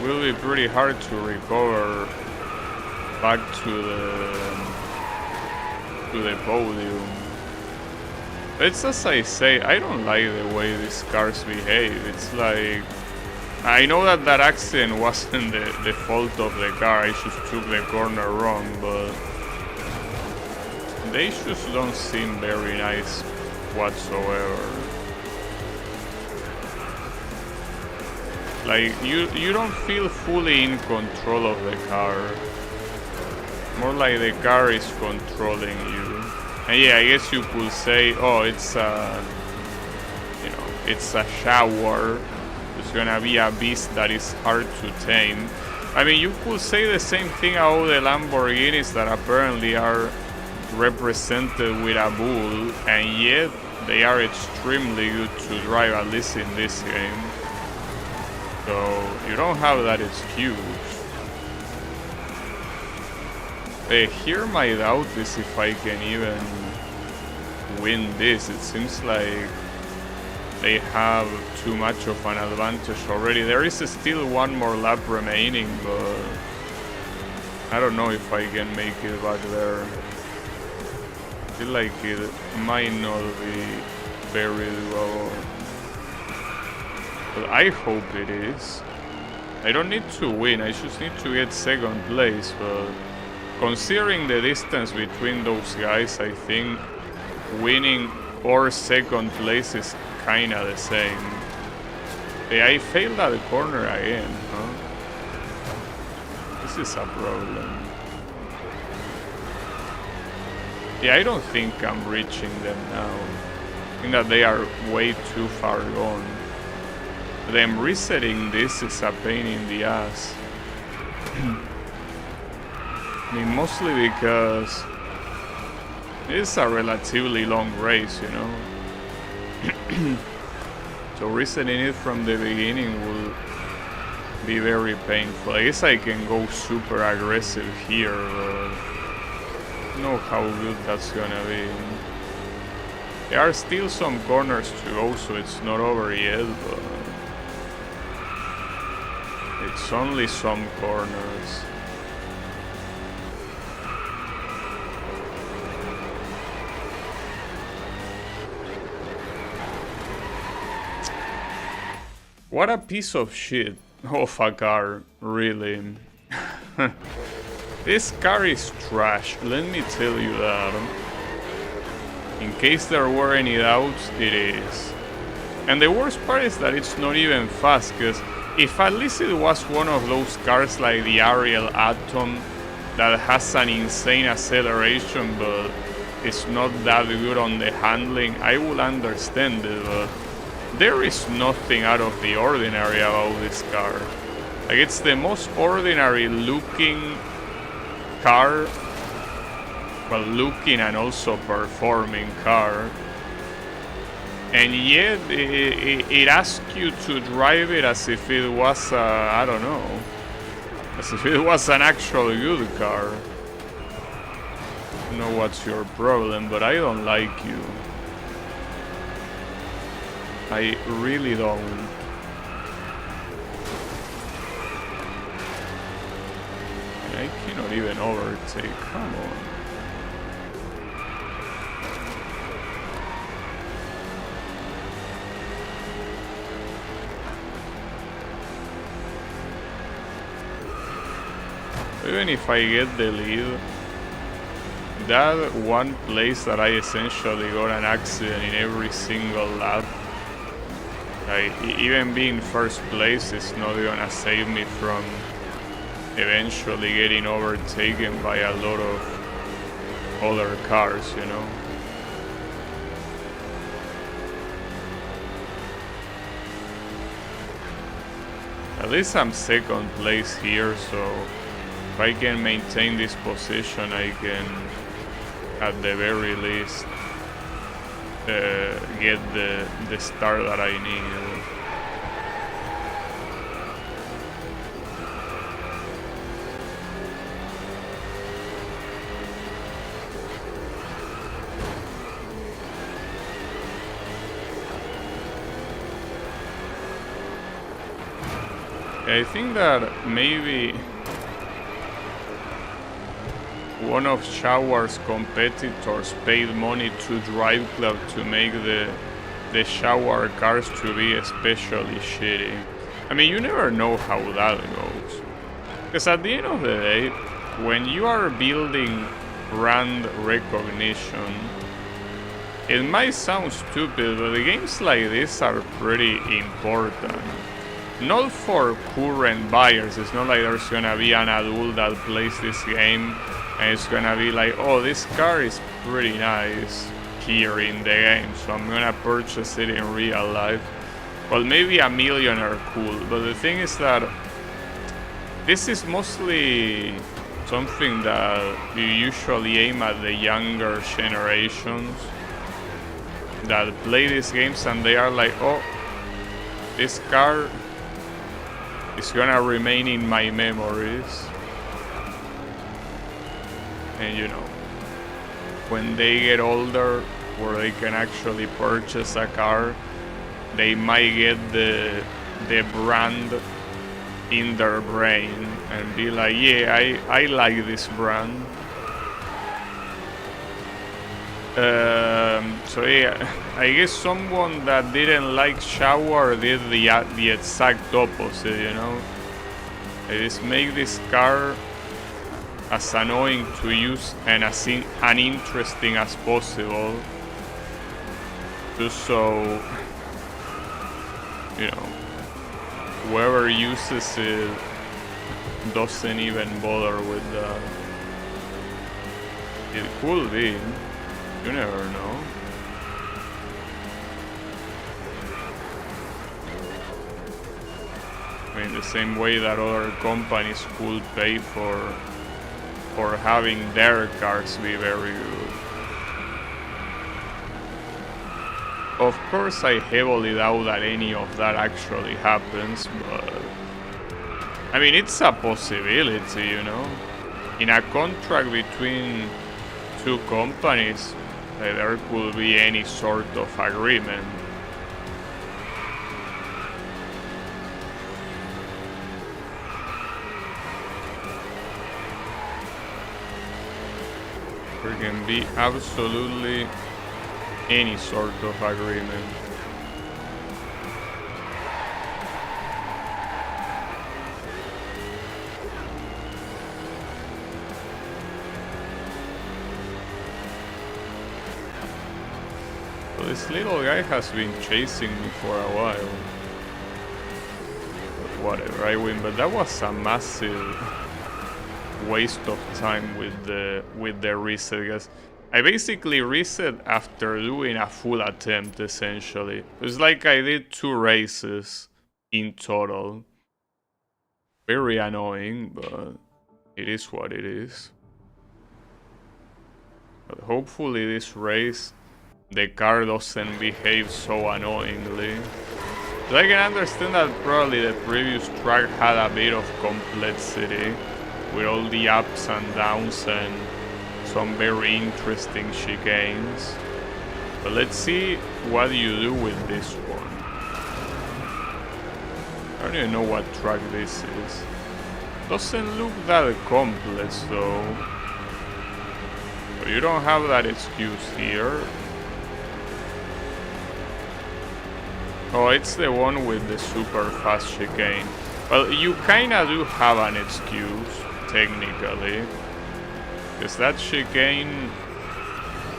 will be pretty hard to recover back to the podium. It's as I say, I don't like the way these cars behave. It's like, I know that accident wasn't the fault of the car, I just took the corner wrong, but they just don't seem very nice whatsoever. Like, you don't feel fully in control of the car. More like the car is controlling you. And yeah, I guess you could say, oh, it's a, you know, it's a shower. It's gonna be a beast that is hard to tame. I mean, you could say the same thing about the Lamborghinis that apparently are represented with a bull, and yet they are extremely good to drive, at least in this game. So you don't have that excuse. Here my doubt is if I can even win this. It seems like they have too much of an advantage already. There is still one more lap remaining, but I don't know if I can make it back there. I feel like it might not be very doable. But I hope it is. I don't need to win, I just need to get second place, but considering the distance between those guys, I think winning or second place is kinda the same. Yeah, I failed at the corner again, huh? This is a problem. Yeah, I don't think I'm reaching them now. I think that they are way too far gone. Them resetting this is a pain in the ass. I mean, mostly because it's a relatively long race, you know. So resetting it from the beginning will be very painful. I guess I can go super aggressive here, but I don't know how good that's gonna be. There are still some corners to go, so it's not over yet, but it's only some corners. What a piece of shit of a car, really. This car is trash, let me tell you that. In case there were any doubts, it is. And the worst part is that it's not even fast, because if at least it was one of those cars like the Ariel Atom that has an insane acceleration but it's not that good on the handling, I will understand it, but there is nothing out of the ordinary about this car. Like, it's the most ordinary looking car well, looking and also performing car. And yet, it asks you to drive it as if it was, I don't know, as if it was an actual good car. I don't know what's your problem, but I don't like you. I really don't. I cannot even overtake, come on. Even if I get the lead, that one place that I essentially got an accident in every single lap, like, even being first place is not gonna save me from eventually getting overtaken by a lot of other cars, you know. At least I'm second place here, so if I can maintain this position, I can, at the very least, get the start that I need. I think that maybe one of Shower's competitors paid money to Driveclub to make the Shower cars to be especially shitty. I mean, you never know how that goes. Because at the end of the day, when you are building brand recognition, it might sound stupid, but the games like this are pretty important. Not for current buyers. It's not like there's gonna be an adult that plays this game and it's gonna be like, oh, this car is pretty nice here in the game, so I'm gonna purchase it in real life. Well, maybe a million are cool, but the thing is that this is mostly something that you usually aim at the younger generations that play these games and they are like, oh, this car is gonna remain in my memories. And you know, when they get older, where they can actually purchase a car, they might get the brand in their brain and be like, yeah, I like this brand. So yeah, I guess someone that didn't like Shower did the exact opposite, you know. They just make this car as annoying to use and as uninteresting as possible, just so, you know, whoever uses it doesn't even bother with that. It could be. You never know. I mean, the same way that other companies could pay for having their cars be very good. Of course, I heavily doubt that any of that actually happens, but I mean, it's a possibility, you know. In a contract between two companies, there could be any sort of agreement. There can be absolutely any sort of agreement. This little guy has been chasing me for a while. But whatever, I win. But that was a massive waste of time with the reset, because I basically reset after doing a full attempt, essentially. It's like I did 2 races in total. Very annoying, but it is what it is. But hopefully this race the car doesn't behave so annoyingly. So I can understand that probably the previous track had a bit of complexity with all the ups and downs and some very interesting chicanes. But let's see what you do with this one. I don't even know what track this is. Doesn't look that complex though. But you don't have that excuse here. Oh, it's the one with the super fast chicane. Well, you kinda do have an excuse, technically. Because that chicane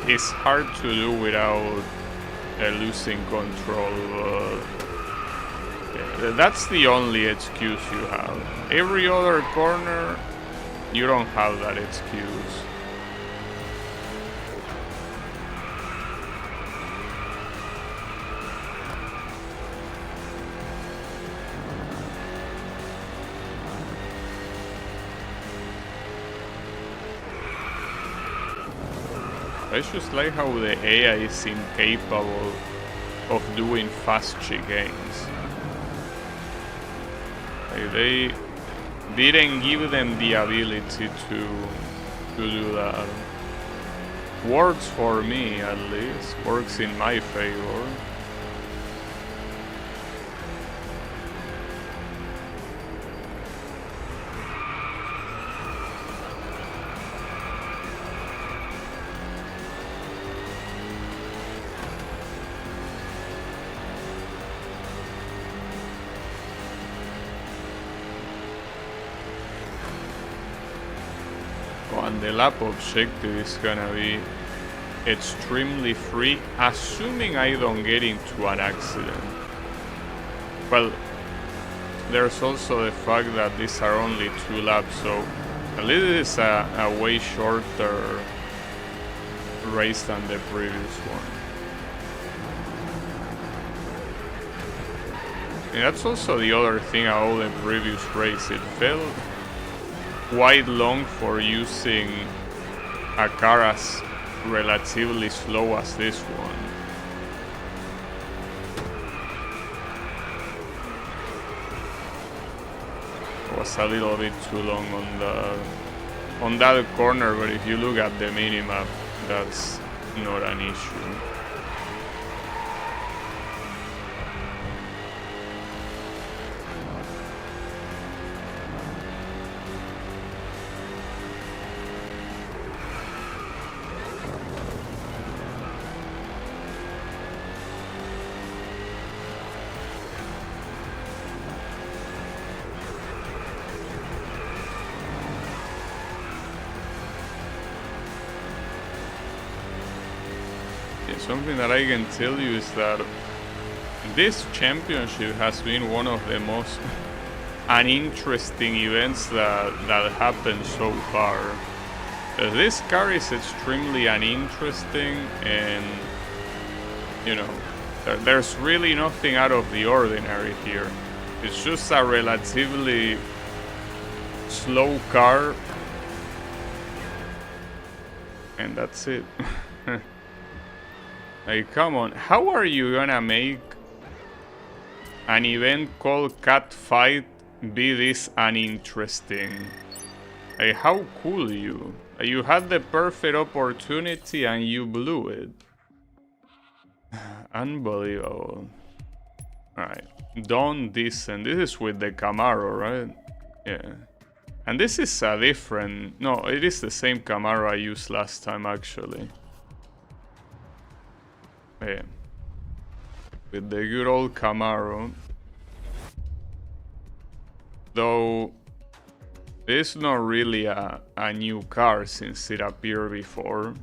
is hard to do without losing control. Yeah, that's the only excuse you have. Every other corner, you don't have that excuse. I just like how the AI is incapable of doing fast chicanes. Like they didn't give them the ability to do that. Works for me at least, works in my favor. And the lap objective is gonna be extremely free, assuming I don't get into an accident. Well, there's also the fact that these are only 2 laps, so at least it's a way shorter race than the previous one. And that's also the other thing about the previous race. It felt quite long for using a car as relatively slow as this one. It was a little bit too long on that corner, but if you look at the minimap, that's not an issue. Something that I can tell you is that this championship has been one of the most uninteresting events that happened so far. This car is extremely uninteresting, and you know, there's really nothing out of the ordinary here. It's just a relatively slow car, and that's it. Like, come on, how are you gonna make an event called Cat Fight be this uninteresting? Like, how cool you? You had the perfect opportunity and you blew it. Unbelievable. Alright, don't descend. This is with the Camaro, right? Yeah. And this is a different... No, it is the same Camaro I used last time, actually. Yeah. With the good old Camaro. Though it's not really a new car since it appeared before.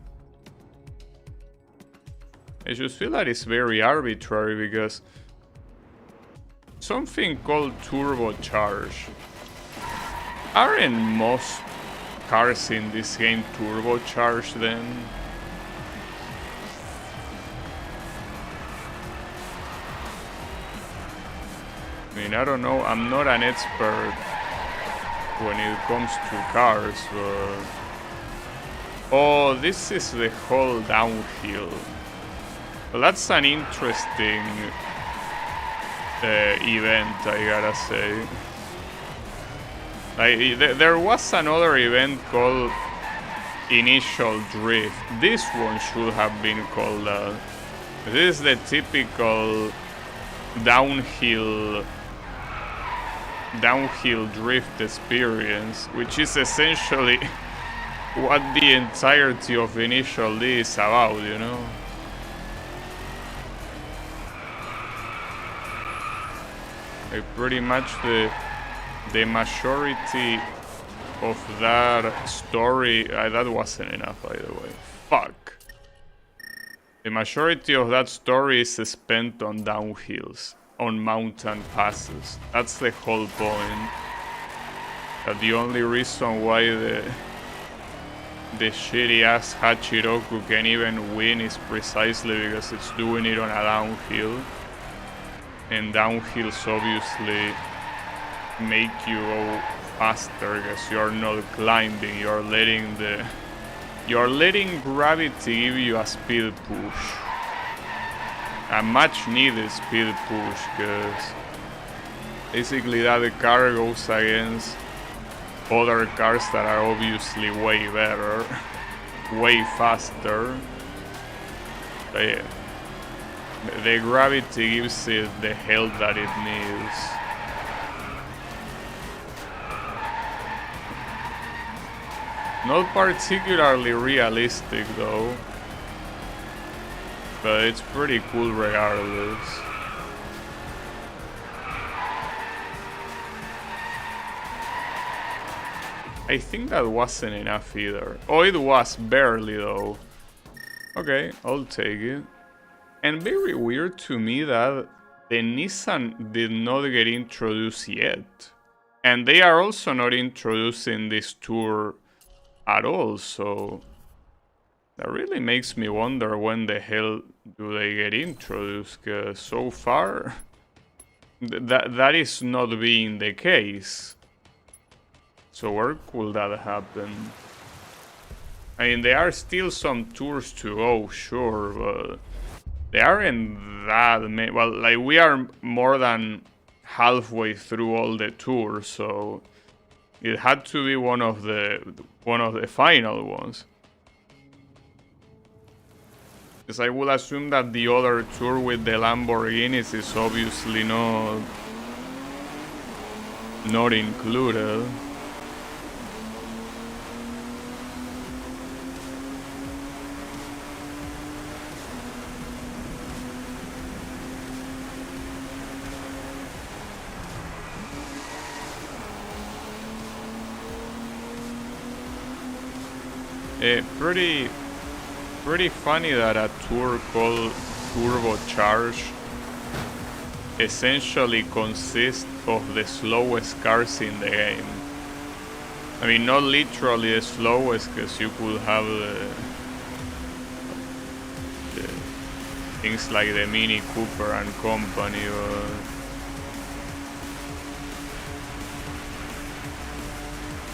I just feel that it's very arbitrary because something called turbocharge. Aren't most cars in this game turbocharged then? I mean, I don't know, I'm not an expert when it comes to cars, but Oh, this is the whole downhill. Well, that's an interesting event, I gotta say. There was another event called Initial Drift. This one should have been called that. This is the typical downhill drift experience, which is essentially what the entirety of Initial D is about, you know? Like pretty much the majority of that story, that wasn't enough, by the way. Fuck. The majority of that story is spent on downhills, on mountain passes. That's the whole point. That the only reason why the shitty ass Hachiroku can even win is precisely because it's doing it on a downhill. And downhills obviously make you go faster because you're not climbing, you're letting gravity give you a speed push. A much needed speed push, because basically that car goes against other cars that are obviously way better, way faster. But yeah, the gravity gives it the help that it needs. Not particularly realistic though, but it's pretty cool regardless. I think that wasn't enough either. Oh, it was barely though. Okay, I'll take it. And very weird to me that the Nissan did not get introduced yet. And they are also not introducing this tour at all, so that really makes me wonder when the hell do they get introduced, because so far that is not being the case. So where could that happen? I mean, there are still some tours to go, sure, but they aren't that many. Well, like, we are more than halfway through all the tours, so it had to be one of the final ones. Because I would assume that the other tour with the Lamborghinis is obviously not included. Pretty funny that a tour called Turbocharge essentially consists of the slowest cars in the game. I mean, not literally the slowest, because you could have the things like the Mini Cooper and company,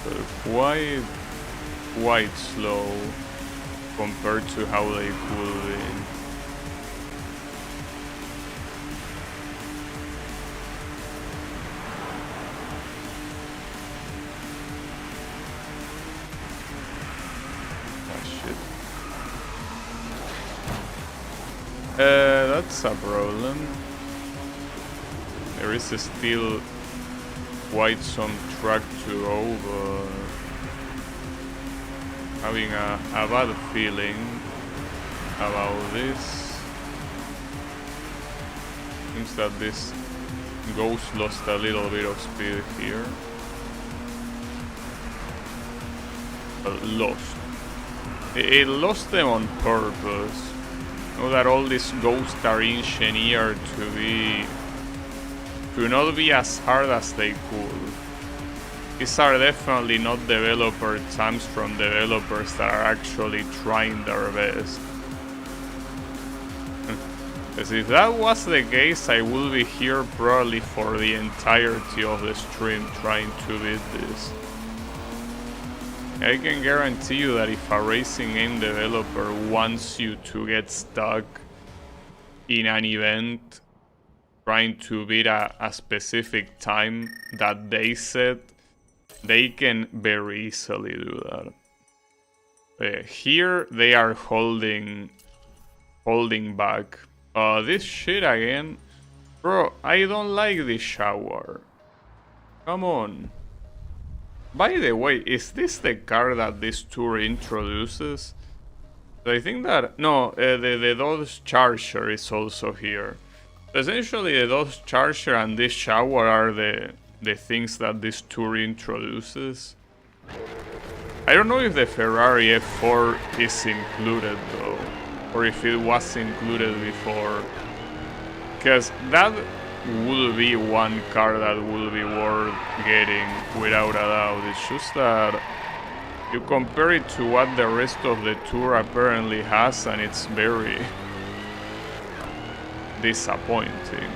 but quite slow compared to how they could be. Oh shit. That's a problem. There is still quite some track to go, but having a bad feeling about this. Seems that this ghost lost a little bit of speed here. But lost. It lost them on purpose. You know that all these ghosts are engineered to not be as hard as they could. These are definitely not developer times from developers that are actually trying their best. Because if that was the case, I will be here probably for the entirety of the stream trying to beat this. I can guarantee you that if a racing game developer wants you to get stuck in an event trying to beat a specific time that they set, they can very easily do that. Here they are holding back. This shit again. Bro, I don't like this shower. Come on. By the way, is this the car that this tour introduces? I think that... No, the Dodge Charger is also here. Essentially, the Dodge Charger and this shower are the things that this tour introduces. I don't know if the Ferrari F4 is included though, or if it was included before. Because that would be one car that would be worth getting without a doubt. It's just that you compare it to what the rest of the tour apparently has, and it's very disappointing.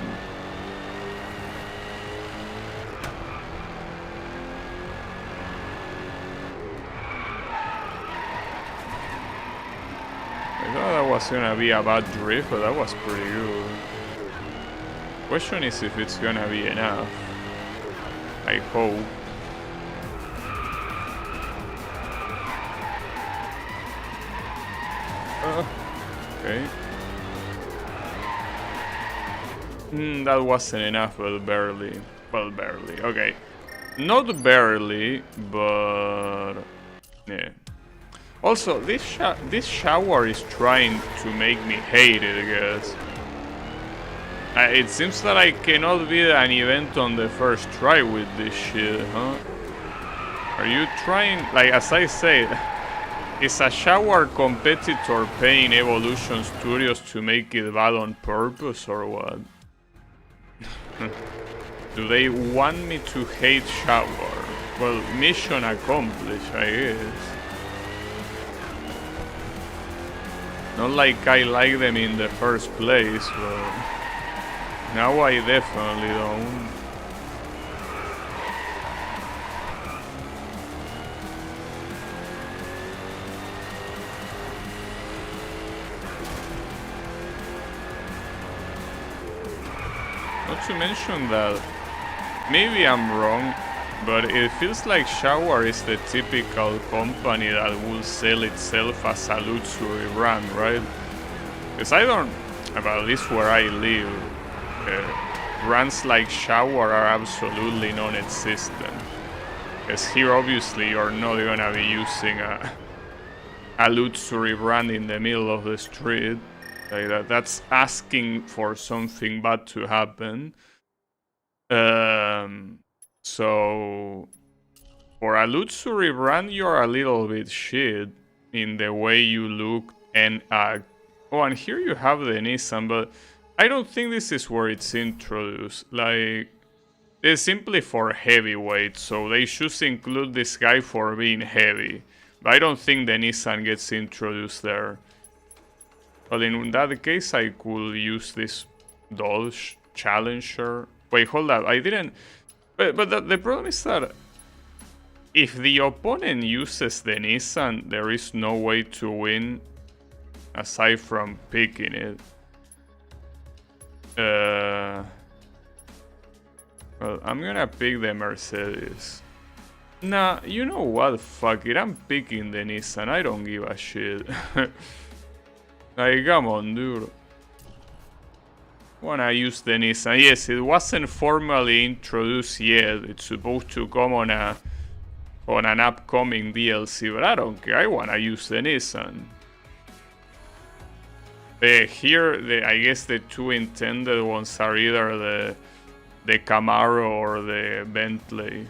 I thought that was gonna be a bad drift, but that was pretty good. Question is if it's gonna be enough. I hope. Okay. That wasn't enough, but barely. Well, barely. Okay. Not barely, but... yeah. Also, this shower is trying to make me hate it, I guess. It seems that I cannot beat an event on the first try with this shit, huh? Are you trying... like, as I said, is a shower competitor paying Evolution Studios to make it bad on purpose, or what? Do they want me to hate shower? Well, mission accomplished, I guess. Not like I like them in the first place, but now I definitely don't. Not to mention that, maybe I'm wrong, but it feels like Shower is the typical company that will sell itself as a luxury brand, right? Because I don't, at least where I live, brands like Shower are absolutely non-existent. Because here obviously you're not gonna be using a luxury brand in the middle of the street. Like that's asking for something bad to happen. So for a luxury brand, you're a little bit shit in the way you look and act. Oh, and here you have the Nissan, but I don't think this is where it's introduced. Like, it's simply for heavyweight, so they should include this guy for being heavy. But I don't think the Nissan gets introduced there. Well, in that case, I could use this Dodge Challenger. Wait, hold up, I didn't... But the problem is that if the opponent uses the Nissan, there is no way to win aside from picking it. Well, I'm gonna pick the Mercedes. Nah, you know what? Fuck it, I'm picking the Nissan. I don't give a shit. Like, come on, dude. Wanna use the Nissan? Yes, it wasn't formally introduced yet. It's supposed to come on an upcoming DLC, but I don't care. I wanna use the Nissan. Here, I guess the two intended ones are either the Camaro or the Bentley.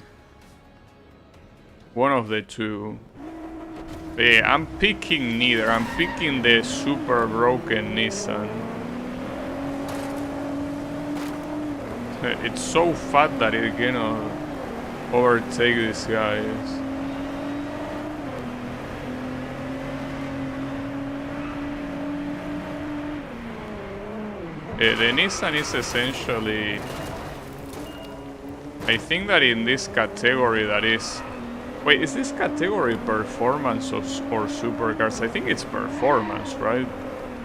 One of the two. I'm picking neither. I'm picking the super broken Nissan. It's so fat that it cannot overtake these guys. The Nissan is essentially... I think that in this category that is... Wait, is this category performance or supercars? I think it's performance, right?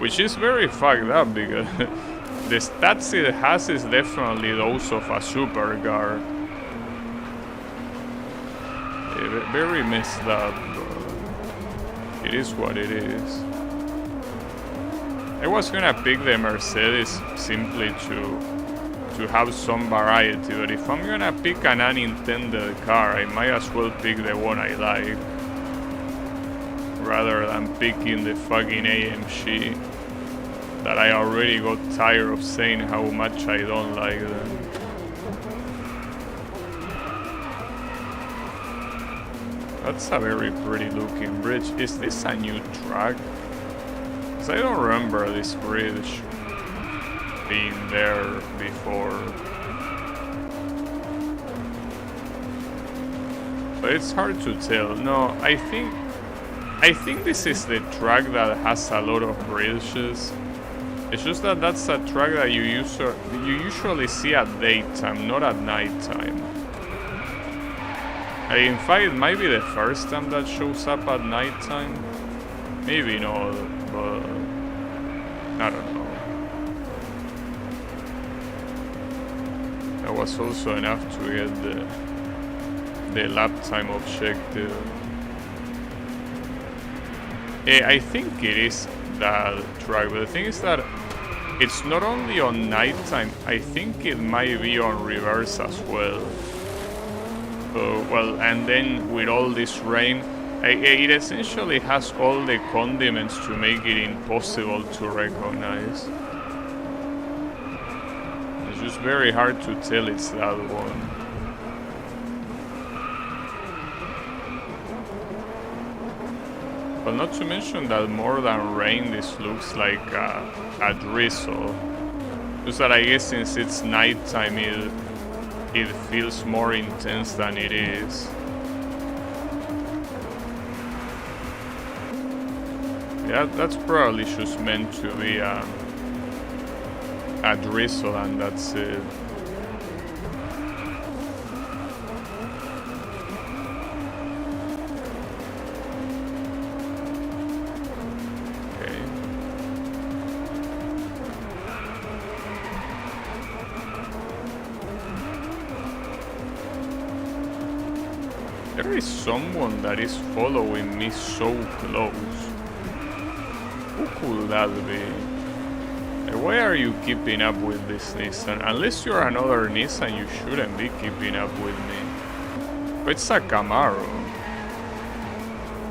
Which is very fucked up because the stats it has is definitely those of a supercar. Very messed up, but it is what it is. I was gonna pick the Mercedes simply to have some variety, but if I'm gonna pick an unintended car, I might as well pick the one I like rather than picking the fucking AMG that I already got tired of saying how much I don't like them. That's a very pretty looking bridge. Is this a new track? Because I don't remember this bridge being there before. But it's hard to tell. No, I think this is the track that has a lot of bridges. It's just that that's a track that you usually see at daytime, not at nighttime. In fact, it might be the first time that shows up at nighttime. Maybe not, but I don't know. That was also enough to get the lap time objective. I think it is that track, but the thing is that it's not only on nighttime, I think it might be on reverse as well. Well, and then with all this rain, it essentially has all the condiments to make it impossible to recognize. It's just very hard to tell it's that one. But not to mention that more than rain, this looks like a drizzle. Just that I guess since it's nighttime, it feels more intense than it is. Yeah, that's probably just meant to be a drizzle and that's it. There is someone that is following me so close. Who could that be? Why are you keeping up with this Nissan? Unless you're another Nissan, you shouldn't be keeping up with me. But it's a Camaro.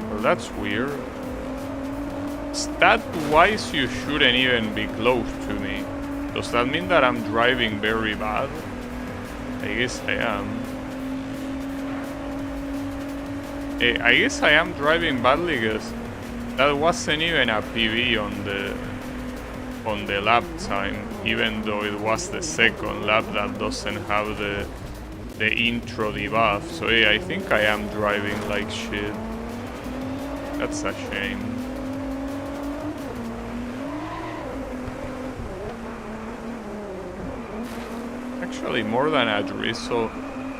Well, that's weird. Stat-wise, you shouldn't even be close to me. Does that mean that I'm driving very bad? I guess I am. I guess I am driving badly because that wasn't even a PB on the lap time, even though it was the second lap that doesn't have the intro debuff. So yeah, I think I am driving like shit. That's a shame. Actually, more than a drizzle,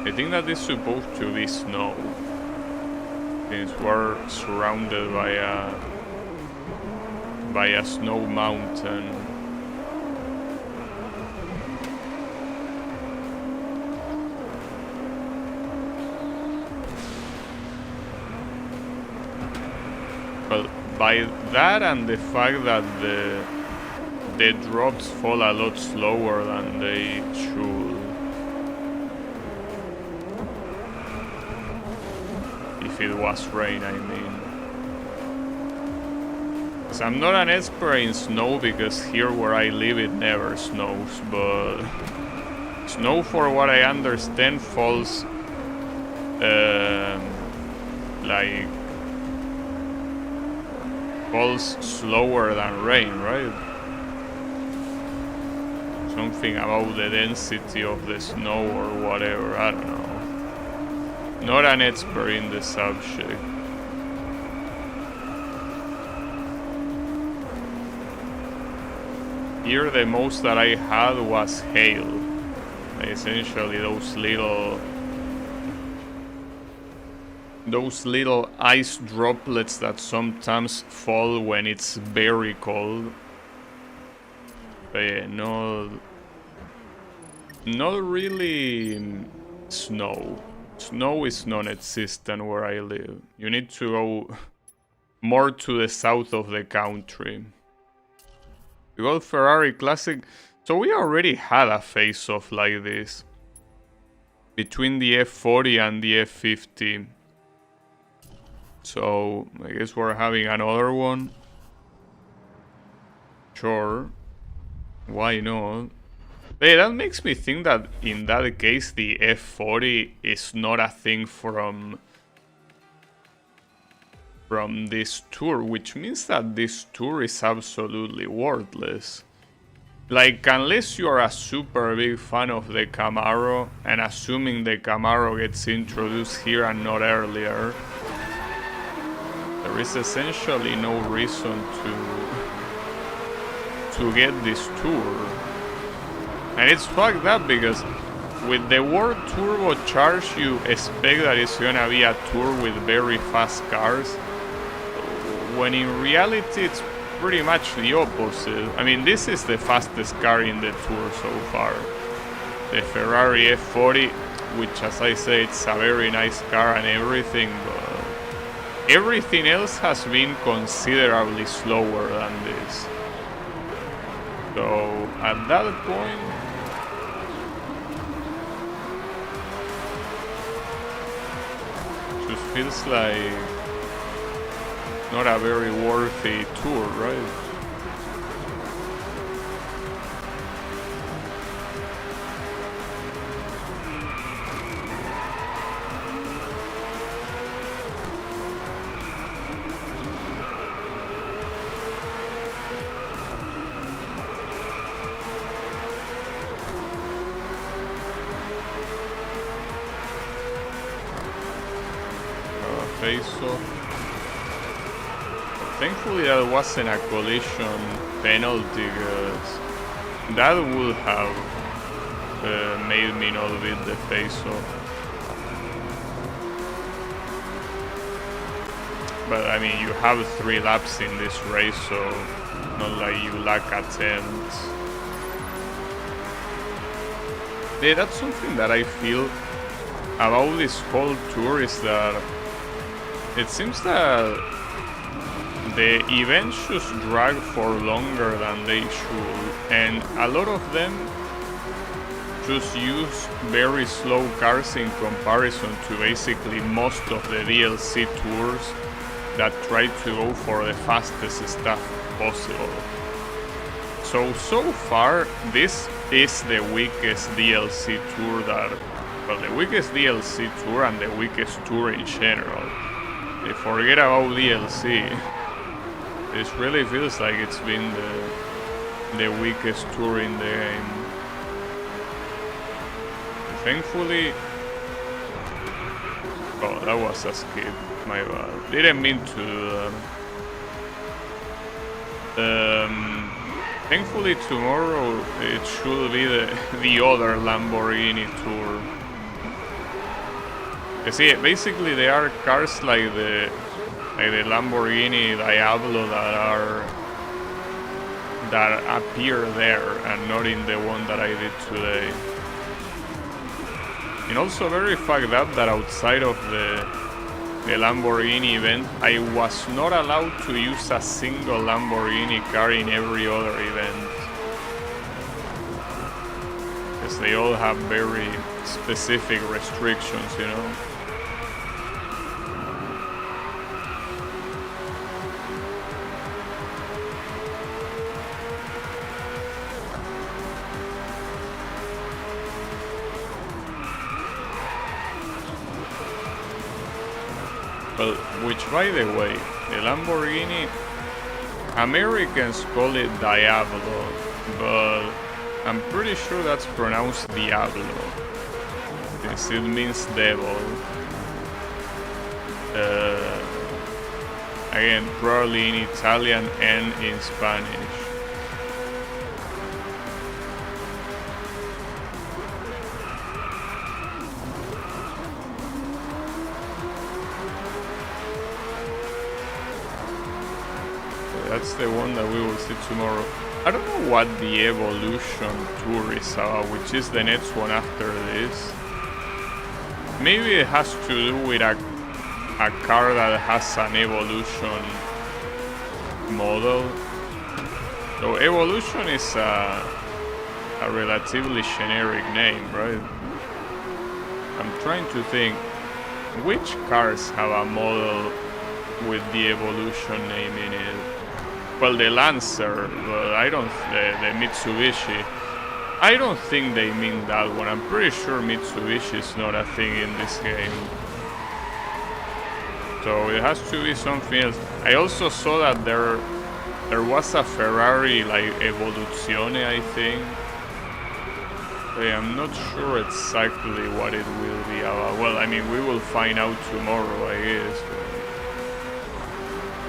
I think that is supposed to be snow. Since we're surrounded by a snow mountain. Well, by that and the fact that the drops fall a lot slower than they should. If it was rain, I mean. So I'm not an expert in snow because here where I live it never snows, but snow, for what I understand, falls falls slower than rain, right? Something about the density of the snow or whatever, I don't know. Not an expert in the subject. Here the most that I had was hail. Essentially those little those little ice droplets that sometimes fall when it's very cold. But yeah, not really snow. Snow is non-existent where I live. You need to go more to the south of the country. We got Ferrari Classic. So we already had a face-off like this between the F40 and the F50. So I guess we're having another one. Sure. Why not? Hey, that makes me think that in that case the F40 is not a thing from this tour, which means that this tour is absolutely worthless. Like, unless you're a super big fan of the Camaro, and assuming the Camaro gets introduced here and not earlier, there is essentially no reason to get this tour. And it's fucked up because with the word turbocharged, you expect that it's gonna be a tour with very fast cars, when in reality it's pretty much the opposite. I mean, this is the fastest car in the tour so far. The Ferrari F40, which, as I say, it's a very nice car and everything, but everything else has been considerably slower than this. So, at that point, just feels like not a very worthy tour, right? Face-off. Thankfully that wasn't a collision penalty, because that would have made me not beat the face-off. But I mean, you have 3 laps in this race, so not like you lack attempts. Yeah, that's something that I feel about this whole tour, is that it seems that the events just drag for longer than they should, and a lot of them just use very slow cars in comparison to basically most of the DLC tours that try to go for the fastest stuff possible. So far, this is the weakest DLC tour that, well, the weakest DLC tour and the weakest tour in general. Forget about DLC. This really feels like it's been the weakest tour in the game. Thankfully... Oh, that was a skip. My bad. Didn't mean to do that. Thankfully tomorrow it should be the other Lamborghini tour. You see, basically there are cars like the Lamborghini Diablo that appear there and not in the one that I did today. And also very fucked up that outside of the Lamborghini event, I was not allowed to use a single Lamborghini car in every other event, because they all have very specific restrictions, you know. Well, which, by the way, the Lamborghini, Americans call it Diablo, but I'm pretty sure that's pronounced Diablo, since it means devil. Again, probably in Italian and in Spanish. that's the one that we will see tomorrow. I don't know what the Evolution Tour is about, which is the next one after this. Maybe it has to do with a car that has an Evolution model. So Evolution is a relatively generic name, right? I'm trying to think which cars have a model with the Evolution name in it. Well, the Lancer, but I don't. The Mitsubishi. I don't think they mean that one. I'm pretty sure Mitsubishi is not a thing in this game. So it has to be something else. I also saw that there was a Ferrari like Evoluzione, I think. I'm not sure exactly what it will be about. Well, I mean, we will find out tomorrow, I guess.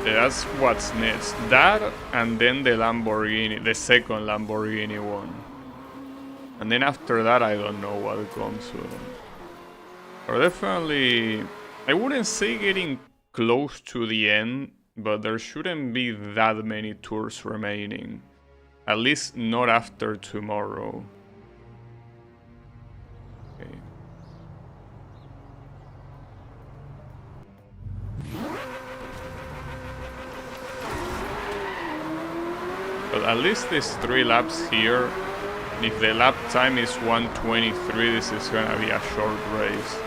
That's what's next. That and then the Lamborghini, the second Lamborghini one. And then after that, I don't know what comes. Or definitely, I wouldn't say getting close to the end, but there shouldn't be that many tours remaining. At least not after tomorrow. Okay. But at least there's 3 laps here. If the lap time is 1:23, this is gonna be a short race.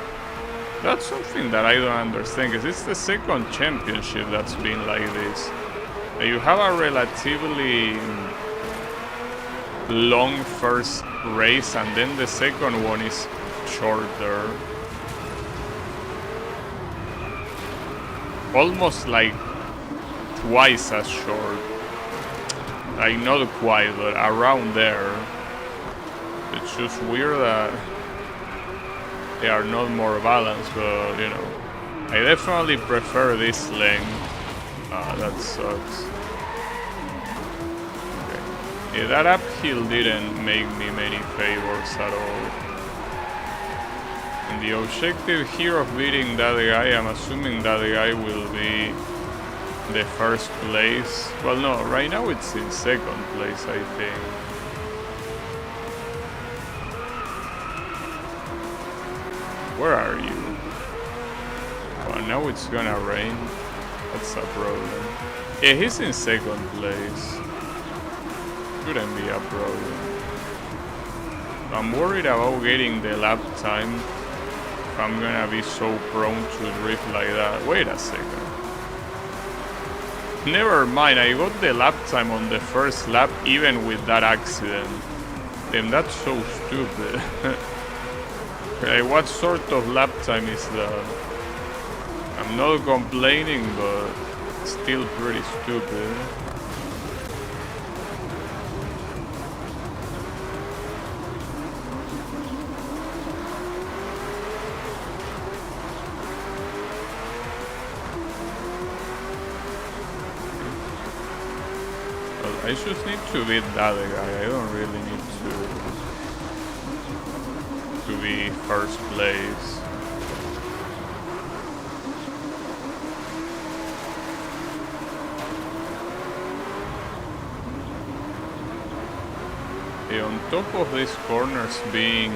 That's something that I don't understand, because it's the second championship that's been like this. You have a relatively long first race, and then the second one is shorter. Almost like twice as short. Like not quite, but around there. It's just weird that they are not more balanced, but you know, I definitely prefer this length. That sucks. Okay. Yeah, that uphill didn't make me many favors at all. And the objective here of beating that guy, I'm assuming that guy will be the first place. Well, no, right now it's in second place, I think. Where are you? Well, now it's gonna rain. That's a problem. Yeah, he's in second place. Shouldn't be a problem. I'm worried about getting the lap time. If I'm gonna be so prone to drift like that. Wait a second. Never mind, I got the lap time on the first lap even with that accident. Damn, that's so stupid. Like, what sort of lap time is that? I'm not complaining, but still pretty stupid. I just need to beat that guy. I don't really need to be first place. On top of these corners being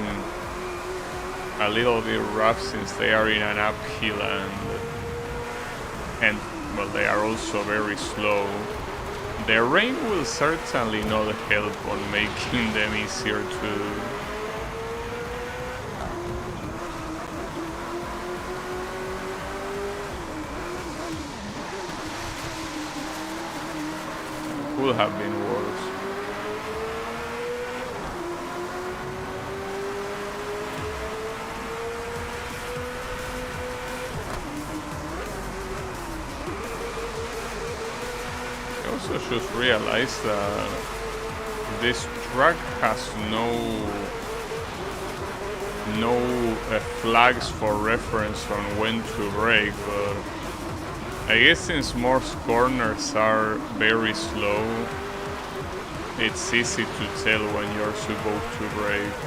a little bit rough since they are in an uphill and well, they are also very slow. The rain will certainly not help on making them easier to... Could have been worse. I also just realized that this track has no flags for reference on when to brake, but I guess since most corners are very slow, it's easy to tell when you're supposed to brake.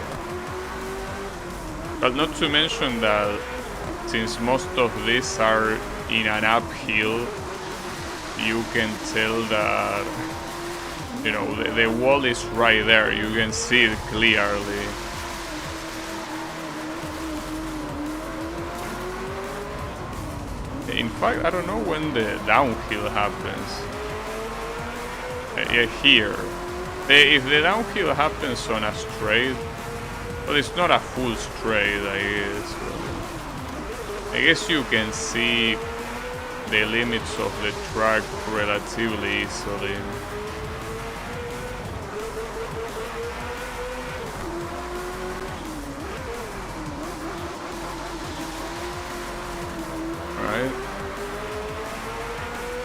But not to mention that since most of these are in an uphill, you can tell that, you know, the wall is right there. You can see it clearly. In fact, I don't know when the downhill happens. Yeah, here. If the downhill happens on a straight, well, it's not a full straight, I guess. I guess you can see the limits of the track relatively easily. Alright.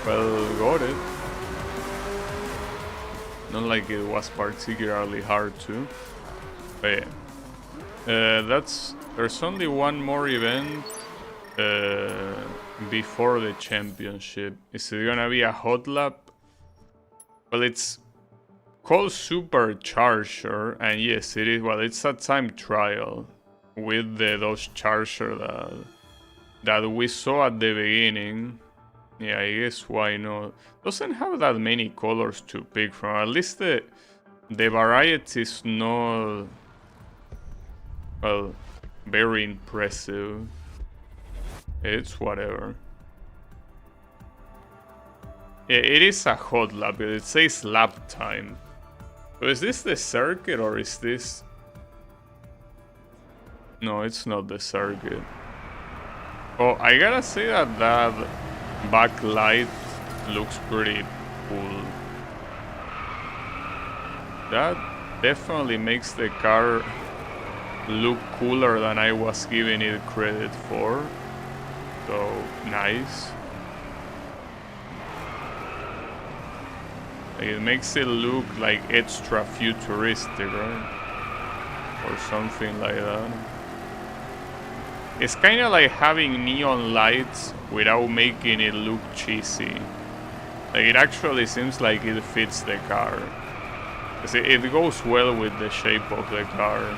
Well, got it. Not like it was particularly hard to. But yeah. There's only one more event before the championship. Is it gonna be a hot lap? Well, it's called Supercharger, and yes, it is. Well, it's a time trial with those charger that we saw at the beginning. Yeah, I guess why not? Doesn't have that many colors to pick from. At least the variety is not, well, very impressive. It's whatever. Yeah, it is a hot lap. It says lap time. So is this the circuit or is this? No, it's not the circuit. Oh, I gotta say that backlight looks pretty cool. That definitely makes the car look cooler than I was giving it credit for. So, nice. It makes it look like extra futuristic, right? Or something like that. It's kind of like having neon lights without making it look cheesy. Like, it actually seems like it fits the car. It goes well with the shape of the car.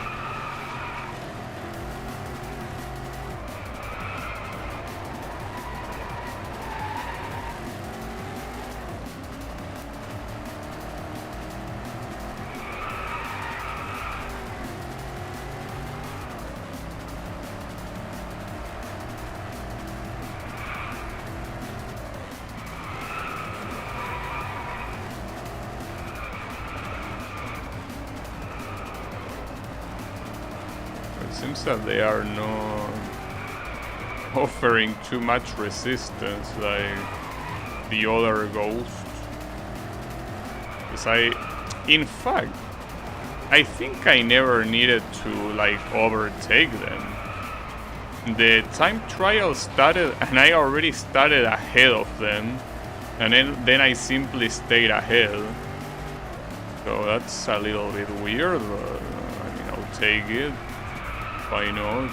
Seems that they are not offering too much resistance like the other ghosts. In fact, I think I never needed to like overtake them. The time trial started and I already started ahead of them, and then I simply stayed ahead. So that's a little bit weird, but I mean, I'll take it. Why not?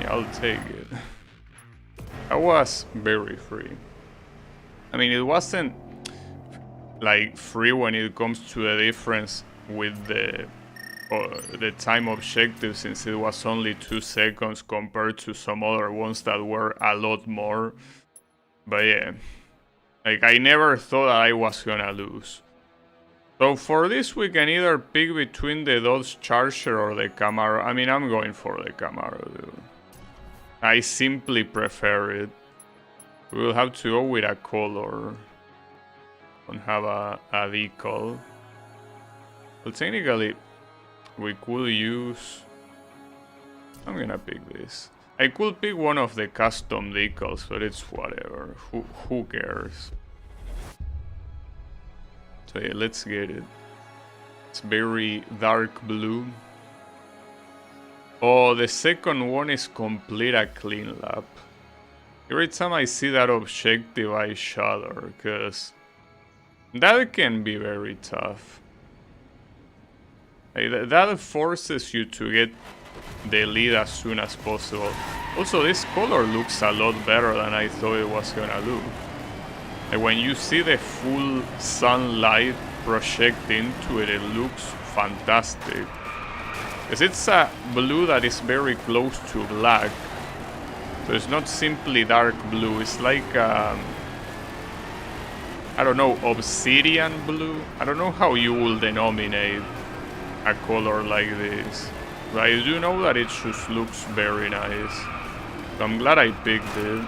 Yeah, I'll take it. That was very free. I mean, it wasn't like free when it comes to the difference with the time objective, since it was only 2 seconds compared to some other ones that were a lot more. But yeah, like I never thought I was gonna lose. So for this we can either pick between the Dodge Charger or the Camaro. I mean, I'm going for the Camaro, dude. I simply prefer it. We will have to go with a color. Don't have a decal. Well, technically, we could use... I'm gonna pick this. I could pick one of the custom decals, but it's whatever. Who cares? So yeah, let's get it. It's very dark blue. Oh, the second one is complete a clean lap. Every time I see that objective, I shudder, because that can be very tough. Like, that forces you to get the lead as soon as possible. Also, this color looks a lot better than I thought it was gonna look. And when you see the full sunlight project into it, it looks fantastic. Because it's a blue that is very close to black. So it's not simply dark blue, it's like, I don't know, obsidian blue? I don't know how you will denominate a color like this. But I do know that it just looks very nice. So I'm glad I picked it.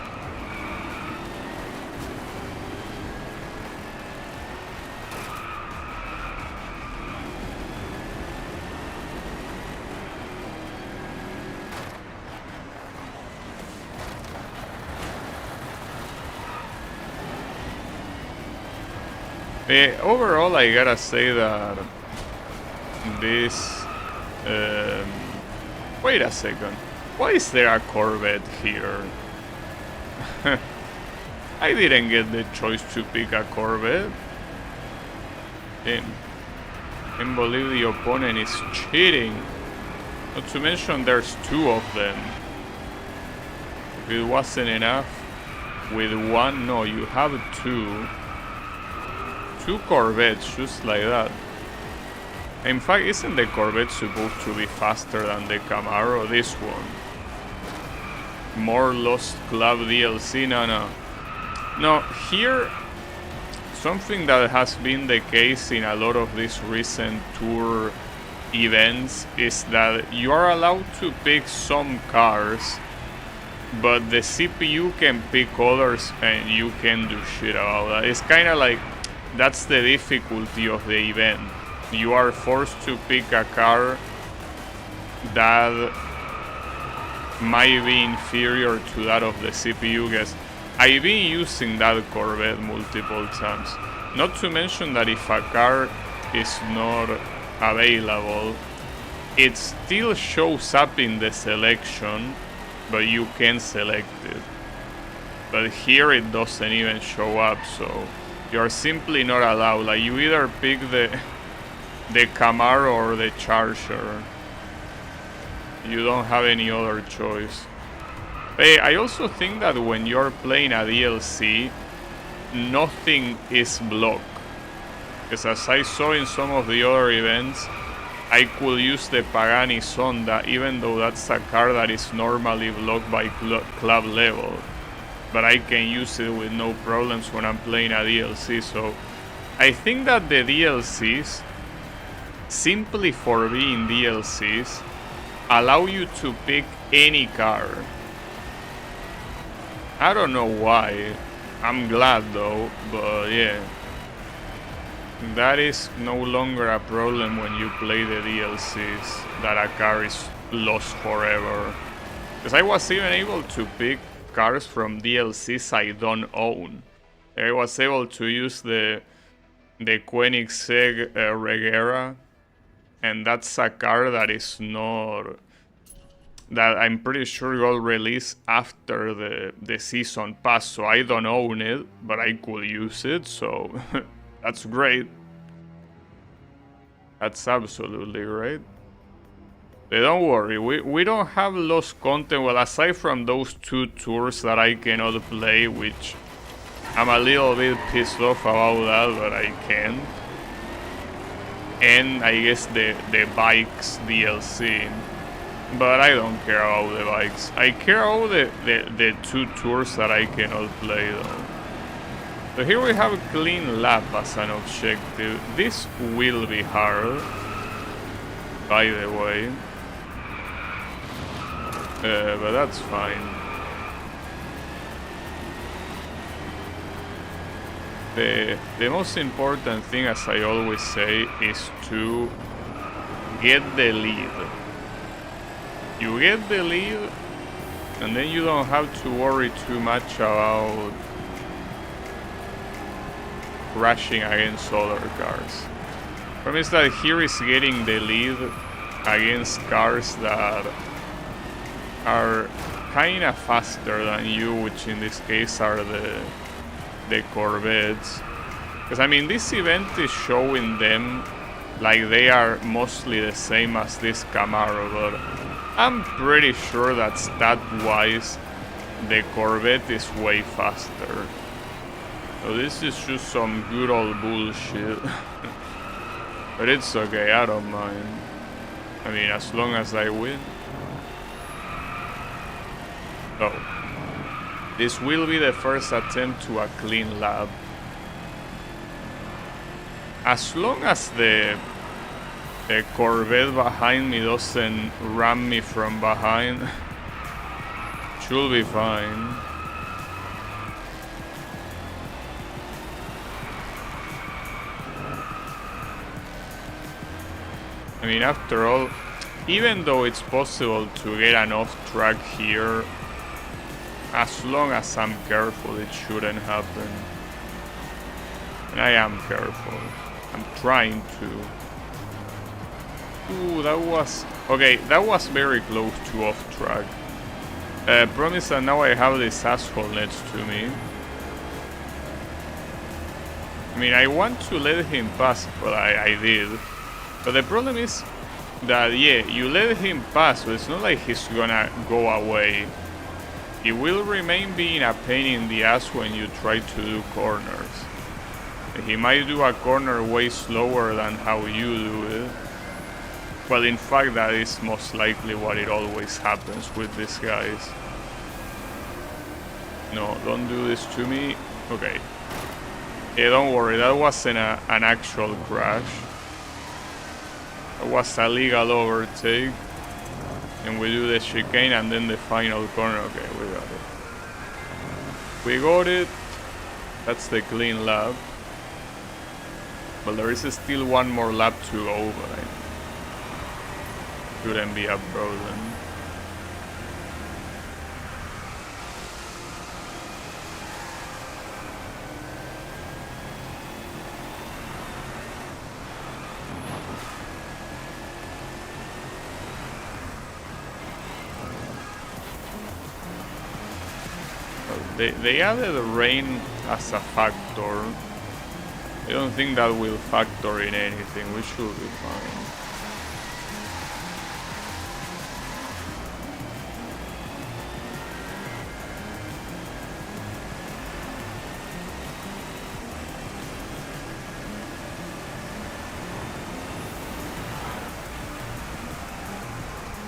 Overall, I gotta say that this... wait a second. Why is there a Corvette here? I didn't get the choice to pick a Corvette. And believe the opponent is cheating. Not to mention there's two of them. If it wasn't enough with one, no, you have two. Two Corvettes, just like that. In fact, isn't the Corvette supposed to be faster than the Camaro? This one. More Lost Club DLC? No. No, here, something that has been the case in a lot of these recent tour events is that you are allowed to pick some cars, but the CPU can pick others and you can do shit about that. It's kind of like, that's the difficulty of the event. You are forced to pick a car that might be inferior to that of the CPU guess. I've been using that Corvette multiple times. Not to mention that if a car is not available, it still shows up in the selection, but you can select it. But here it doesn't even show up, so you're simply not allowed. Like, you either pick the Camaro or the Charger. You don't have any other choice. Hey, I also think that when you're playing a DLC, nothing is blocked. Because as I saw in some of the other events, I could use the Pagani Sonda, even though that's a car that is normally blocked by club level. But I can use it with no problems when I'm playing a DLC. So I think that the DLCs, simply for being DLCs, allow you to pick any car. I don't know why. I'm glad though, but yeah. That is no longer a problem when you play the DLCs, that a car is lost forever. Because I was even able to pick cars from DLCs I don't own. I was able to use the Koenigsegg Regera, and that's a car that is not... that I'm pretty sure got released after the season pass, so I don't own it, but I could use it, so that's great. That's absolutely great. But don't worry, we don't have lost content, well, aside from those two tours that I cannot play, which I'm a little bit pissed off about that, but I can. And I guess the bikes DLC. But I don't care about the bikes. I care about the two tours that I cannot play though. So here we have a clean lap as an objective. This will be hard, by the way. But that's fine. The most important thing, as I always say, is to get the lead. You get the lead, and then you don't have to worry too much about crashing against other cars. The problem is that here is getting the lead against cars that are kinda faster than you, which in this case are the Corvettes. Because I mean, this event is showing them like they are mostly the same as this Camaro, but I'm pretty sure that stat-wise, the Corvette is way faster. So this is just some good old bullshit. But it's okay, I don't mind. I mean, as long as I win. Oh. This will be the first attempt to a clean lap. As long as the Corvette behind me doesn't ram me from behind, should be fine. I mean, after all, even though it's possible to get an off track here, as long as I'm careful, it shouldn't happen. And I am careful. I'm trying to. Ooh, that was... Okay, that was very close to off track. Promise that now I have this asshole next to me. I mean, I want to let him pass, but I did. But the problem is that, yeah, you let him pass, but it's not like he's gonna go away. He will remain being a pain in the ass when you try to do corners. He might do a corner way slower than how you do it. Well, in fact, that is most likely what it always happens with these guys. No, don't do this to me. Okay. Yeah, don't worry, that wasn't an actual crash. It was a legal overtake. And we do the chicane and then the final corner. Okay, we got it. We got it. That's the clean lap. But there is still one more lap to go, but shouldn't be a problem. They added rain as a factor. I don't think that will factor in anything. We should be fine.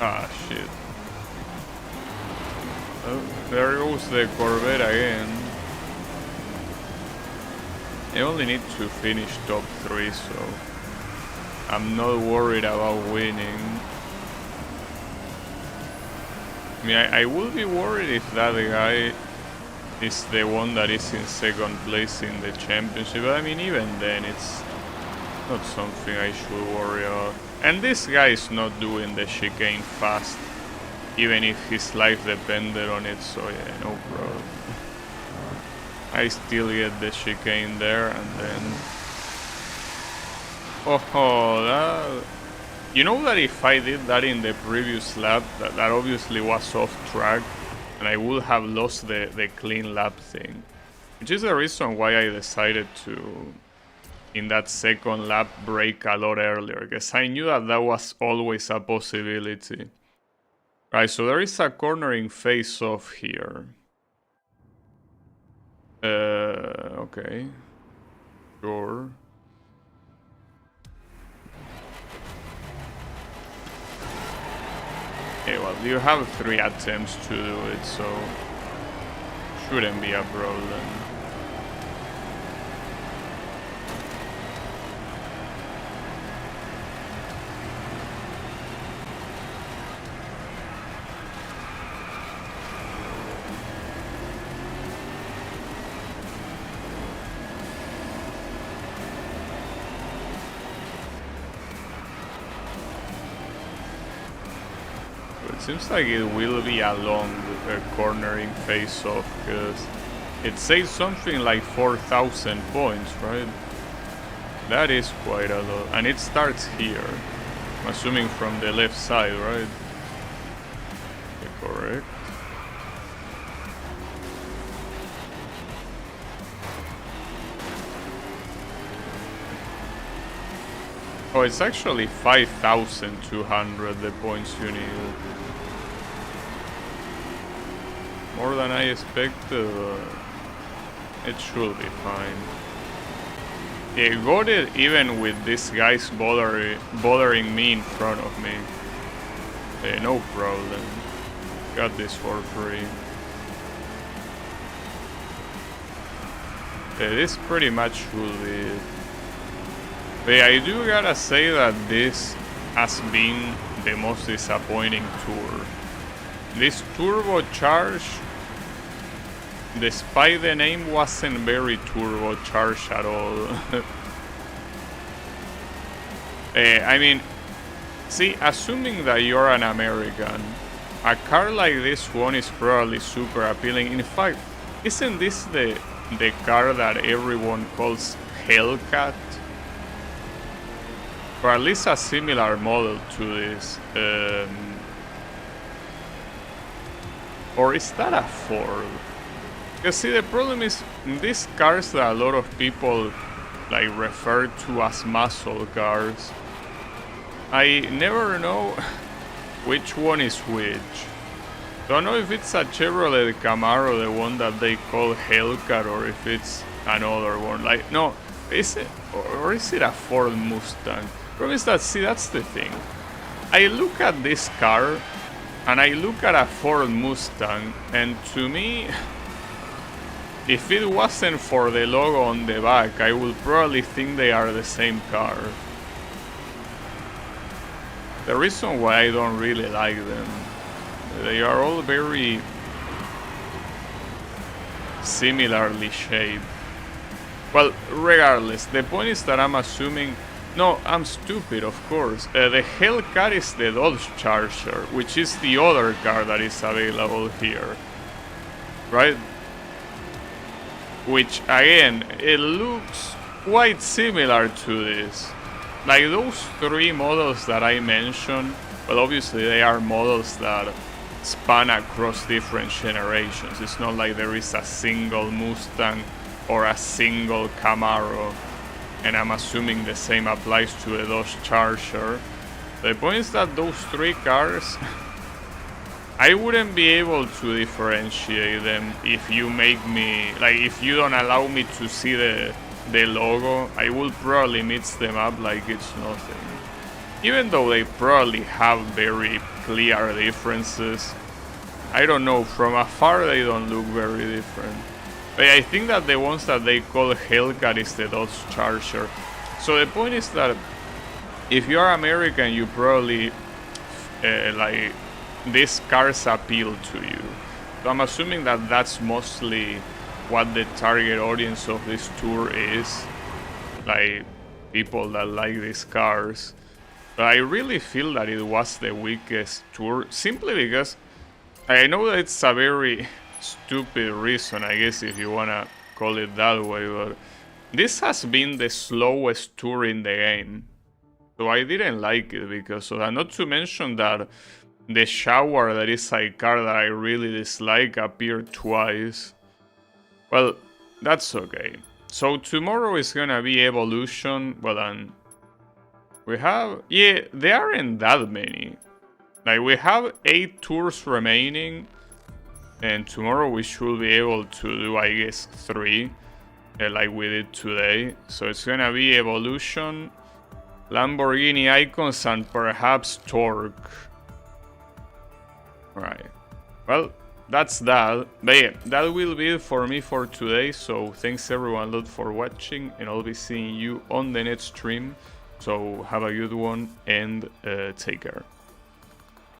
Ah, shit. Oh, there goes the Corvette again. I only need to finish top 3, so I'm not worried about winning. I mean, I will be worried if that guy is the one that is in second place in the championship, but I mean, even then, it's not something I should worry about. And this guy is not doing the chicane fast, even if his life depended on it, so yeah, no problem. I still get the chicane there, and then... Oh, that... You know that if I did that in the previous lap, that obviously was off track, and I would have lost the clean lap thing. Which is the reason why I decided to, in that second lap, brake a lot earlier, because I knew that that was always a possibility. Right, so there is a cornering face-off here. Okay. Sure. Okay, well, you have 3 attempts to do it, so shouldn't be a problem. Seems like it will be a long cornering face-off, because it says something like 4,000 points, right? That is quite a lot, and it starts here. I'm assuming from the left side, right? Okay, correct. Oh, it's actually 5,200 the points you need. More than I expected. It should be fine. Yeah, got it even with these guys bothering me in front of me. No problem. Got this for free. this pretty much will be it. But I do gotta say that this has been the most disappointing tour. This turbocharged, despite the name, wasn't very turbocharged at all. I mean, see, assuming that you're an American, a car like this one is probably super appealing. In fact, isn't this the car that everyone calls Hellcat? Or at least a similar model to this. Or is that a Ford? Because see, the problem is, these cars that a lot of people like refer to as muscle cars, I never know which one is which. Don't know if it's a Chevrolet Camaro, the one that they call Hellcat, or if it's another one. Like, no, is it, or is it a Ford Mustang? Problem is that, see, that's the thing. I look at this car, and I look at a Ford Mustang, and to me, if it wasn't for the logo on the back, I would probably think they are the same car. The reason why I don't really like them, they are all very similarly shaped. Well, regardless, the point is that I'm assuming... No, I'm stupid, of course. The Hellcat is the Dodge Charger, which is the other car that is available here. Right? Which, again, it looks quite similar to this. Like those three models that I mentioned, well, obviously they are models that span across different generations. It's not like there is a single Mustang or a single Camaro, and I'm assuming the same applies to the Dodge Charger. The point is that those three cars, I wouldn't be able to differentiate them if you make me, like, if you don't allow me to see the logo. I will probably mix them up like it's nothing. Even though they probably have very clear differences, I don't know, from afar they don't look very different. But I think that the ones that they call Hellcat is the Dodge Charger. So the point is that if you are American, you probably like these cars appeal to you. So I'm assuming that that's mostly what the target audience of this tour is, like people that like these cars. But I really feel that it was the weakest tour, simply because I know that it's a very stupid reason, I guess, if you wanna call it that way, but this has been the slowest tour in the game. So I didn't like it because of that. Not to mention that the shower, that is a car that I really dislike, appeared twice. Well, that's okay. So tomorrow is gonna be Evolution. Well, and we have... yeah, there aren't that many. Like, we have 8 tours remaining. And tomorrow we should be able to do, I guess, 3. Like we did today. So it's gonna be Evolution, Lamborghini Icons, and perhaps Torque. Right. Well, that's that. But yeah, that will be it for me for today. So thanks everyone a lot for watching, and I'll be seeing you on the next stream. So have a good one and take care.